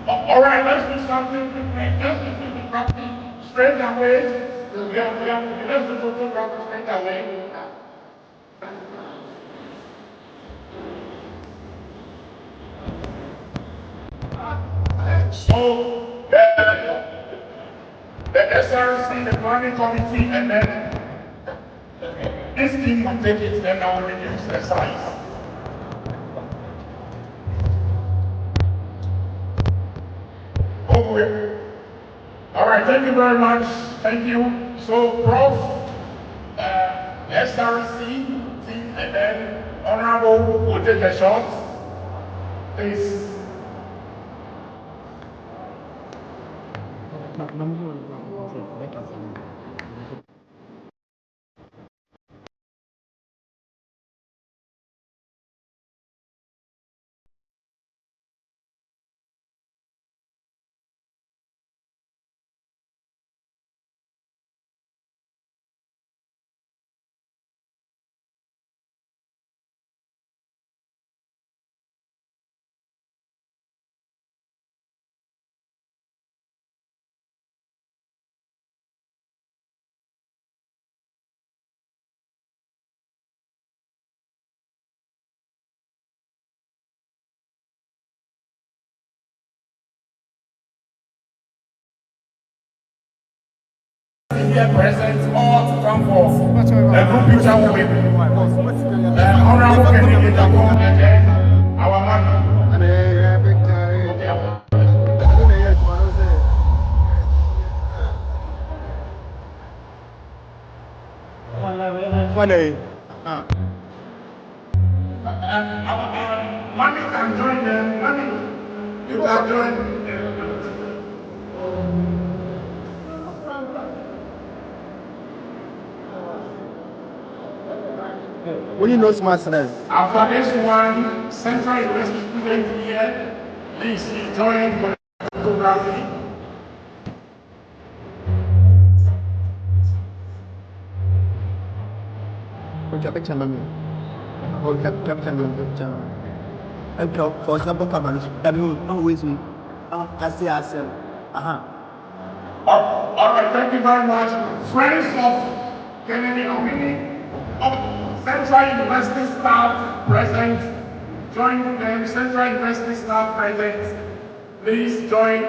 All right, let's do something. Let's do something straight away. Let's do something straight away. So, the SRC, the planning committee, and then this team will take it, then I will reduce the size. Okay. All right, thank you very much. Thank you. So, Prof, SRC team, and then Honorable will take a shot. Please. Here present all to come for a group picture with Honorable KennedyAgyapong and then our man. Money can join them. Money, you can join. What do you know, smartness? After this one, Central University student here, please join photography. For example, that will always be I say ourselves. All right, thank you very much. Friends of Kennedy of Central University staff present, join them. Central University staff present, please join.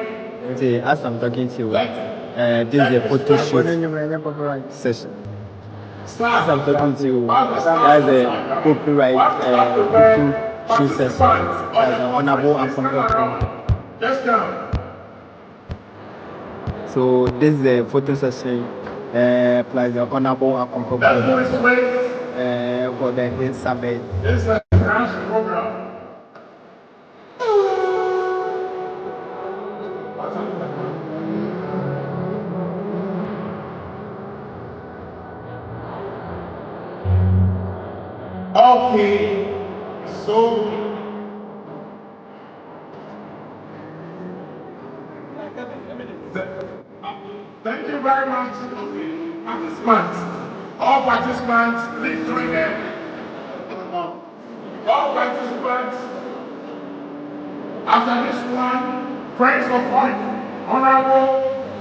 See, as I'm talking to you, this is a photo shoot session. As I'm talking to you, that's a copyright photo shoot session. As an honorable and Just go. So this is a photo session plus the honorable and for the summit. This is a dance program. Okay, so thank you very much, participants. All participants, please join them. All participants, after this one, friends of Honorable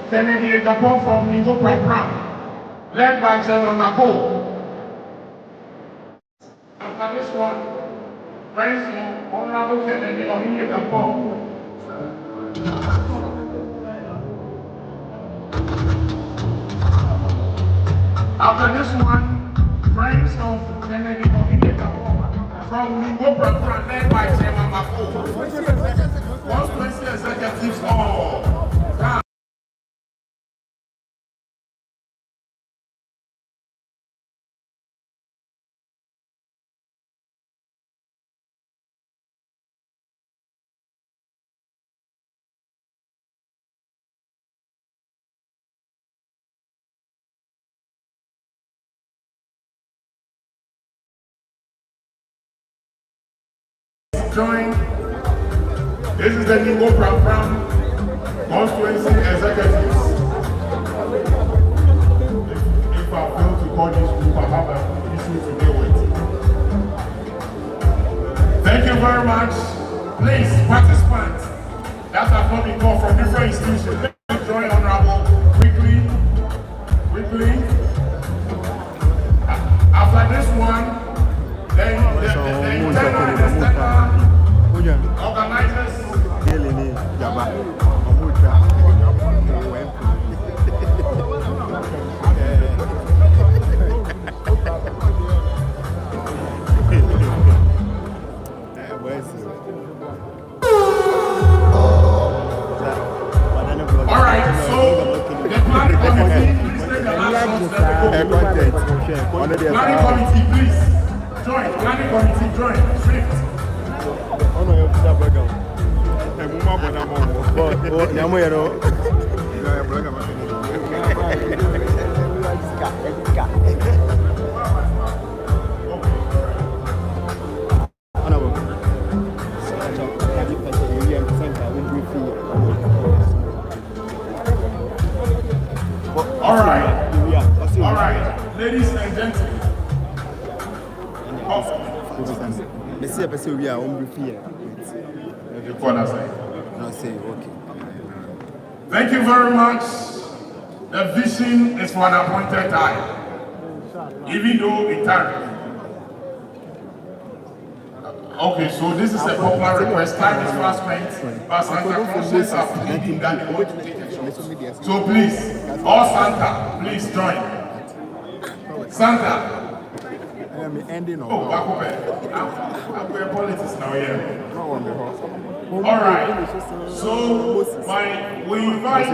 KennedyAgyapong from Nigo Program, led by CentralUniversity. After this one, friends of Honorable KennedyAgyapong. After this one, friends of KennedyAgyapong from Nigo Program, led by CentralUniversity. 120 executives all. join. This is the Ningo Pram Constituency Executives. If I fail to call this group, I have an issue to deal with. Thank you very much. Please, participants that have not been called from different institutions, let's join Honorable quickly. After this one, then the organizers. All right, so the planning committee, please take the last one step. Planning committee, please join. Planning committee, join. Swift. All right, ladies and gentlemen. Thank you very much. The vision is for an appointed time, even though it tarries. Okay, so this is a popular request. Time is fast spent, but Santa Clauses are pleading that they want to take a shot. So please, all Santa, please join. Santa. Oh, I'm going politics now, yeah. All right. So, we invite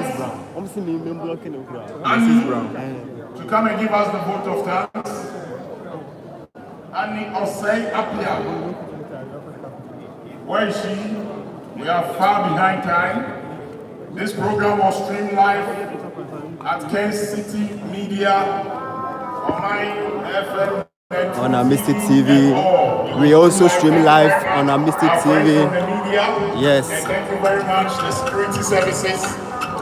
Annie to come and give us the vote of thanks. Annie Osei Apia. Where is she? We are far behind time. This program was streamed live at KennedyAgyapong on amistytv. We also stream live on amistytv. Yes. And thank you very much, the security services,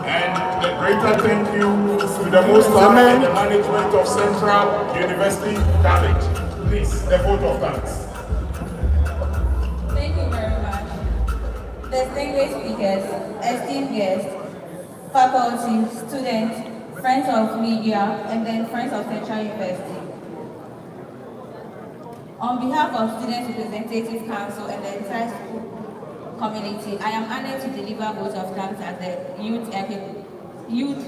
and the greater thank you to the most high and the management of CentralUniversity College. Please, the vote of thanks. Thank you very much. Distinguished speakers, esteemed guests, faculty, students, friends of media, and then friends of CentralUniversity. On behalf of Students Representative Council and the entire school community, I am honored to deliver votes of thanks at the Youth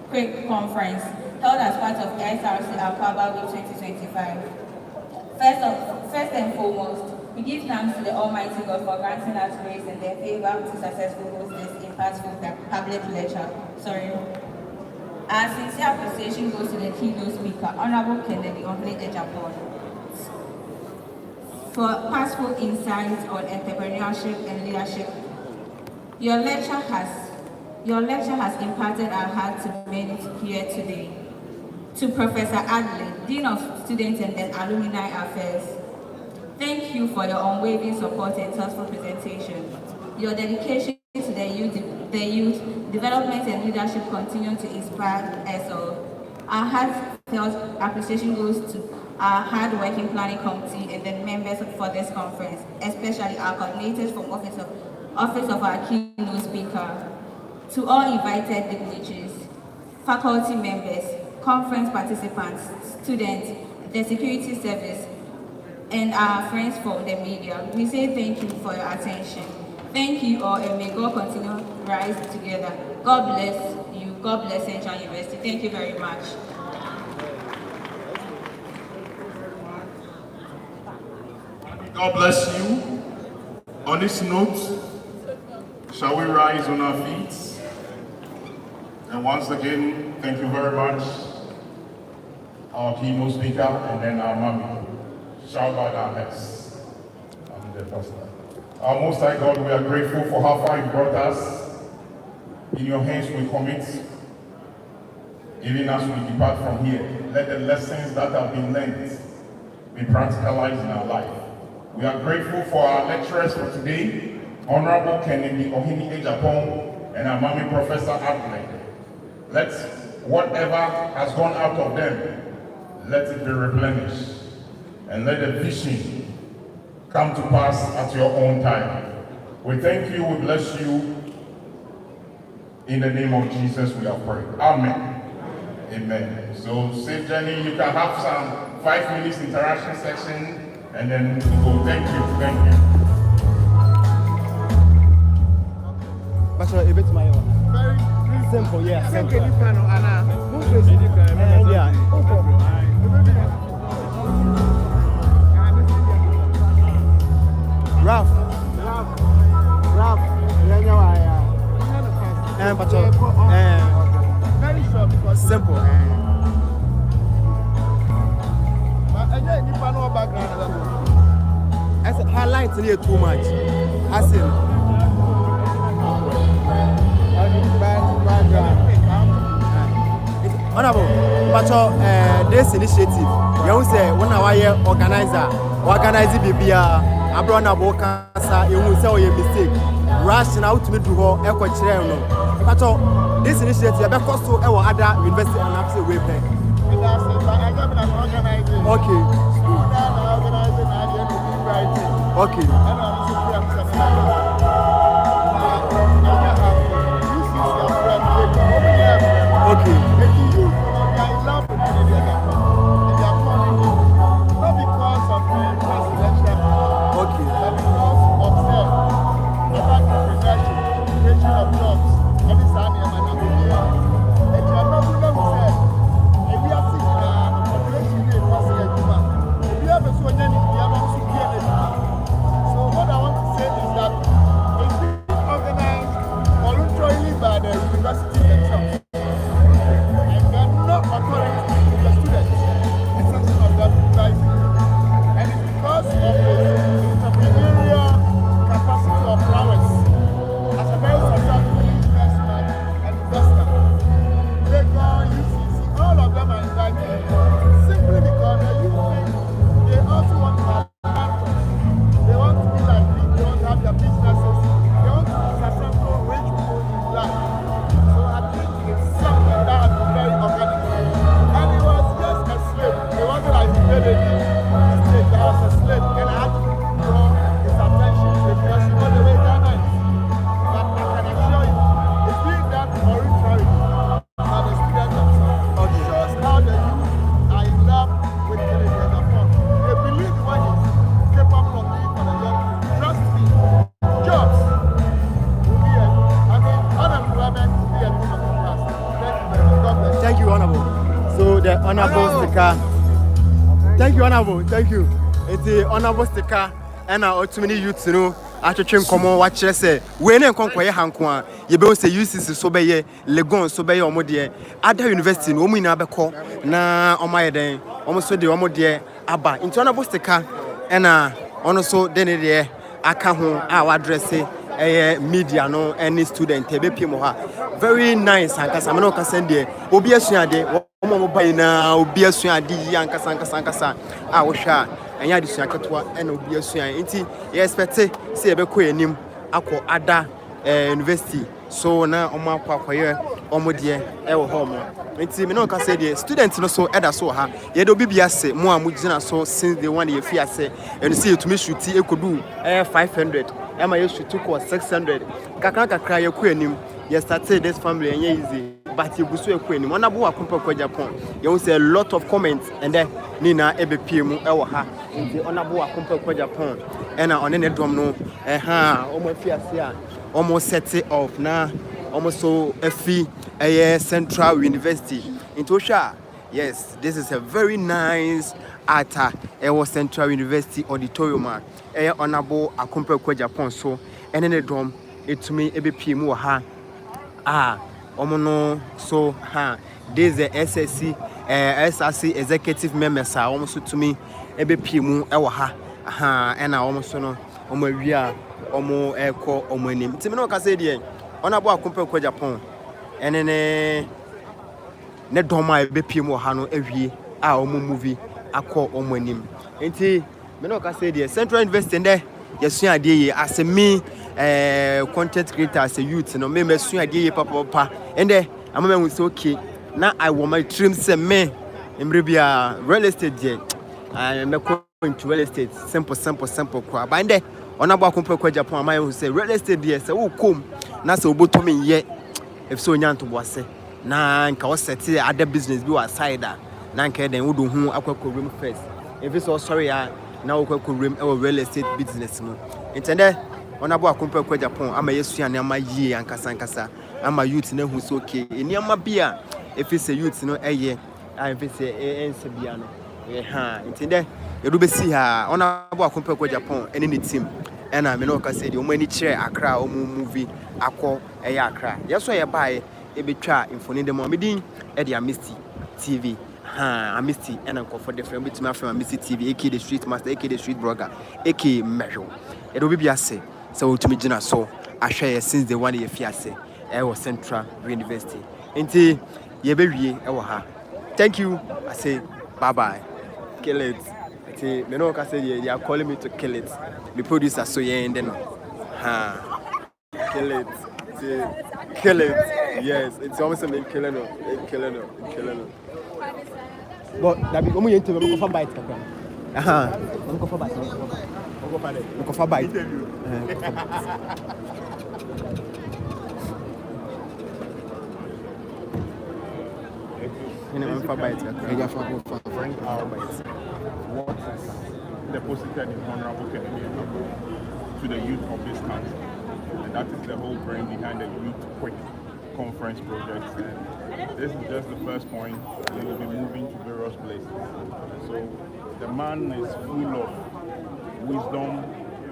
Quick Conference held as part of SRC Apaba Week 2025. First and foremost, we give thanks to the Almighty God for granting us grace and their favor to successfully host this impactful public lecture. Our sincere appreciation goes to the keynote speaker, Honorable KennedyAgyapong, for pastful insights on entrepreneurship and leadership. Your lecture has impacted our hearts to many here today. To Professor Adley, Dean of Students and then Alumni Affairs, thank you for your unwavering support and thoughtful presentation. Your dedication to the youth development and leadership continue to inspire us all. Our heartfelt appreciation goes to our hard-working planning committee and the members for this conference, especially our coordinators from office of our keynote speaker. To all invited dignitaries, faculty members, conference participants, students, the security service, and our friends from the media, we say thank you for your attention. Thank you all, and may God continue to rise together. God bless you. God bless CentralUniversity. Thank you very much. God bless you. On this note, shall we rise on our feet? And once again, thank you very much, our keynote speaker, and then our mommy. Shall bow our heads. I'm the pastor. Our Most High God, we are grateful for how far you brought us. In your hands we commit. Even as we depart from here, let the lessons that have been learned be practicalized in our life. We are grateful for our lecturers for today, Honorable KennedyAgyapong and our Mami Professor Adley. Let whatever has gone out of them, let it be replenished, and let the vision come to pass at your own time. We thank you, we bless you. In the name of Jesus, we have prayed. Amen. Amen. So, safe journey. You can have some 5 minutes interaction section, and then we go. Thank you. Thank you. Very simple, yeah. Simple. Yeah. Ralph. Simple. I said highlights here too much. I said Honorable, but this initiative, you say when I organize Bibia, I brought a book, you say your mistake. Rushing out to me to her, echo chair. But this initiative, I cost to our other university and absolute wavelength. Okay. Thank you, Honorable. Thank you. It's the Honorable sticker and our too many youths, you know. After trying to come on, watch us say, when you come quiet, Hankwa, you both say UCC so be Legon so be Omodie, other university, no me na beko, na Omayden, almost so the Omodie, Abba, into Honorable sticker and also then there, I come home, our address, media, no, any student, TBP, very nice, and Casamano can send there, Obiasuade. Omo na obi asua di yankasa a wo hwa anya adesua ketewa na obi asua nti ye expect say ebekọ enim akọ ada university so na omo akwakoye omo de e wo ho mo nti me no ka say the student no so eda so ha ye de obi biase mo a mo gina so since the one ye fi ase and see to me shooti ekodu 500 am I shoot to 600 kakra ye ko enim ye started this family and easy. But you go so equally. Honorable Agyapong Japan. You will see a lot of comments and then Nina EBPM ha. The Honorable Agyapong Japan. And on any drum no. Almost here. Almost set it off now. Almost so FE CentralUniversity. In Tosha. Yes, this is a very nice art. CentralUniversity auditorium. Honorable Agyapong Japan. So and then the drum it to me EBPM ha. Omono so this the SSC SRC executive members are almost to me EBP mu ewo ha and almost no omo wia omo eko omo enim timi no ka say dey Honorable Agyapong Japan ene ne doma EBP mu ha no awie a omo movie akọ omo enim enti me no ka say the Central University there yesu ade as me content creator as a youth no me mesu ade papa and there amama we say okay na I want my dream say me emrebia real estate there I me go into real estate simple kwa but there Honorable Agyapong Agyapong amama who say real estate there say wo kom na say obotomi ye if so nyanto boase na nka wo set other business bi wa side na nka den wo do hu akwakow room first if it's all sorry now we room our real estate business mo intende Honorable Agyapong Agyapong ama yesu ane ama yie ankasa ama youth na hu so okay eni ama bia if it's a youth no eye if it's a bia no intende you do be see ha Honorable Agyapong Agyapong ene ne team ena me no ka say the o mani kire Accra o movie akọ eye Accra yeso ye bae e betwa infoni dem o medin e de amistytv Amisty and Uncle for the friend between my friend amistytv aka the street master aka the street blogger aka measure it will be say so to me jina so I share since the one year fiase I was CentralUniversity nti ye be wie e wo ha thank you I say bye bye kill it nti me no ka say they are calling me to kill it the producer so ye end no kill it yes it's almost a killing no but that be omo yente me go for bite kakra me go for bite what is deposited in Honorable Kennedy to the youth of this country, and that is the whole brain behind the Youth Quick Conference project. And this is just the first point. We will be moving to various places. So the man is full of wisdom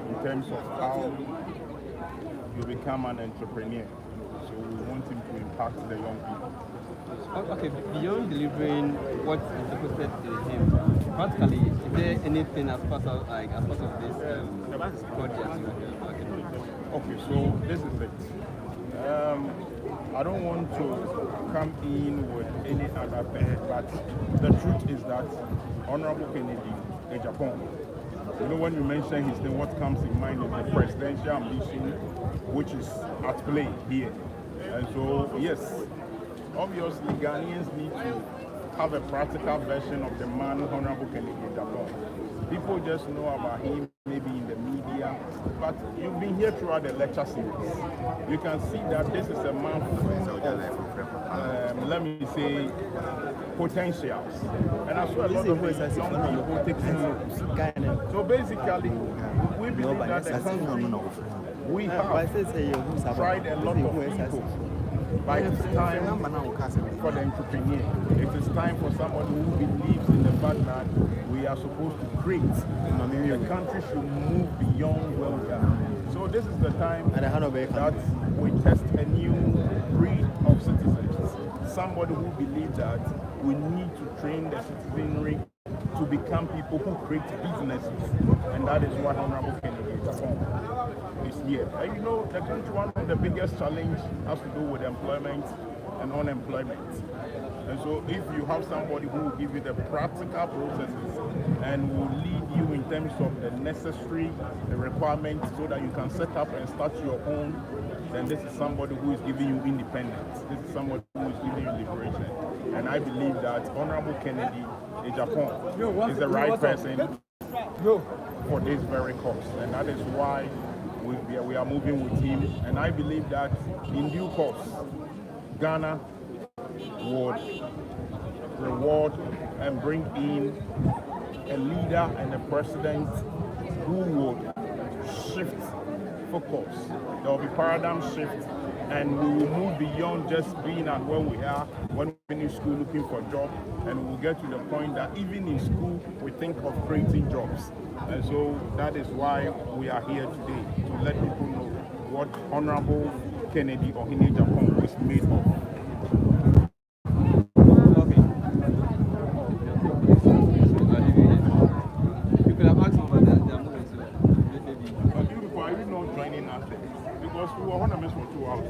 in terms of how you become an entrepreneur. So we want him to impact the young people. Okay, beyond delivering what is deposited to him, practically, is there anything as part of this project? Okay, so this is it. I don't want to come in with any other thing, but the truth is that Honorable KennedyAgyapong, you know, when you mention his name, what comes in mind is the presidential ambition, which is at play here. And so, yes, obviously Ghanaians need to have a practical version of the man Honorable KennedyAgyapong. People just know about him maybe in the media, but you've been here throughout the lecture series. You can see that this is a man full of, let me say, potentials. And I saw a lot of young people taking notes. So basically, we believe that the country, we have tried a lot of people. But it's time for the entrepreneur. It is time for somebody who believes in the fact that we are supposed to create. The country should move beyond where we are. So this is the time that we test a new breed of citizens. Somebody who believes that we need to train the citizenry to become people who create businesses. And that is what Honorable KennedyAgyapong is here. And you know, the country, one of the biggest challenge has to do with employment and unemployment. And so if you have somebody who will give you the practical processes and will lead you in terms of the necessary requirements so that you can set up and start your own, then this is somebody who is giving you independence. This is somebody who is giving you liberation. And I believe that Honorable KennedyAgyapong is the right person for this very cause. And that is why we are moving with him. And I believe that in due course, Ghana would reward and bring in a leader and a president who would shift focus. There will be paradigm shift, and we will move beyond just being at where we are when we finish school looking for a job, and we'll get to the point that even in school we think of creating jobs. And so that is why we are here today, to let people know what Honorable KennedyAgyapong is made of. Because we were on a mess for 2 hours.